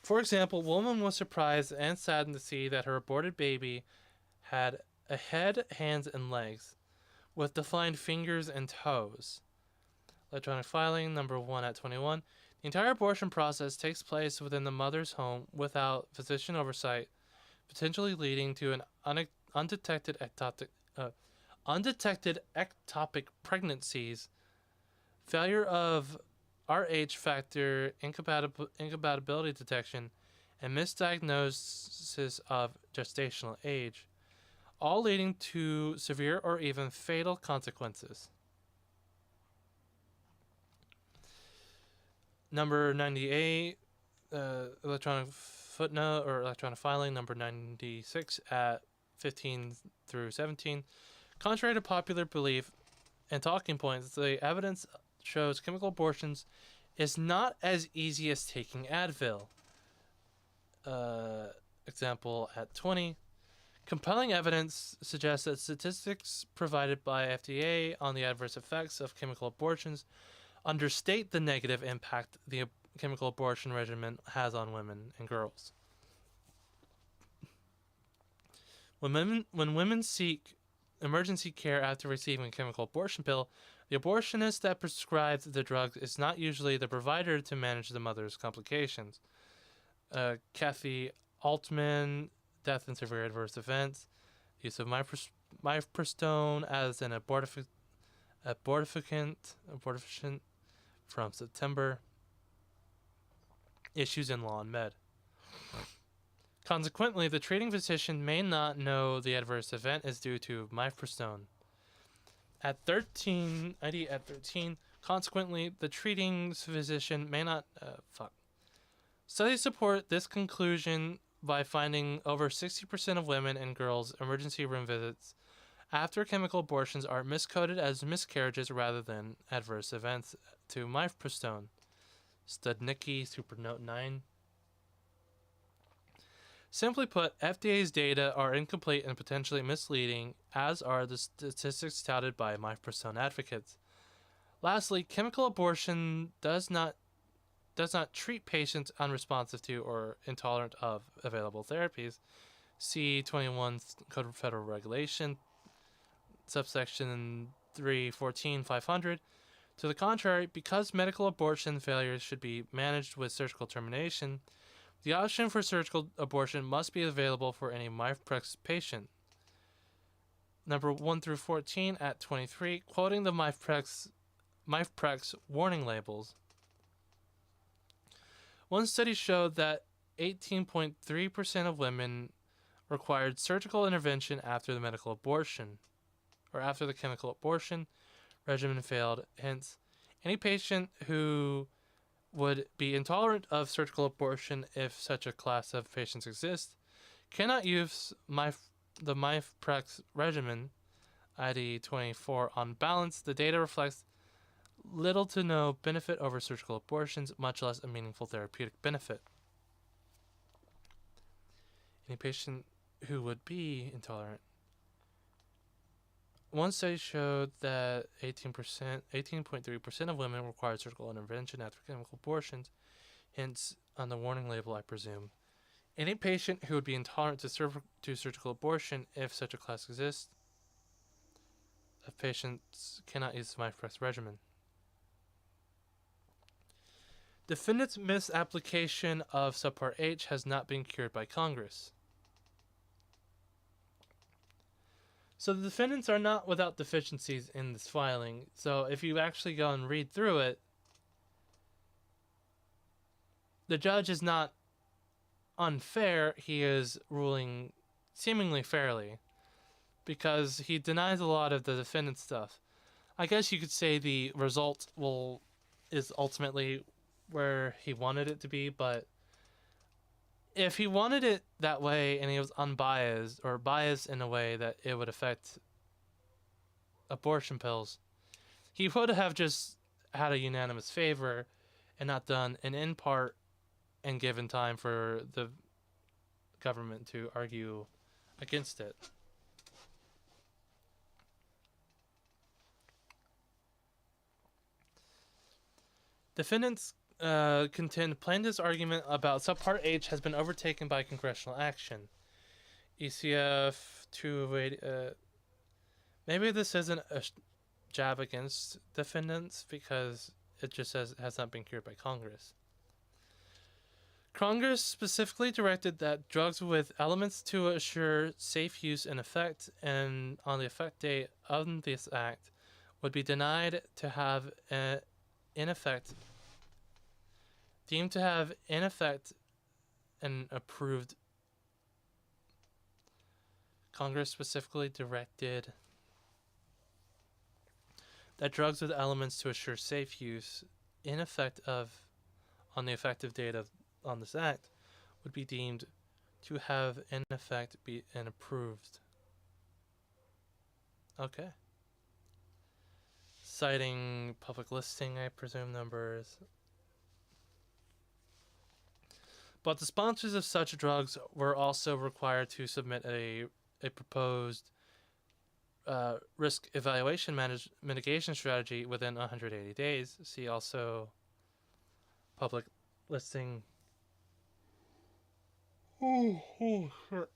For example, woman was surprised and saddened to see that her aborted baby had a head, hands, and legs, with defined fingers and toes. Electronic filing, number 1 at 21. The entire abortion process takes place within the mother's home without physician oversight, potentially leading to an undetected ectopic pregnancies, failure of Rh factor incompatibility detection, and misdiagnosis of gestational age, all leading to severe or even fatal consequences. Number 98, electronic footnote or electronic filing, number 96 at 15 through 17. Contrary to popular belief and talking points, the evidence shows chemical abortions is not as easy as taking Advil. Example at 20. Compelling evidence suggests that statistics provided by FDA on the adverse effects of chemical abortions understate the negative impact the chemical abortion regimen has on women and girls. When women seek emergency care after receiving a chemical abortion pill, the abortionist that prescribes the drug is not usually the provider to manage the mother's complications. Kathy Altman, death and severe adverse events, use of mifepristone as an abortifacient from September. Issues in law and med. Consequently, the treating physician may not know the adverse event is due to mifepristone. At 13, ID at 13, consequently, the treating physician may not... Studies support this conclusion by finding over 60% of women and girls' emergency room visits after chemical abortions are miscoded as miscarriages rather than adverse events to mifepristone. Studnicki, Supernote 9. Simply put, FDA's data are incomplete and potentially misleading, as are the statistics touted by mifepristone advocates. Lastly, chemical abortion does not treat patients unresponsive to or intolerant of available therapies. See 21 Code of Federal Regulation, subsection 314-500. To the contrary, because medical abortion failures should be managed with surgical termination, the option for surgical abortion must be available for any mifeprex patient. Number 1 through 14 at 23, quoting the mifeprex warning labels. One study showed that 18.3% of women required surgical intervention after the medical abortion, or after the chemical abortion regimen failed. Hence, any patient who would be intolerant of surgical abortion, if such a class of patients exists, cannot use the mifeprex regimen, ID 24. On balance, the data reflects little to no benefit over surgical abortions, much less a meaningful therapeutic benefit. Any patient who would be intolerant. One study showed that 18.3% of women required surgical intervention after chemical abortions. Hence, on the warning label, I presume. Any patient who would be intolerant to surgical abortion, if such a class exists, of patients cannot use the mifepristone regimen. Defendant's misapplication of subpart H has not been cured by Congress. So the defendants are not without deficiencies in this filing. So if you actually go and read through it, the judge is not unfair. He is ruling seemingly fairly because he denies a lot of the defendant's stuff. I guess you could say the result is ultimately where he wanted it to be, but if he wanted it that way and he was unbiased or biased in a way that it would affect abortion pills, he would have just had a unanimous favor and not done an in part and given time for the government to argue against it. Defendants contend plaintiff's argument about subpart H has been overtaken by congressional action. ECF 280. Maybe this isn't a jab against defendants because it just says it has not been cured by Congress. Congress specifically directed that drugs with elements to assure safe use and effect, and on the effect date of this act, would be denied to have deemed to have in effect and approved. Congress specifically directed that drugs with elements to assure safe use in effect of on the effective date of on this act would be deemed to have in effect be and approved. Okay. Citing public listing, I presume, numbers. But the sponsors of such drugs were also required to submit a proposed risk evaluation mitigation strategy within 180 days. See also public listing. Oh, shit.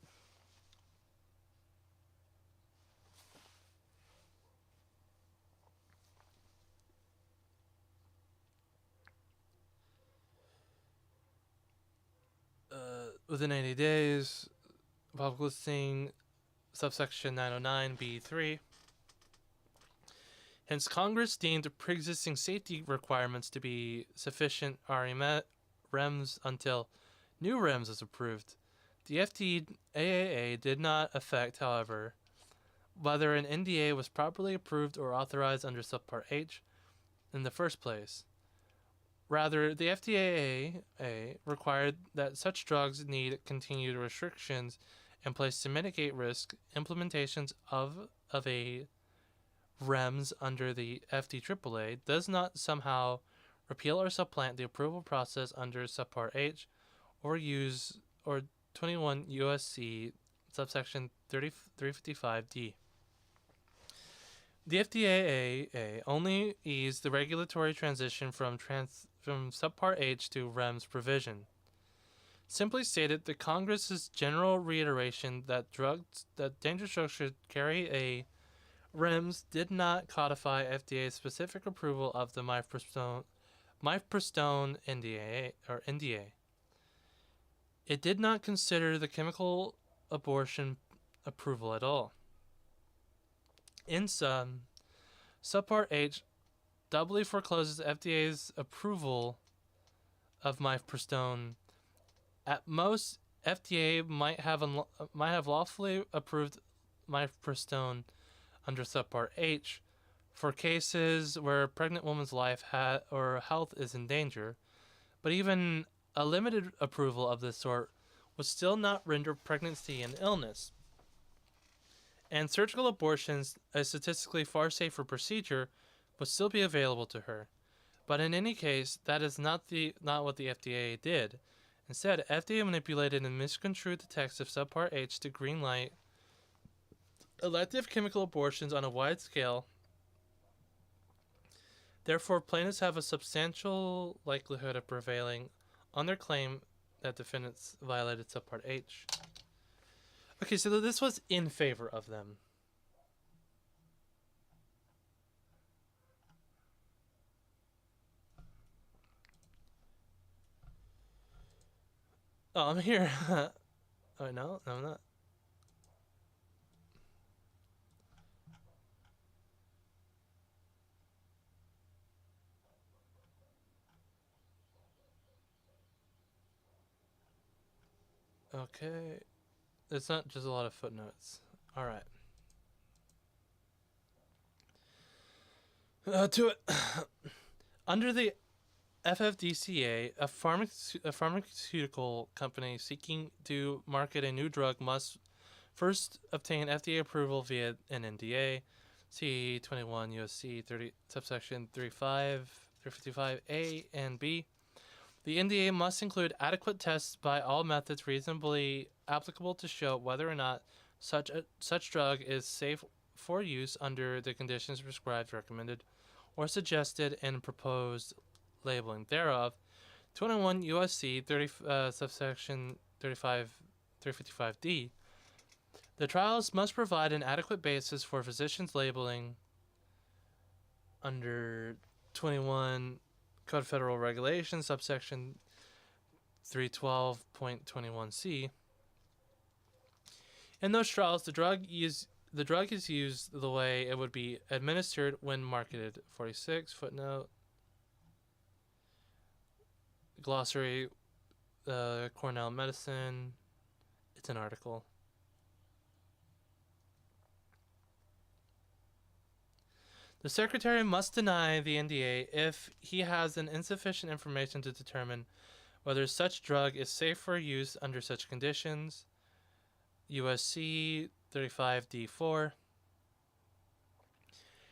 Within 80 days, public listing, subsection 909B3. Hence, Congress deemed pre-existing safety requirements to be sufficient REMS until new REMS is approved. The FDA did not affect, however, whether an NDA was properly approved or authorized under subpart H in the first place. Rather, the FDA required that such drugs need continued restrictions in place to mitigate risk. Implementations of a REMS under the FDAAA does not somehow repeal or supplant the approval process under subpart H or 21 USC subsection 355D. The FDA only eased the regulatory transition from subpart H to REMS provision. Simply stated, the Congress's general reiteration that dangerous drugs should carry a REMS did not codify FDA's specific approval of the mifepristone NDA. It did not consider the chemical abortion approval at all. In sum, subpart H doubly forecloses FDA's approval of mifepristone. At most, FDA might have lawfully approved mifepristone under subpart H for cases where a pregnant woman's life or health is in danger, but even a limited approval of this sort would still not render pregnancy an illness. And surgical abortions, a statistically far safer procedure, would still be available to her. But in any case, that is not what the FDA did. Instead, FDA manipulated and misconstrued the text of subpart H to greenlight elective chemical abortions on a wide scale. Therefore, plaintiffs have a substantial likelihood of prevailing on their claim that defendants violated subpart H. Okay, so this was in favor of them. Oh, I'm here. Oh, no, I'm not. Okay. It's not just a lot of footnotes. All right. To it. Under the FFDCA, a pharmaceutical company seeking to market a new drug must first obtain FDA approval via an NDA, see 21 U.S.C. 30 subsection 355A and B. The NDA must include adequate tests by all methods reasonably applicable to show whether or not such drug is safe for use under the conditions prescribed, recommended, or suggested in proposed labeling thereof. 21 U.S.C. 30 subsection 355D. The trials must provide an adequate basis for physicians' labeling under 21 Code of Federal Regulations, subsection 312.21c. In those trials, the drug is used the way it would be administered when marketed. 46 footnote. Glossary, Cornell Medicine. It's an article. The Secretary must deny the NDA if he has insufficient information to determine whether such drug is safe for use under such conditions. USC 35D4.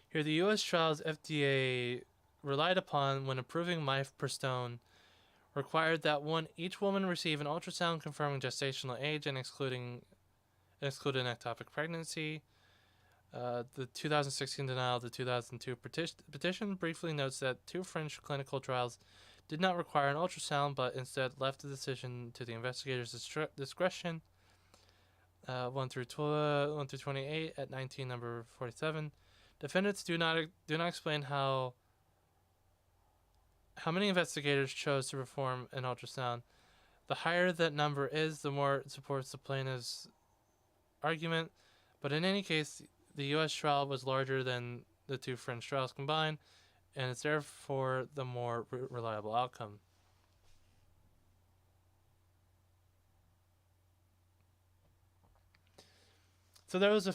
Here, the U.S. trials FDA relied upon when approving mifepristone required that each woman receive an ultrasound confirming gestational age and exclude an ectopic pregnancy. The 2016 denial of the 2002 petition briefly notes that 2 French clinical trials did not require an ultrasound, but instead left the decision to the investigator's discretion. 1 through 28 at 19, number 47. Defendants do not explain how many investigators chose to perform an ultrasound. The higher that number is, the more it supports the plaintiff's argument. But in any case, the U.S. trial was larger than the 2 French trials combined, and it's therefore the more reliable outcome. So there was an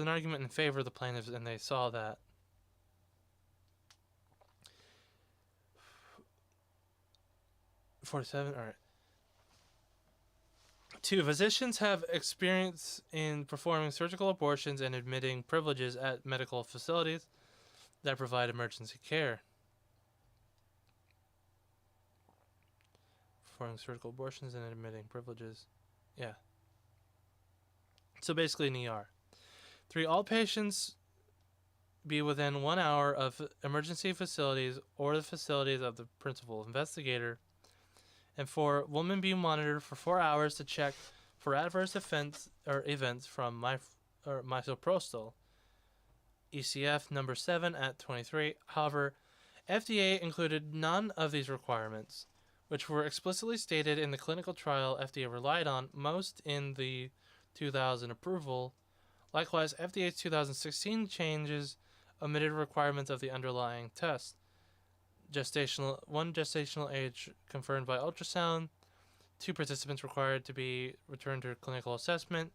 argument in favor of the plaintiffs, and they saw that. $47. All right. 2. Physicians have experience in performing surgical abortions and admitting privileges at medical facilities that provide emergency care. Performing surgical abortions and admitting privileges. Yeah. So basically an ER. 3. All patients be within 1 hour of emergency facilities or the facilities of the principal investigator. And 4. Women be monitored for 4 hours to check for adverse events from mifepristone. ECF number 7 at 23. However, FDA included none of these requirements, which were explicitly stated in the clinical trial FDA relied on most in the 2000 approval. Likewise, FDA's 2016 changes omitted requirements of the underlying test. One gestational age confirmed by ultrasound, 2 participants required to be returned to clinical assessment,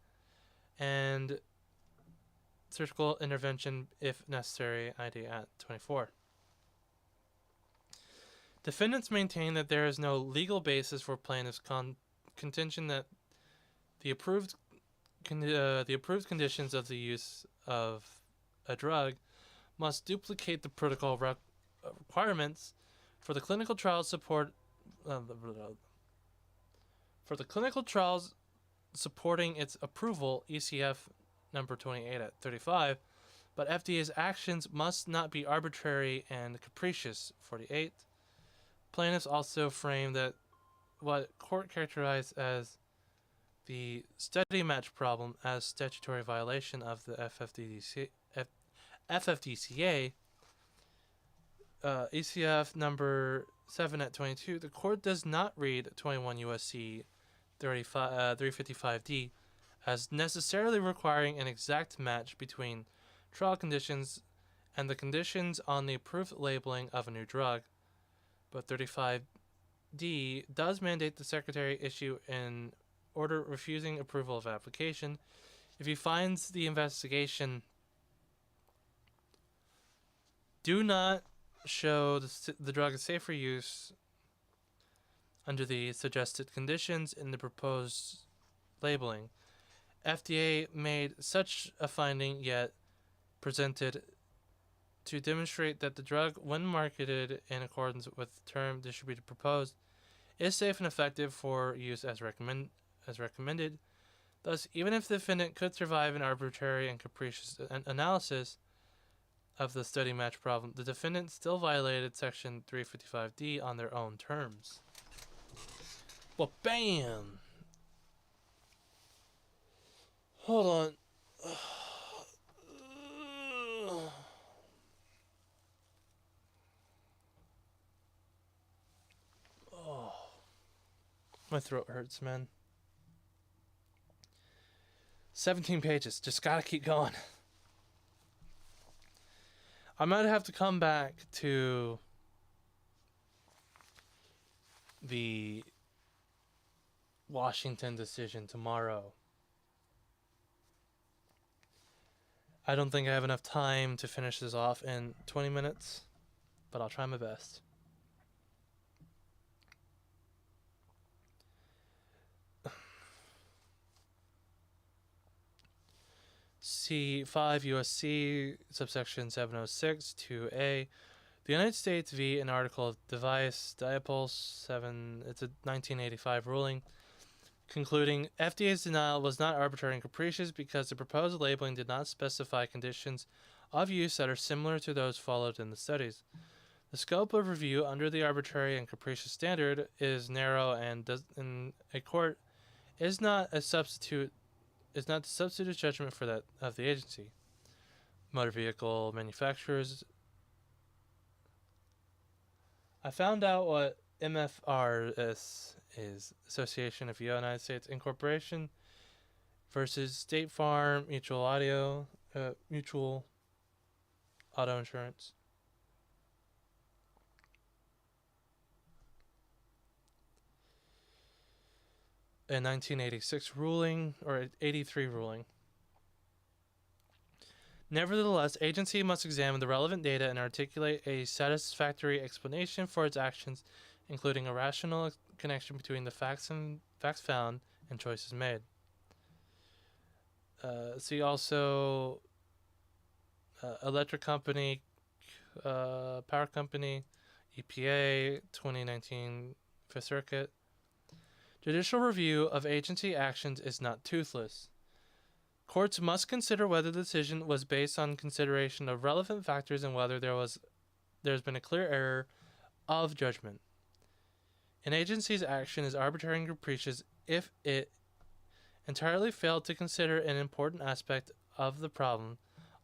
and surgical intervention if necessary, ID at 24. Defendants maintain that there is no legal basis for plaintiff's contention that the approved conditions of the use of a drug must duplicate the protocol requirements for the clinical trials supporting its approval, ECF number 28 at 35, but FDA's actions must not be arbitrary and capricious, 48. Plaintiffs also framed that what court characterized as the study match problem as statutory violation of the FFDCA, ECF number 7 at 22. The court does not read 21 USC 355D as necessarily requiring an exact match between trial conditions and the conditions on the approved labeling of a new drug, but 35D does mandate the Secretary issue an order refusing approval of application if he finds the investigation do not show the drug is safe for use under the suggested conditions in the proposed labeling. FDA made such a finding yet presented to demonstrate that the drug, when marketed in accordance with the term distributed proposed, is safe and effective for use as recommended. Thus, even if the defendant could survive an arbitrary and capricious analysis of the study match problem, the defendant still violated Section 355D on their own terms. Well, bam! Hold on. Oh, my throat hurts, man. 17 pages. Just gotta keep going. I might have to come back to the Washington decision tomorrow. I don't think I have enough time to finish this off in 20 minutes, but I'll try my best. C5 USC subsection 706 2A. The United States v. an article of device Diapulse 7. It's a 1985 ruling concluding FDA's denial was not arbitrary and capricious because the proposed labeling did not specify conditions of use that are similar to those followed in the studies. The scope of review under the arbitrary and capricious standard is narrow, and a court is not to substitute judgment for that of the agency. Motor vehicle manufacturers. I found out what MFRS is, Association of United States Incorporation versus State Farm Mutual Auto Insurance. A 1986 ruling, or 83 ruling. Nevertheless, agency must examine the relevant data and articulate a satisfactory explanation for its actions, including a rational connection between the facts found and choices made. See also electric company, power company, EPA, 2019 Fifth Circuit. Judicial review of agency actions is not toothless. Courts must consider whether the decision was based on consideration of relevant factors and whether there's been a clear error of judgment. An agency's action is arbitrary and capricious if it entirely failed to consider an important aspect of the problem,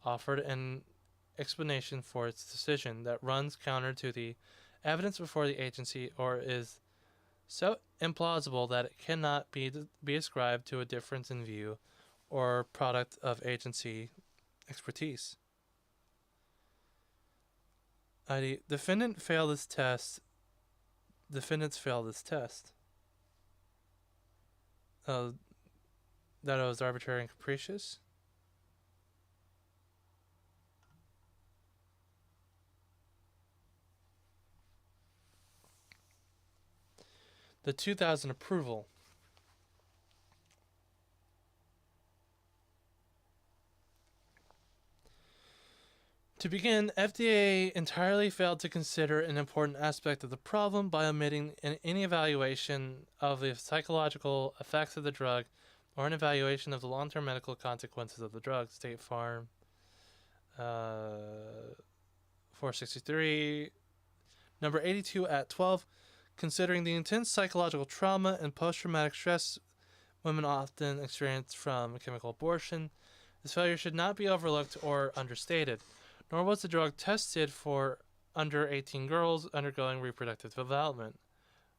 offered an explanation for its decision that runs counter to the evidence before the agency, or is so implausible that it cannot be ascribed to a difference in view or product of agency expertise. Defendants fail this test. That it was arbitrary and capricious. The 2000 approval. To begin, FDA entirely failed to consider an important aspect of the problem by omitting any evaluation of the psychological effects of the drug or an evaluation of the long-term medical consequences of the drug. State Farm 463. Number 82 at 12. Considering the intense psychological trauma and post-traumatic stress women often experience from chemical abortion, this failure should not be overlooked or understated, nor was the drug tested for under 18 girls undergoing reproductive development.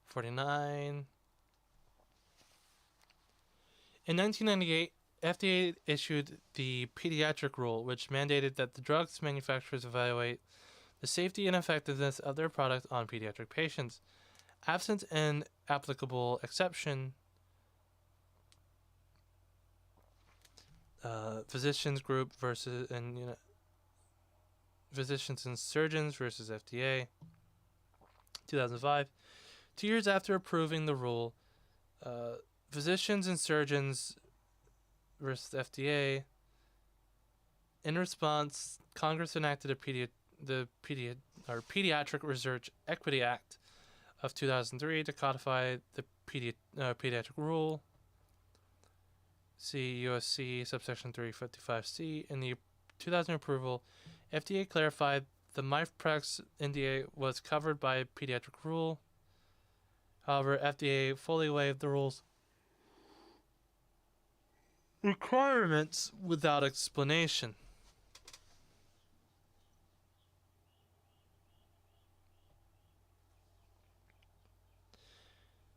49. In 1998, FDA issued the pediatric rule, which mandated that the drugs manufacturers evaluate the safety and effectiveness of their product on pediatric patients. Absent an applicable exception, physicians group versus physicians and surgeons versus FDA, 2005. 2 years after approving the rule, physicians and surgeons versus FDA. In response, Congress enacted the Pediatric Research Equity Act of 2003 to codify the pediatric rule. See USC subsection 355C. In the 2000 approval, FDA clarified the mifepristone NDA was covered by pediatric rule. However, FDA fully waived the rule's requirements without explanation.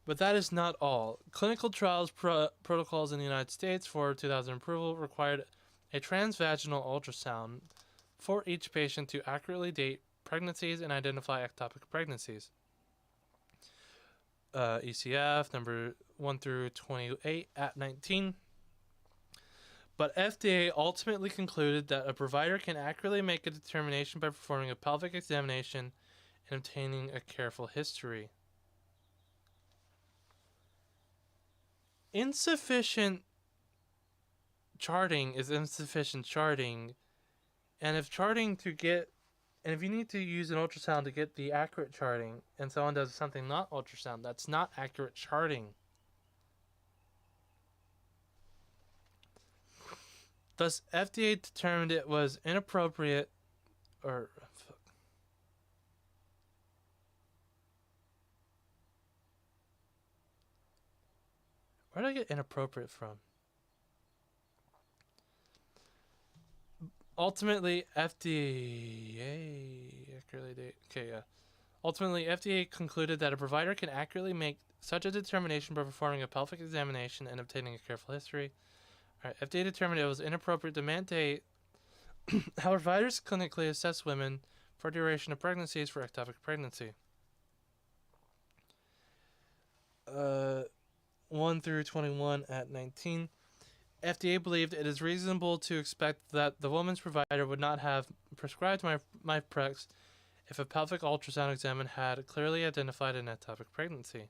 But that is not all. Clinical trials protocols in the United States for 2000 approval required a transvaginal ultrasound for each patient to accurately date pregnancies and identify ectopic pregnancies. ECF number 1 through 28 at 19. But FDA ultimately concluded that a provider can accurately make a determination by performing a pelvic examination and obtaining a careful history. Insufficient charting is insufficient charting, and if you need to use an ultrasound to get the accurate charting, and someone does something not ultrasound, that's not accurate charting. Thus, FDA determined it was inappropriate, where did I get inappropriate from? Ultimately, Ultimately, FDA concluded that a provider can accurately make such a determination by performing a pelvic examination and obtaining a careful history. Alright, FDA determined it was inappropriate to mandate how providers clinically assess women for duration of pregnancies for ectopic pregnancy. 1 through 21 at 19. FDA believed it is reasonable to expect that the woman's provider would not have prescribed mifepristone if a pelvic ultrasound exam had clearly identified an ectopic pregnancy.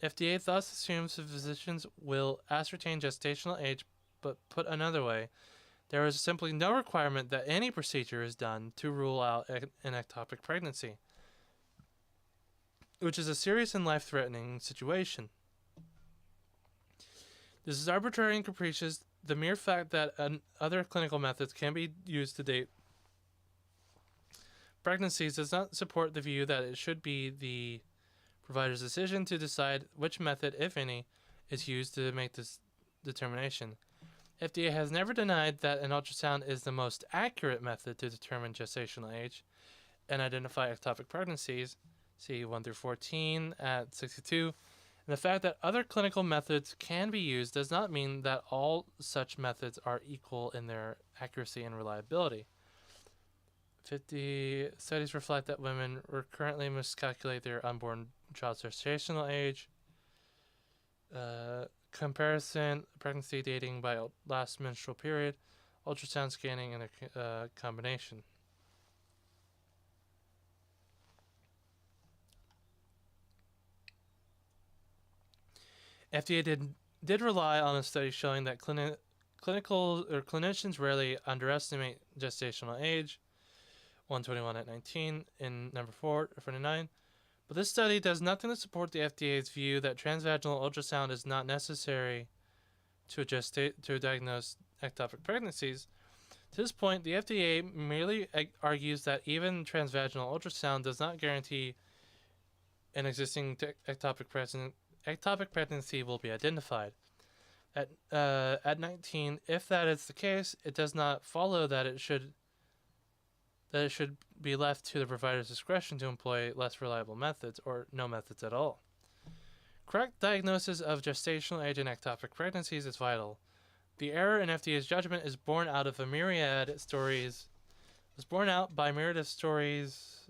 FDA thus assumes that physicians will ascertain gestational age, but put another way, there is simply no requirement that any procedure is done to rule out an ectopic pregnancy, which is a serious and life-threatening situation. This is arbitrary and capricious. The mere fact that other clinical methods can be used to date pregnancies does not support the view that it should be the provider's decision to decide which method, if any, is used to make this determination. FDA has never denied that an ultrasound is the most accurate method to determine gestational age and identify ectopic pregnancies, see 1 through 14 at 62. And the fact that other clinical methods can be used does not mean that all such methods are equal in their accuracy and reliability. 50 studies reflect that women currently miscalculate their unborn child's gestational age. Comparison, pregnancy dating by last menstrual period, ultrasound scanning, and a combination. FDA did rely on a study showing that clinicians rarely underestimate gestational age, 121 at 19 in number 49. But this study does nothing to support the FDA's view that transvaginal ultrasound is not necessary to diagnose ectopic pregnancies. To this point, the FDA merely argues that even transvaginal ultrasound does not guarantee an existing ectopic pregnancy will be identified. At 19, if that is the case, it does not follow that it should be left to the provider's discretion to employ less reliable methods or no methods at all. Correct diagnosis of gestational age in ectopic pregnancies is vital. The error in FDA's judgment is born out of a myriad stories. Was born out by myriad stories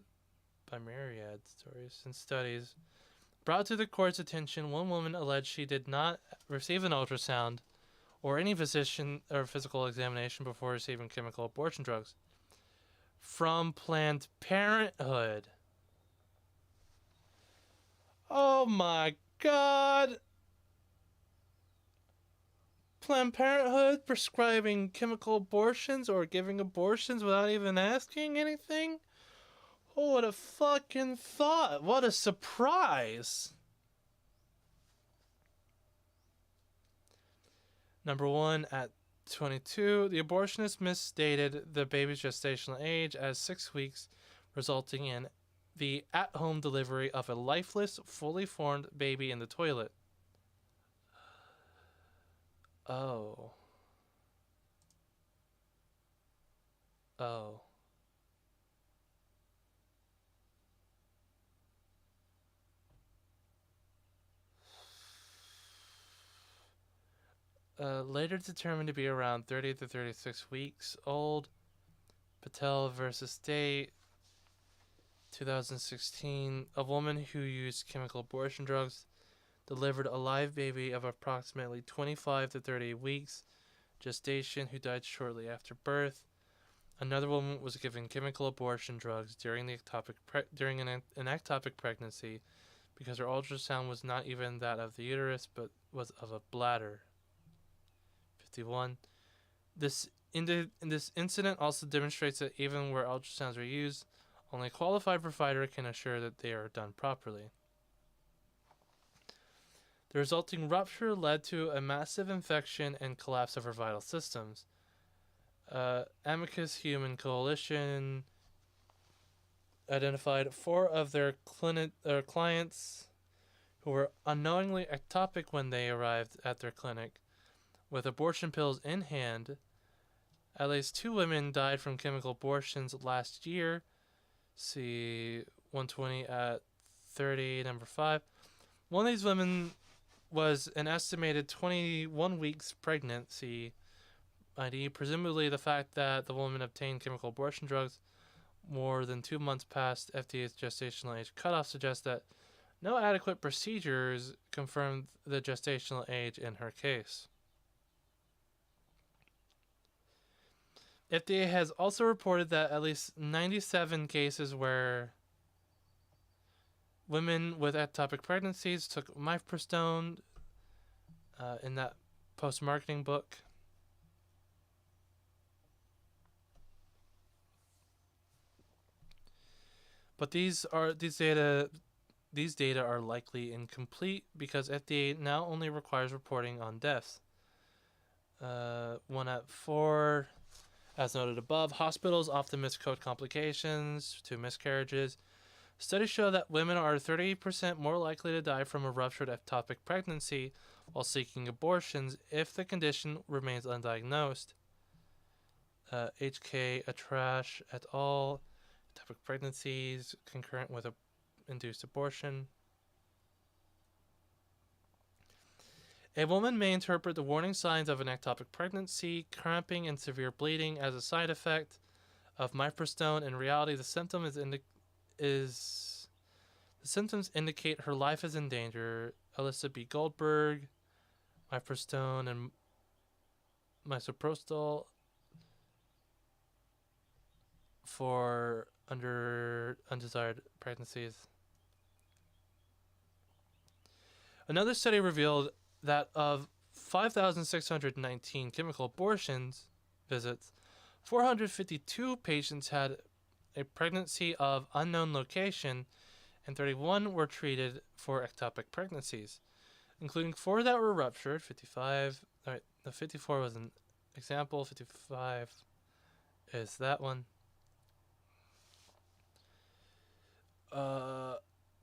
and studies. Brought to the court's attention, one woman alleged she did not receive an ultrasound or any physician or physical examination before receiving chemical abortion drugs from Planned Parenthood. Oh my God! Planned Parenthood prescribing chemical abortions or giving abortions without even asking anything? Oh, what a fucking thought! What a surprise! Number 1, at 22, the abortionist misstated the baby's gestational age as 6 weeks, resulting in the at-home delivery of a lifeless, fully formed baby in the toilet. Oh. Later determined to be around 30 to 36 weeks old. Patel versus State, 2016. A woman who used chemical abortion drugs delivered a live baby of approximately 25 to 30 weeks gestation who died shortly after birth. Another woman was given chemical abortion drugs during an ectopic pregnancy because her ultrasound was not even that of the uterus but was of a bladder. 51. This incident also demonstrates that even where ultrasounds are used, only a qualified provider can assure that they are done properly. The resulting rupture led to a massive infection and collapse of her vital systems. Amicus Human Coalition identified 4 of their clients who were unknowingly ectopic when they arrived at their clinic with abortion pills in hand. At least 2 women died from chemical abortions last year. See 120 at 30, number 5. One of these women was an estimated 21 weeks pregnancy ID. Presumably the fact that the woman obtained chemical abortion drugs more than 2 months past FDA's gestational age cutoff suggests that no adequate procedures confirmed the gestational age in her case. FDA has also reported that at least 97 cases where women with ectopic pregnancies took mifepristone in that post-marketing book. But these data are likely incomplete because FDA now only requires reporting on deaths. 1 at 4. As noted above, hospitals often miscode complications to miscarriages. Studies show that women are 30% more likely to die from a ruptured ectopic pregnancy while seeking abortions if the condition remains undiagnosed. HK Atrash et al. Ectopic pregnancies concurrent with induced abortion. A woman may interpret the warning signs of an ectopic pregnancy, cramping, and severe bleeding as a side effect of mifepristone. In reality, the symptoms indicate her life is in danger. Alyssa B. Goldberg, mifepristone and misoprostol for undesired pregnancies. Another study revealed that of 5,619 chemical abortions visits, 452 patients had a pregnancy of unknown location, and 31 were treated for ectopic pregnancies, including 4 that were ruptured. 54 was an example. 55 is that one.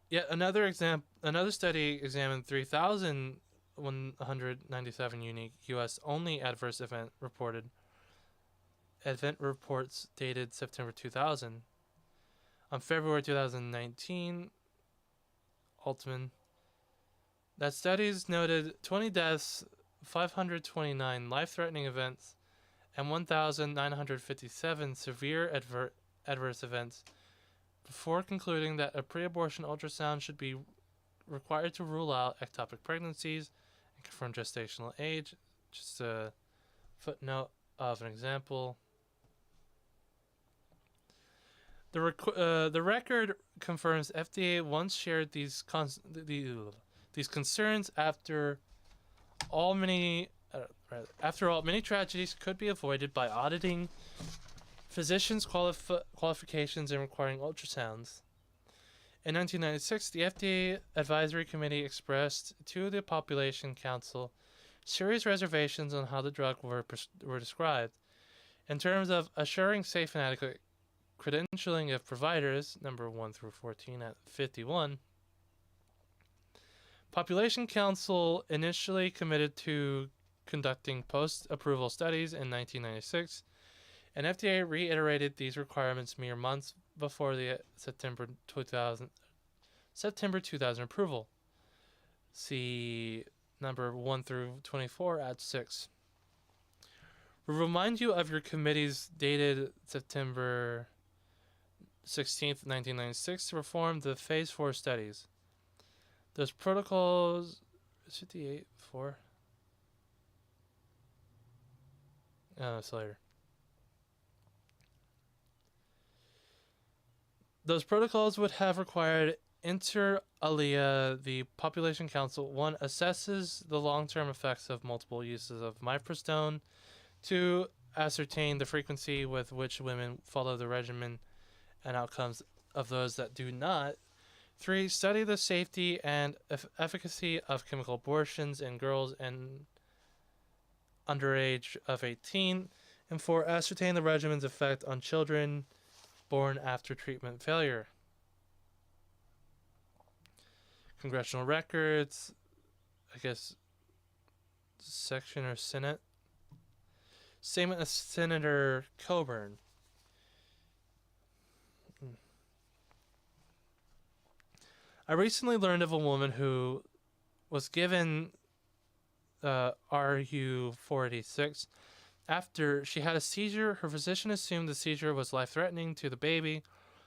Yet another study examined 3,197 unique U.S. only event reports dated September 2000. On February 2019, Altman, that studies noted 20 deaths, 529 life-threatening events, and 1,957 severe adverse events before concluding that a pre-abortion ultrasound should be required to rule out ectopic pregnancies and confirm gestational age. Just a footnote of an example. The record confirms FDA once shared these concerns after all many tragedies could be avoided by auditing physicians' qualifications and requiring ultrasounds. In 1996, the FDA Advisory Committee expressed to the Population Council serious reservations on how the drug were described. In terms of assuring safe and adequate credentialing of providers, number 1 through 14 at 51, Population Council initially committed to conducting post-approval studies in 1996, and FDA reiterated these requirements mere months before the September 2000 approval. See number 1 through 24 at 6. We remind you of your committees dated September 16th, 1996 to perform the Phase 4 studies. Those protocols... 58, 4? Oh, it's later. Those protocols would have required inter alia the Population Council 1 assesses the long-term effects of multiple uses of mifepristone, 2 ascertain the frequency with which women follow the regimen and outcomes of those that do not, 3 study the safety and efficacy of chemical abortions in girls and under age of 18, and 4 ascertain the regimen's effect on children born after treatment failure. Congressional records, I guess, section or Senate. Statement of Senator Coburn. I recently learned of a woman who was given RU486 after she had a seizure. Her physician assumed the seizure was life-threatening to the baby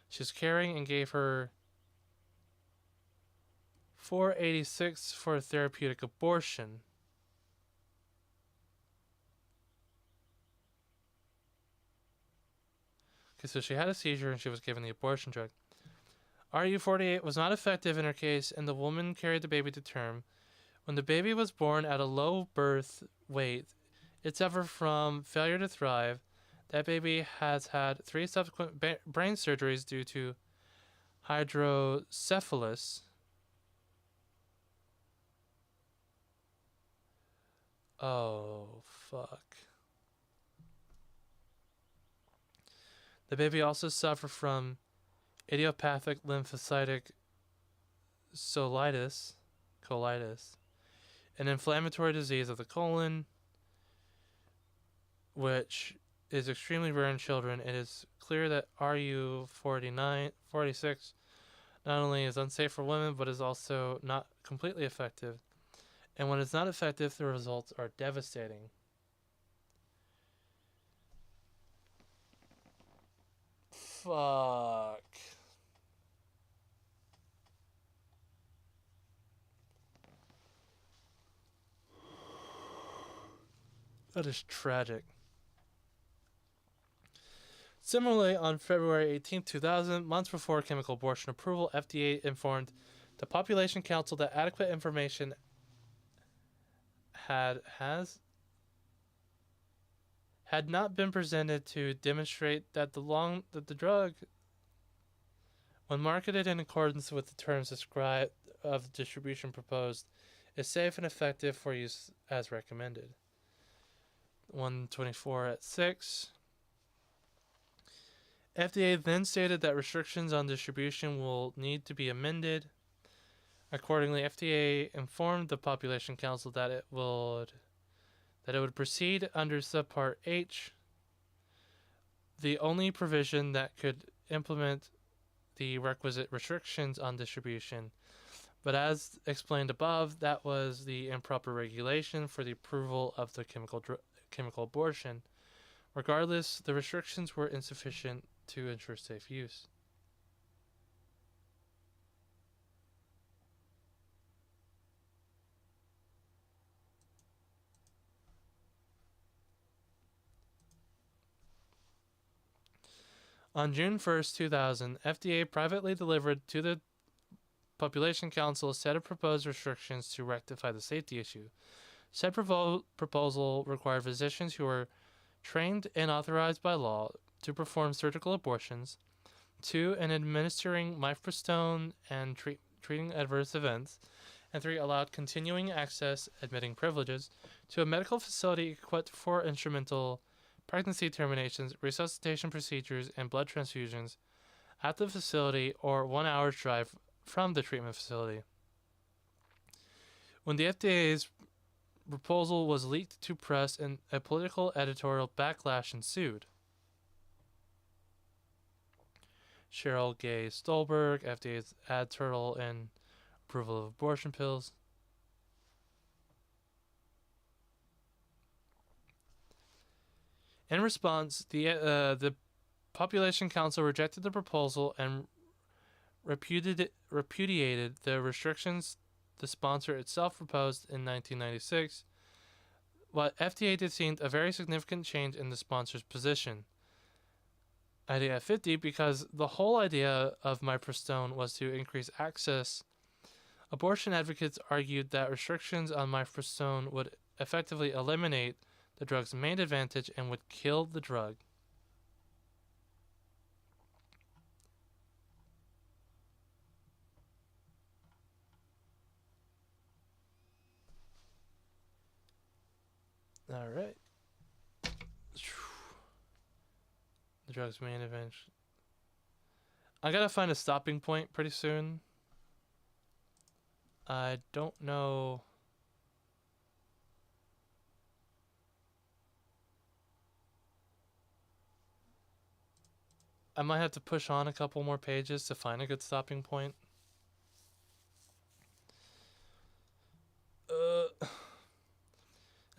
she was carrying and gave her 486 for a therapeutic abortion. Okay, so she had a seizure and she was given the abortion drug. RU48 was not effective in her case, and the woman carried the baby to term. When the baby was born at a low birth weight, it suffered from failure to thrive. That baby has had 3 subsequent brain surgeries due to hydrocephalus. Oh, fuck. The baby also suffered from idiopathic lymphocytic colitis, an inflammatory disease of the colon, which is extremely rare in children. It is clear that RU46 not only is unsafe for women, but is also not completely effective. And when it's not effective, the results are devastating. Fuck. That is tragic. Similarly, on February 18, 2000, months before chemical abortion approval, FDA informed the Population Council that adequate information had not been presented to demonstrate that the drug, when marketed in accordance with the terms described of the distribution proposed, is safe and effective for use as recommended. 124 at 6. FDA then stated that restrictions on distribution will need to be amended. Accordingly, FDA informed the Population Council that it would proceed under Subpart H, the only provision that could implement the requisite restrictions on distribution. But as explained above, that was the improper regulation for the approval of the chemical abortion. Regardless, the restrictions were insufficient to ensure safe use. On June 1st, 2000, FDA privately delivered to the Population Council a set of proposed restrictions to rectify the safety issue. Said proposal required physicians who were trained and authorized by law to perform surgical abortions, 2, in administering mifepristone and treating adverse events, and 3, allowed continuing access, admitting privileges, to a medical facility equipped for instrumental pregnancy terminations, resuscitation procedures, and blood transfusions at the facility or 1 hour's drive from the treatment facility. When the FDA's proposal was leaked to press and a political editorial backlash ensued. Cheryl Gay Stolberg, FDA's ad turtle in approval of abortion pills. In response, the Population Council rejected the proposal and repudiated the restrictions the sponsor itself proposed in 1996. What FDA did seemed a very significant change in the sponsor's position. Idea 50, because the whole idea of mifepristone was to increase access. Abortion advocates argued that restrictions on mifepristone would effectively eliminate the drug's main advantage and would kill the drug. All right. The drug's main advantage. I gotta find a stopping point pretty soon. I don't know. I might have to push on a couple more pages to find a good stopping point.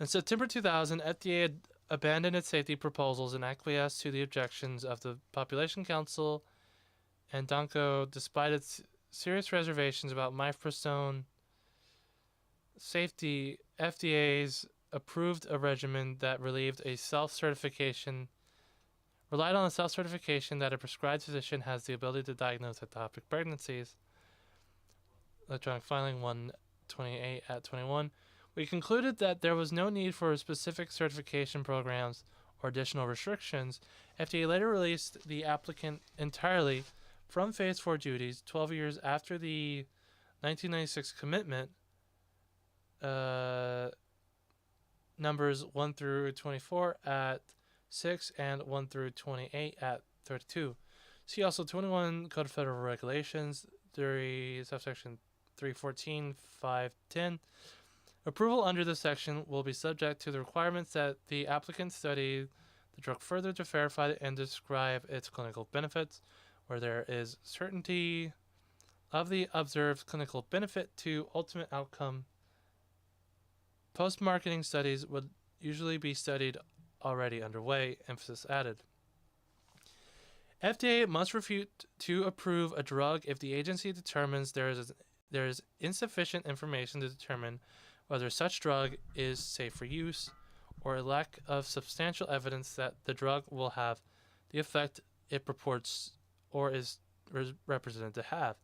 In September 2000, FDA had abandoned its safety proposals and acquiesced to the objections of the Population Council and Danco, despite its serious reservations about mifepristone safety. FDA's approved a regimen that relied on a self-certification that a prescribed physician has the ability to diagnose ectopic pregnancies. Electronic filing 128 at 21. We concluded that there was no need for specific certification programs or additional restrictions. FDA later released the applicant entirely from Phase 4 duties 12 years after the 1996 commitment, numbers 1 through 24 at 6 and 1 through 28 at 32. See also 21 Code of Federal Regulations, subsection 314, 510. Approval under this section will be subject to the requirements that the applicant study the drug further to verify and describe its clinical benefits, where there is certainty of the observed clinical benefit to ultimate outcome. Post-marketing studies would usually be studied already underway, emphasis added. FDA must refuse to approve a drug if the agency determines there is insufficient information to determine whether such drug is safe for use, or a lack of substantial evidence that the drug will have the effect it purports or is represented to have.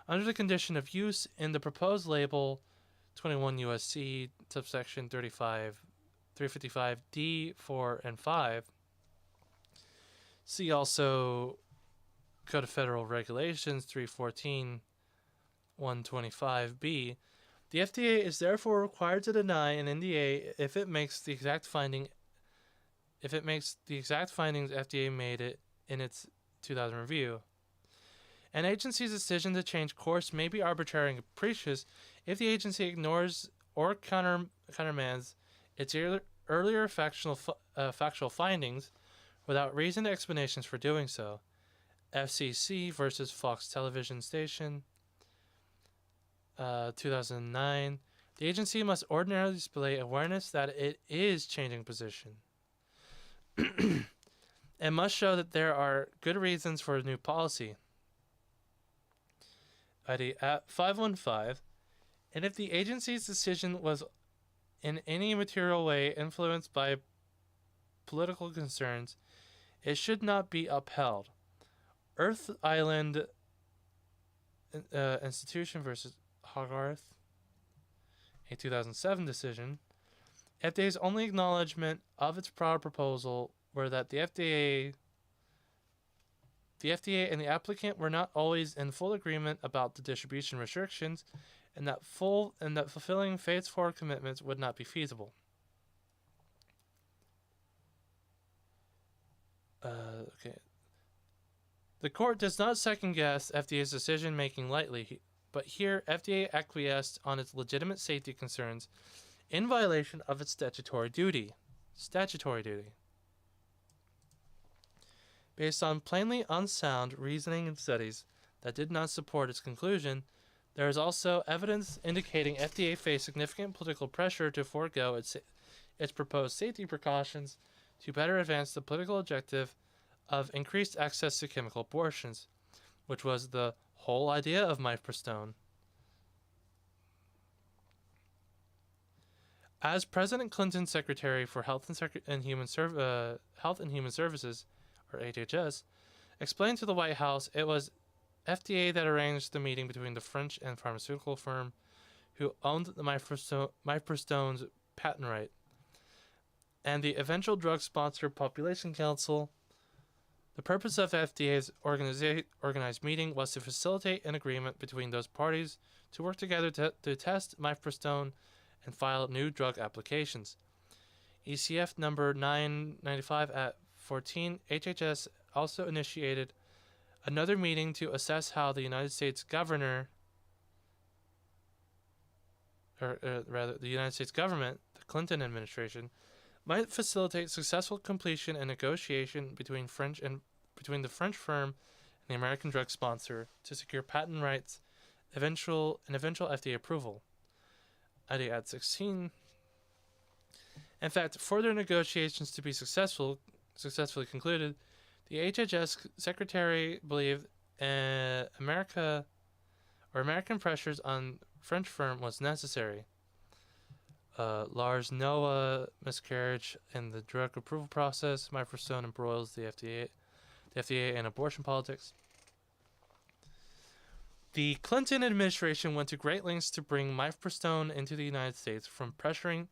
Under the condition of use in the proposed label, 21 U.S.C. subsection 355 D, 4, and 5. See also Code of Federal Regulations 314 125B. The FDA is therefore required to deny an NDA if it makes the exact findings FDA made it in its 2000 review. An agency's decision to change course may be arbitrary and capricious if the agency ignores or countermands its earlier factual findings without reasoned explanations for doing so. FCC versus Fox Television Station, 2009. The agency must ordinarily display awareness that it is changing position. It must show that there are good reasons for a new policy. ID at 515. And if the agency's decision was in any material way influenced by political concerns, it should not be upheld. Earth Island Institution versus Hogarth, a 2007 decision. FDA's only acknowledgement of its prior proposal were that the FDA and the applicant were not always in full agreement about the distribution restrictions, and that fulfilling phase 4 commitments would not be feasible. Okay. The court does not second-guess FDA's decision-making lightly, but here FDA acquiesced on its legitimate safety concerns in violation of its statutory duty. Based on plainly unsound reasoning and studies that did not support its conclusion, there is also evidence indicating FDA faced significant political pressure to forego its proposed safety precautions to better advance the political objective of increased access to chemical abortions, which was the whole idea of mifepristone. As President Clinton's Secretary for Health and Human Services, or HHS, explained to the White House, it was FDA that arranged the meeting between the French and pharmaceutical firm who owned the mifepristone's patent right and the eventual drug sponsor Population Council. The purpose of FDA's organized meeting was to facilitate an agreement between those parties to work together to test mifepristone and file new drug applications. ECF number 995 at 14, HHS also initiated another meeting to assess how the United States government, the Clinton administration, might facilitate successful completion and negotiation between the French firm and the American drug sponsor to secure patent rights, eventual FDA approval. ID at 16. In fact, further negotiations to be successfully concluded, the HHS secretary believed American pressures on French firm was necessary. Lars Noah miscarriage in the drug approval process. Mifepristone embroils the FDA and abortion politics. The Clinton administration went to great lengths to bring mifepristone into the United States, from pressuring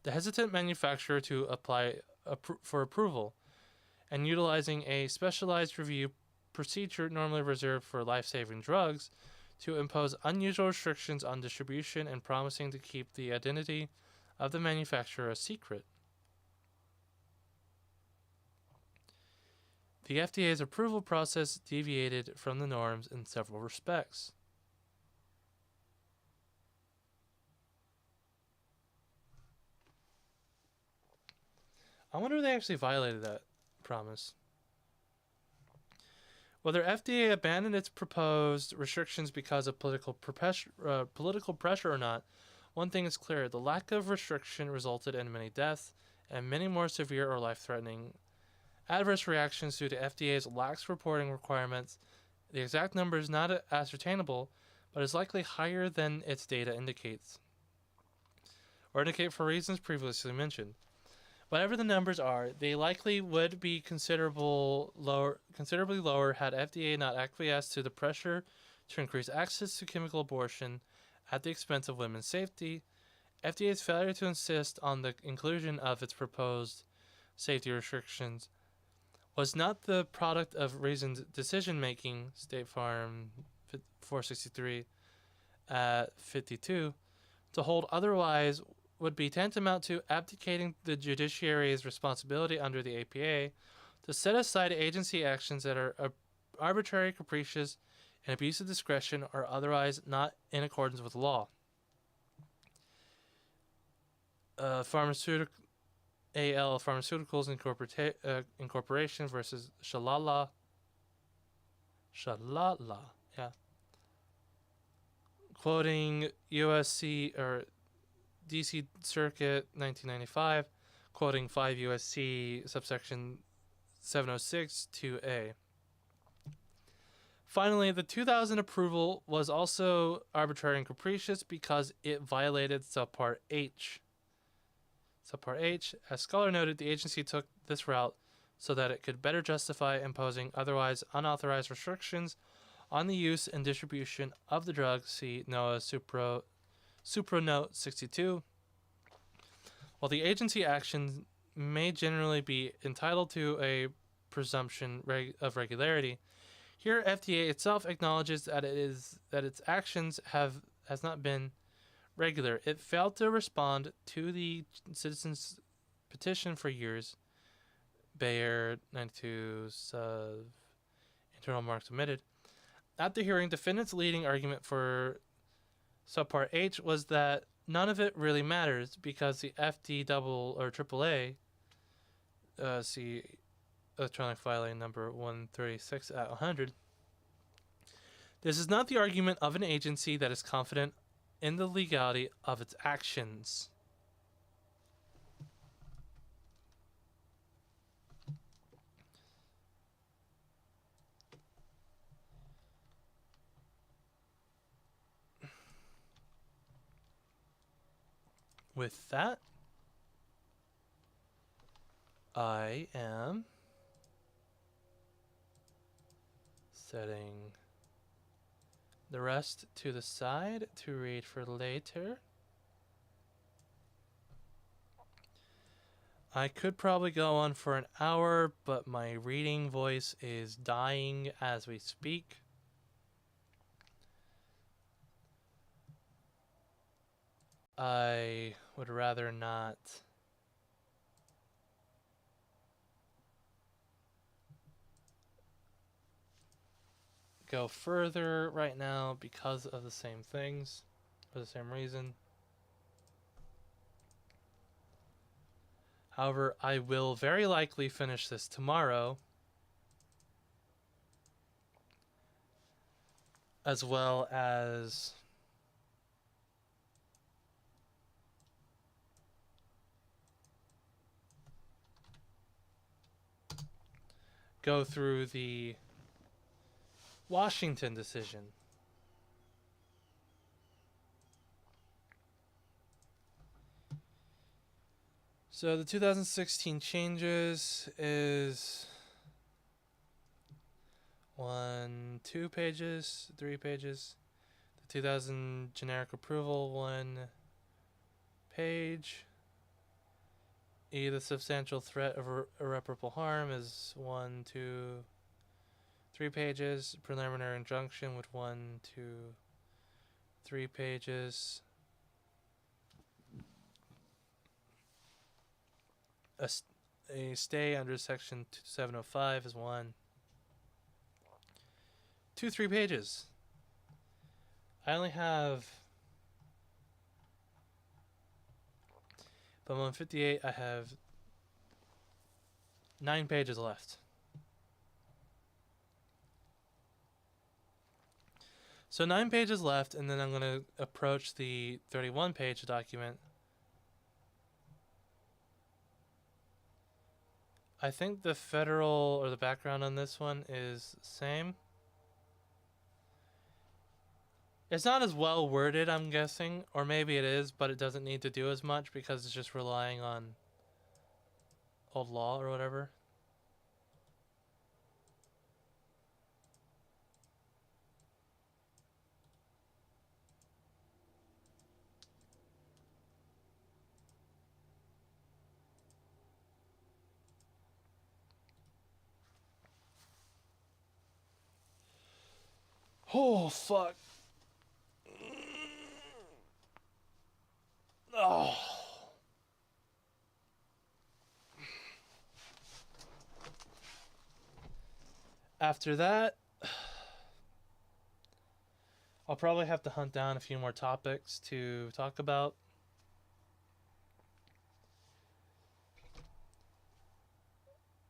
the hesitant manufacturer to apply for approval, and utilizing a specialized review procedure normally reserved for life-saving drugs to impose unusual restrictions on distribution and promising to keep the identity of the manufacturer a secret. The FDA's approval process deviated from the norms in several respects. I wonder if they actually violated that promise. Whether FDA abandoned its proposed restrictions because of political pressure or not, one thing is clear: the lack of restriction resulted in many deaths and many more severe or life-threatening adverse reactions due to FDA's lax reporting requirements. The exact number is not ascertainable, but is likely higher than its data indicates, or indicate for reasons previously mentioned. Whatever the numbers are, they likely would be considerably lower had FDA not acquiesced to the pressure to increase access to chemical abortion at the expense of women's safety. FDA's failure to insist on the inclusion of its proposed safety restrictions was not the product of reasoned decision-making, State Farm 463 at 52, to hold otherwise would be tantamount to abdicating the judiciary's responsibility under the APA to set aside agency actions that are arbitrary, capricious, and abuse of discretion, or otherwise not in accordance with law. Pharmaceutical AL Pharmaceuticals Incorporation versus Shalala. Yeah. Quoting USC or DC Circuit 1995, quoting 5 USC subsection 706 2A. Finally, the 2000 approval was also arbitrary and capricious because it violated subpart H. Subpart H, as Scholar noted, the agency took this route so that it could better justify imposing otherwise unauthorized restrictions on the use and distribution of the drug. See NOAA Supranote 62. While the agency action may generally be entitled to a presumption of regularity, here FDA itself acknowledges that its actions has not been regular. It failed to respond to the citizens' petition for years. Bayer 92 sub internal marks omitted. At the hearing, defendant's leading argument for subpart H was that none of it really matters because the FD double or AAA, see electronic filing number 136 at 100. This is not the argument of an agency that is confident in the legality of its actions. With that, I am setting the rest to the side to read for later. I could probably go on for an hour, but my reading voice is dying as we speak. I would rather not go further right now because of the same things, for the same reason. However, I will very likely finish this tomorrow, as well as go through the Washington decision. So the 2016 changes is 2 pages, 3 pages. The 2000 generic approval, 1 page. The substantial threat of irreparable harm is 1, 2, 3 pages. Preliminary injunction with 1, 2, 3 pages. A stay under section 705 is 1, 2, 3 pages. I only have, but 158, I have 9 pages left. So 9 pages left, and then I'm going to approach the 31-page document. I think the federal or the background on this one is the same. It's not as well worded, I'm guessing, or maybe it is, but it doesn't need to do as much because it's just relying on old law or whatever. Oh, fuck. Oh. After that, I'll probably have to hunt down a few more topics to talk about.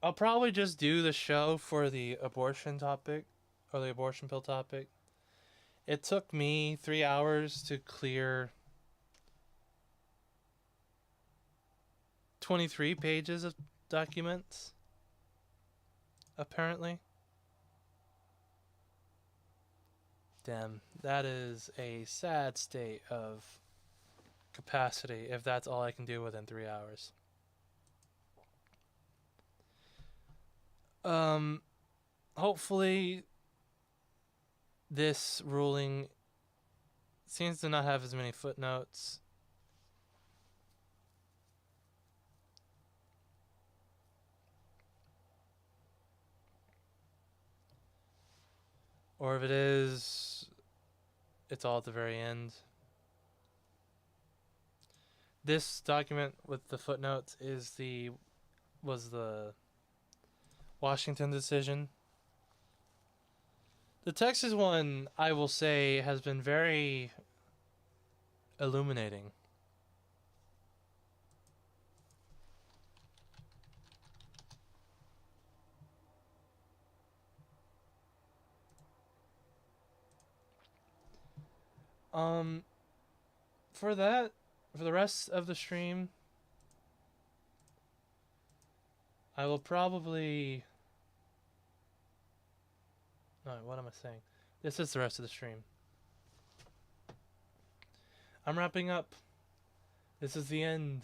I'll probably just do the show for the abortion topic or the abortion pill topic. It took me 3 hours to clear 23 pages of documents, apparently. Damn, that is a sad state of capacity if that's all I can do within 3 hours. Hopefully this ruling seems to not have as many footnotes. Or if it is, it's all at the very end. This document with the footnotes was the Washington decision. The Texas one, I will say, has been very illuminating. For the rest of the stream, I will probably. No, what am I saying? This is the rest of the stream. I'm wrapping up. This is the end.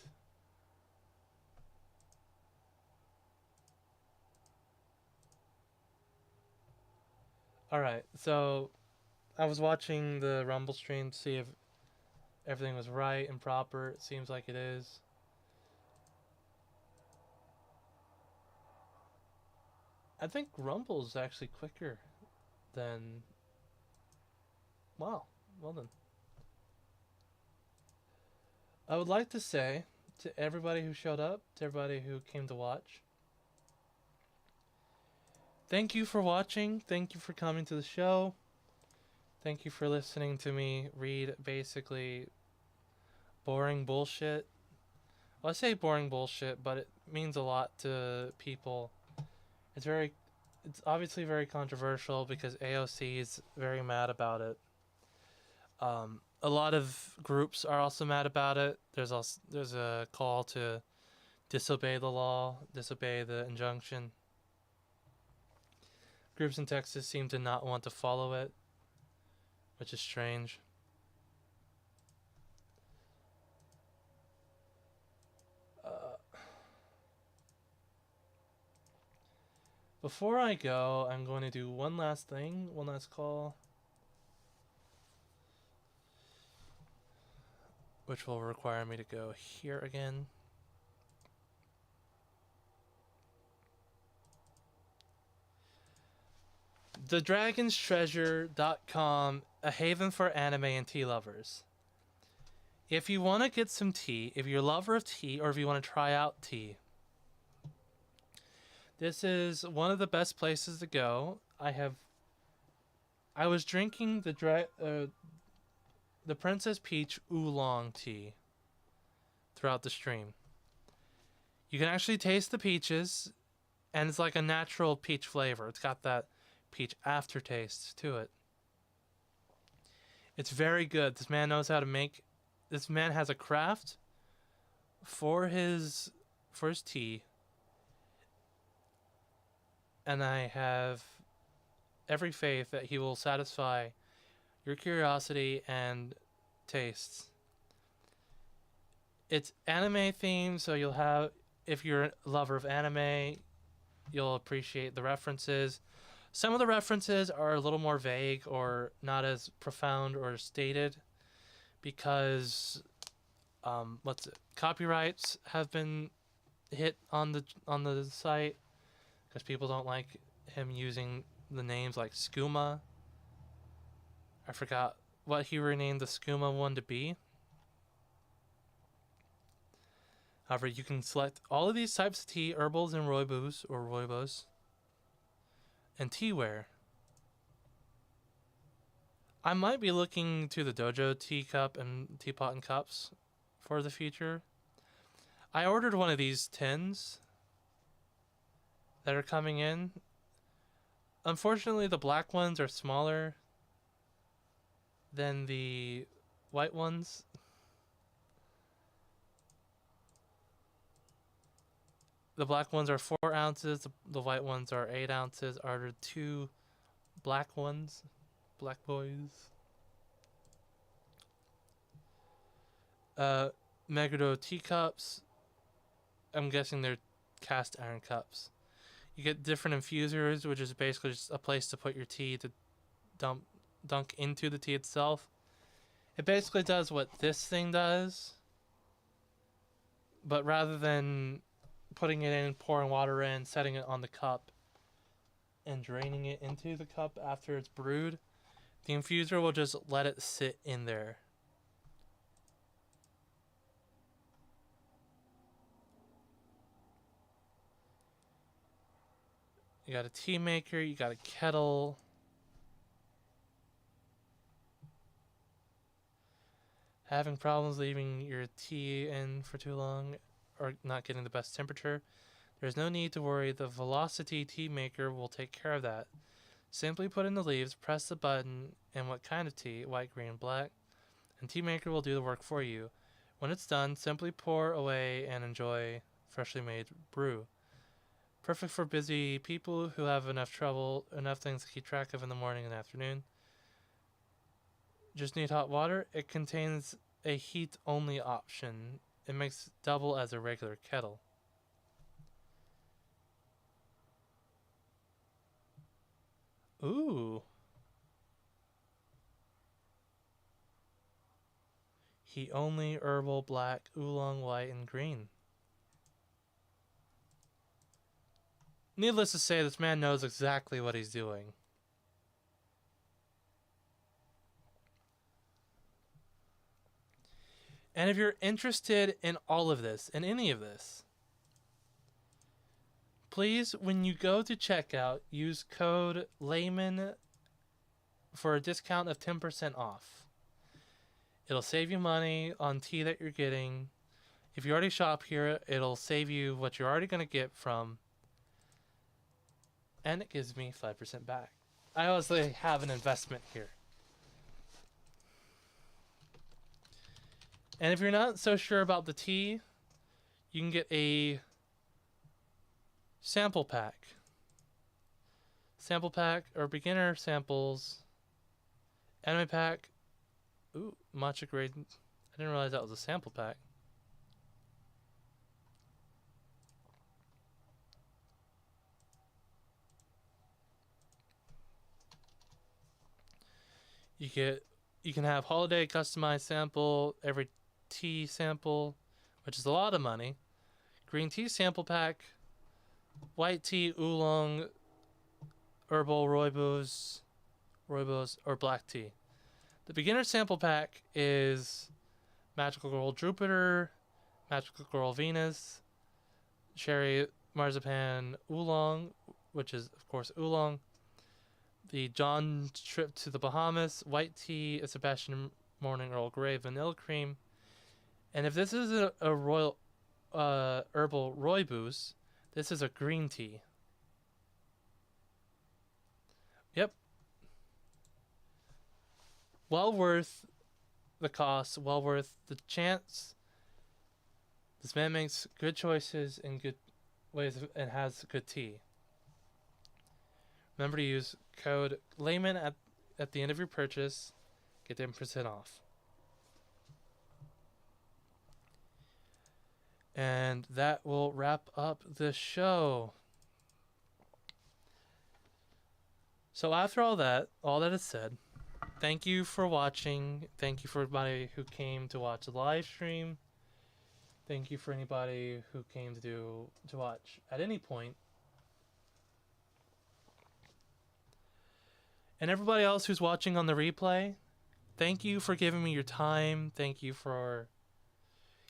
Alright, so I was watching the Rumble stream to see if everything was right and proper. It seems like it is. I think Rumble's actually quicker than. Wow, well then. I would like to say to everybody who showed up, to everybody who came to watch, thank you for watching. Thank you for coming to the show. Thank you for listening to me read basically boring bullshit. Well, I say boring bullshit, but it means a lot to people. It's obviously very controversial because AOC is very mad about it. A lot of groups are also mad about it. There's a call to disobey the law, disobey the injunction. Groups in Texas seem to not want to follow it, which is strange. Before I go, I'm going to do one last call, which will require me to go here again. TheDragonsTreasure.com, a haven for anime and tea lovers. If you want to get some tea, if you're a lover of tea, or if you want to try out tea, this is one of the best places to go. I was drinking the Princess Peach Oolong tea throughout the stream. You can actually taste the peaches, and it's like a natural peach flavor. It's got that peach aftertaste to it. It's very good. This man knows how to make. This man has a craft for his tea, and I have every faith that he will satisfy your curiosity and tastes. It's anime themed, so you'll have, if you're a lover of anime, you'll appreciate the references. Some of the references are a little more vague or not as profound or stated because copyrights have been hit on the site because people don't like him using the names like skooma. I forgot what he renamed the skooma one to be. However, you can select all of these types of tea, herbals and rooibos, and teaware. I might be looking to the dojo teacup and teapot and cups for the future. I ordered one of these tins that are coming in. Unfortunately, the black ones are smaller than the white ones. The black ones are 4 ounces. The white ones are 8 ounces. I ordered 2 black ones. Black boys. Meguro teacups. I'm guessing they're cast iron cups. You get different infusers, which is basically just a place to put your tea to dunk into the tea itself. It basically does what this thing does, but rather than putting it in, pouring water in, setting it on the cup, and draining it into the cup after it's brewed, the infuser will just let it sit in there. You got a tea maker, you got a kettle. Having problems leaving your tea in for too long or not getting the best temperature? There's no need to worry, the Velocity tea maker will take care of that. Simply put in the leaves, press the button, and what kind of tea, white, green, black, and tea maker will do the work for you. When it's done, simply pour away and enjoy freshly made brew. Perfect for busy people who have enough things to keep track of in the morning and afternoon. Just need hot water. It contains a heat-only option. It makes double as a regular kettle. Ooh. Heat only, herbal, black, oolong, white, and green. Needless to say, this man knows exactly what he's doing. And if you're interested in all of this, in any of this, please, when you go to checkout, use code LAYMAN for a discount of 10% off. It'll save you money on tea that you're getting. If you already shop here, it'll save you what you're already going to get from. And it gives me 5% back. I honestly have an investment here. And if you're not so sure about the tea, you can get a sample pack. Sample pack or beginner samples. Anime pack. Ooh, matcha grade. I didn't realize that was a sample pack. You can have holiday customized sample, every tea sample, which is a lot of money. Green tea sample pack, white tea, oolong, herbal, rooibos, or black tea. The beginner sample pack is Magical Girl Jupiter, Magical Girl Venus, Cherry Marzipan Oolong, which is, of course, oolong. The John Trip to the Bahamas, white tea, a Sebastian Morning Earl Grey vanilla cream. And if this is a royal herbal rooibos, this is a green tea. Yep. Well worth the cost, well worth the chance. This man makes good choices in good ways and has good tea. Remember to use code LAYMAN at the end of your purchase. Get 10% off. And that will wrap up the show. So after all that is said, thank you for watching. Thank you for everybody who came to watch the live stream. Thank you for anybody who came to watch at any point. And everybody else who's watching on the replay, thank you for giving me your time. Thank you for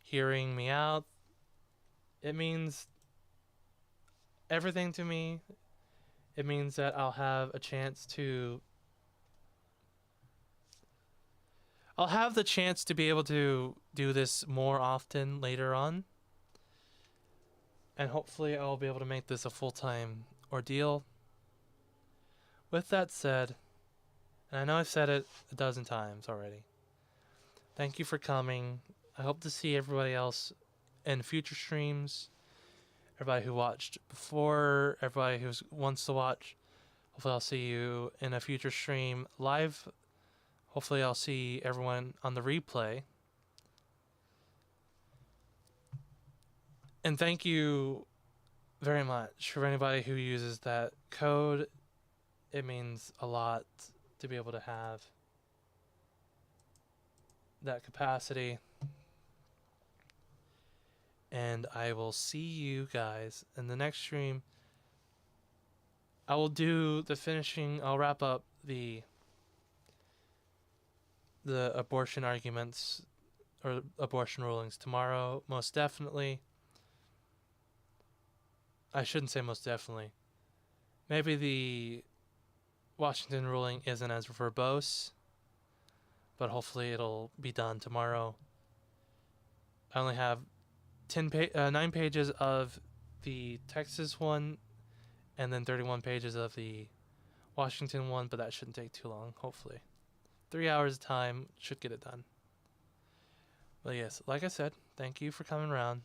hearing me out. It means everything to me. It means that I'll have a chance to I'll have the chance to be able to do this more often later on, and hopefully I'll be able to make this a full-time ordeal. With that said, and I know I've said it a dozen times already, thank you for coming. I hope to see everybody else in future streams. Everybody who watched before, everybody who wants to watch. Hopefully I'll see you in a future stream live. Hopefully I'll see everyone on the replay. And thank you very much for anybody who uses that code. It means a lot to be able to have that capacity. And I will see you guys in the next stream. I will do the finishing. I'll wrap up the abortion arguments or abortion rulings tomorrow, most definitely. I shouldn't say most definitely. Maybe the Washington ruling isn't as verbose, but hopefully it'll be done tomorrow. I only have 9 pages of the Texas one, and then 31 pages of the Washington one, but that shouldn't take too long, hopefully. 3 hours of time should get it done. But yes, like I said, thank you for coming around.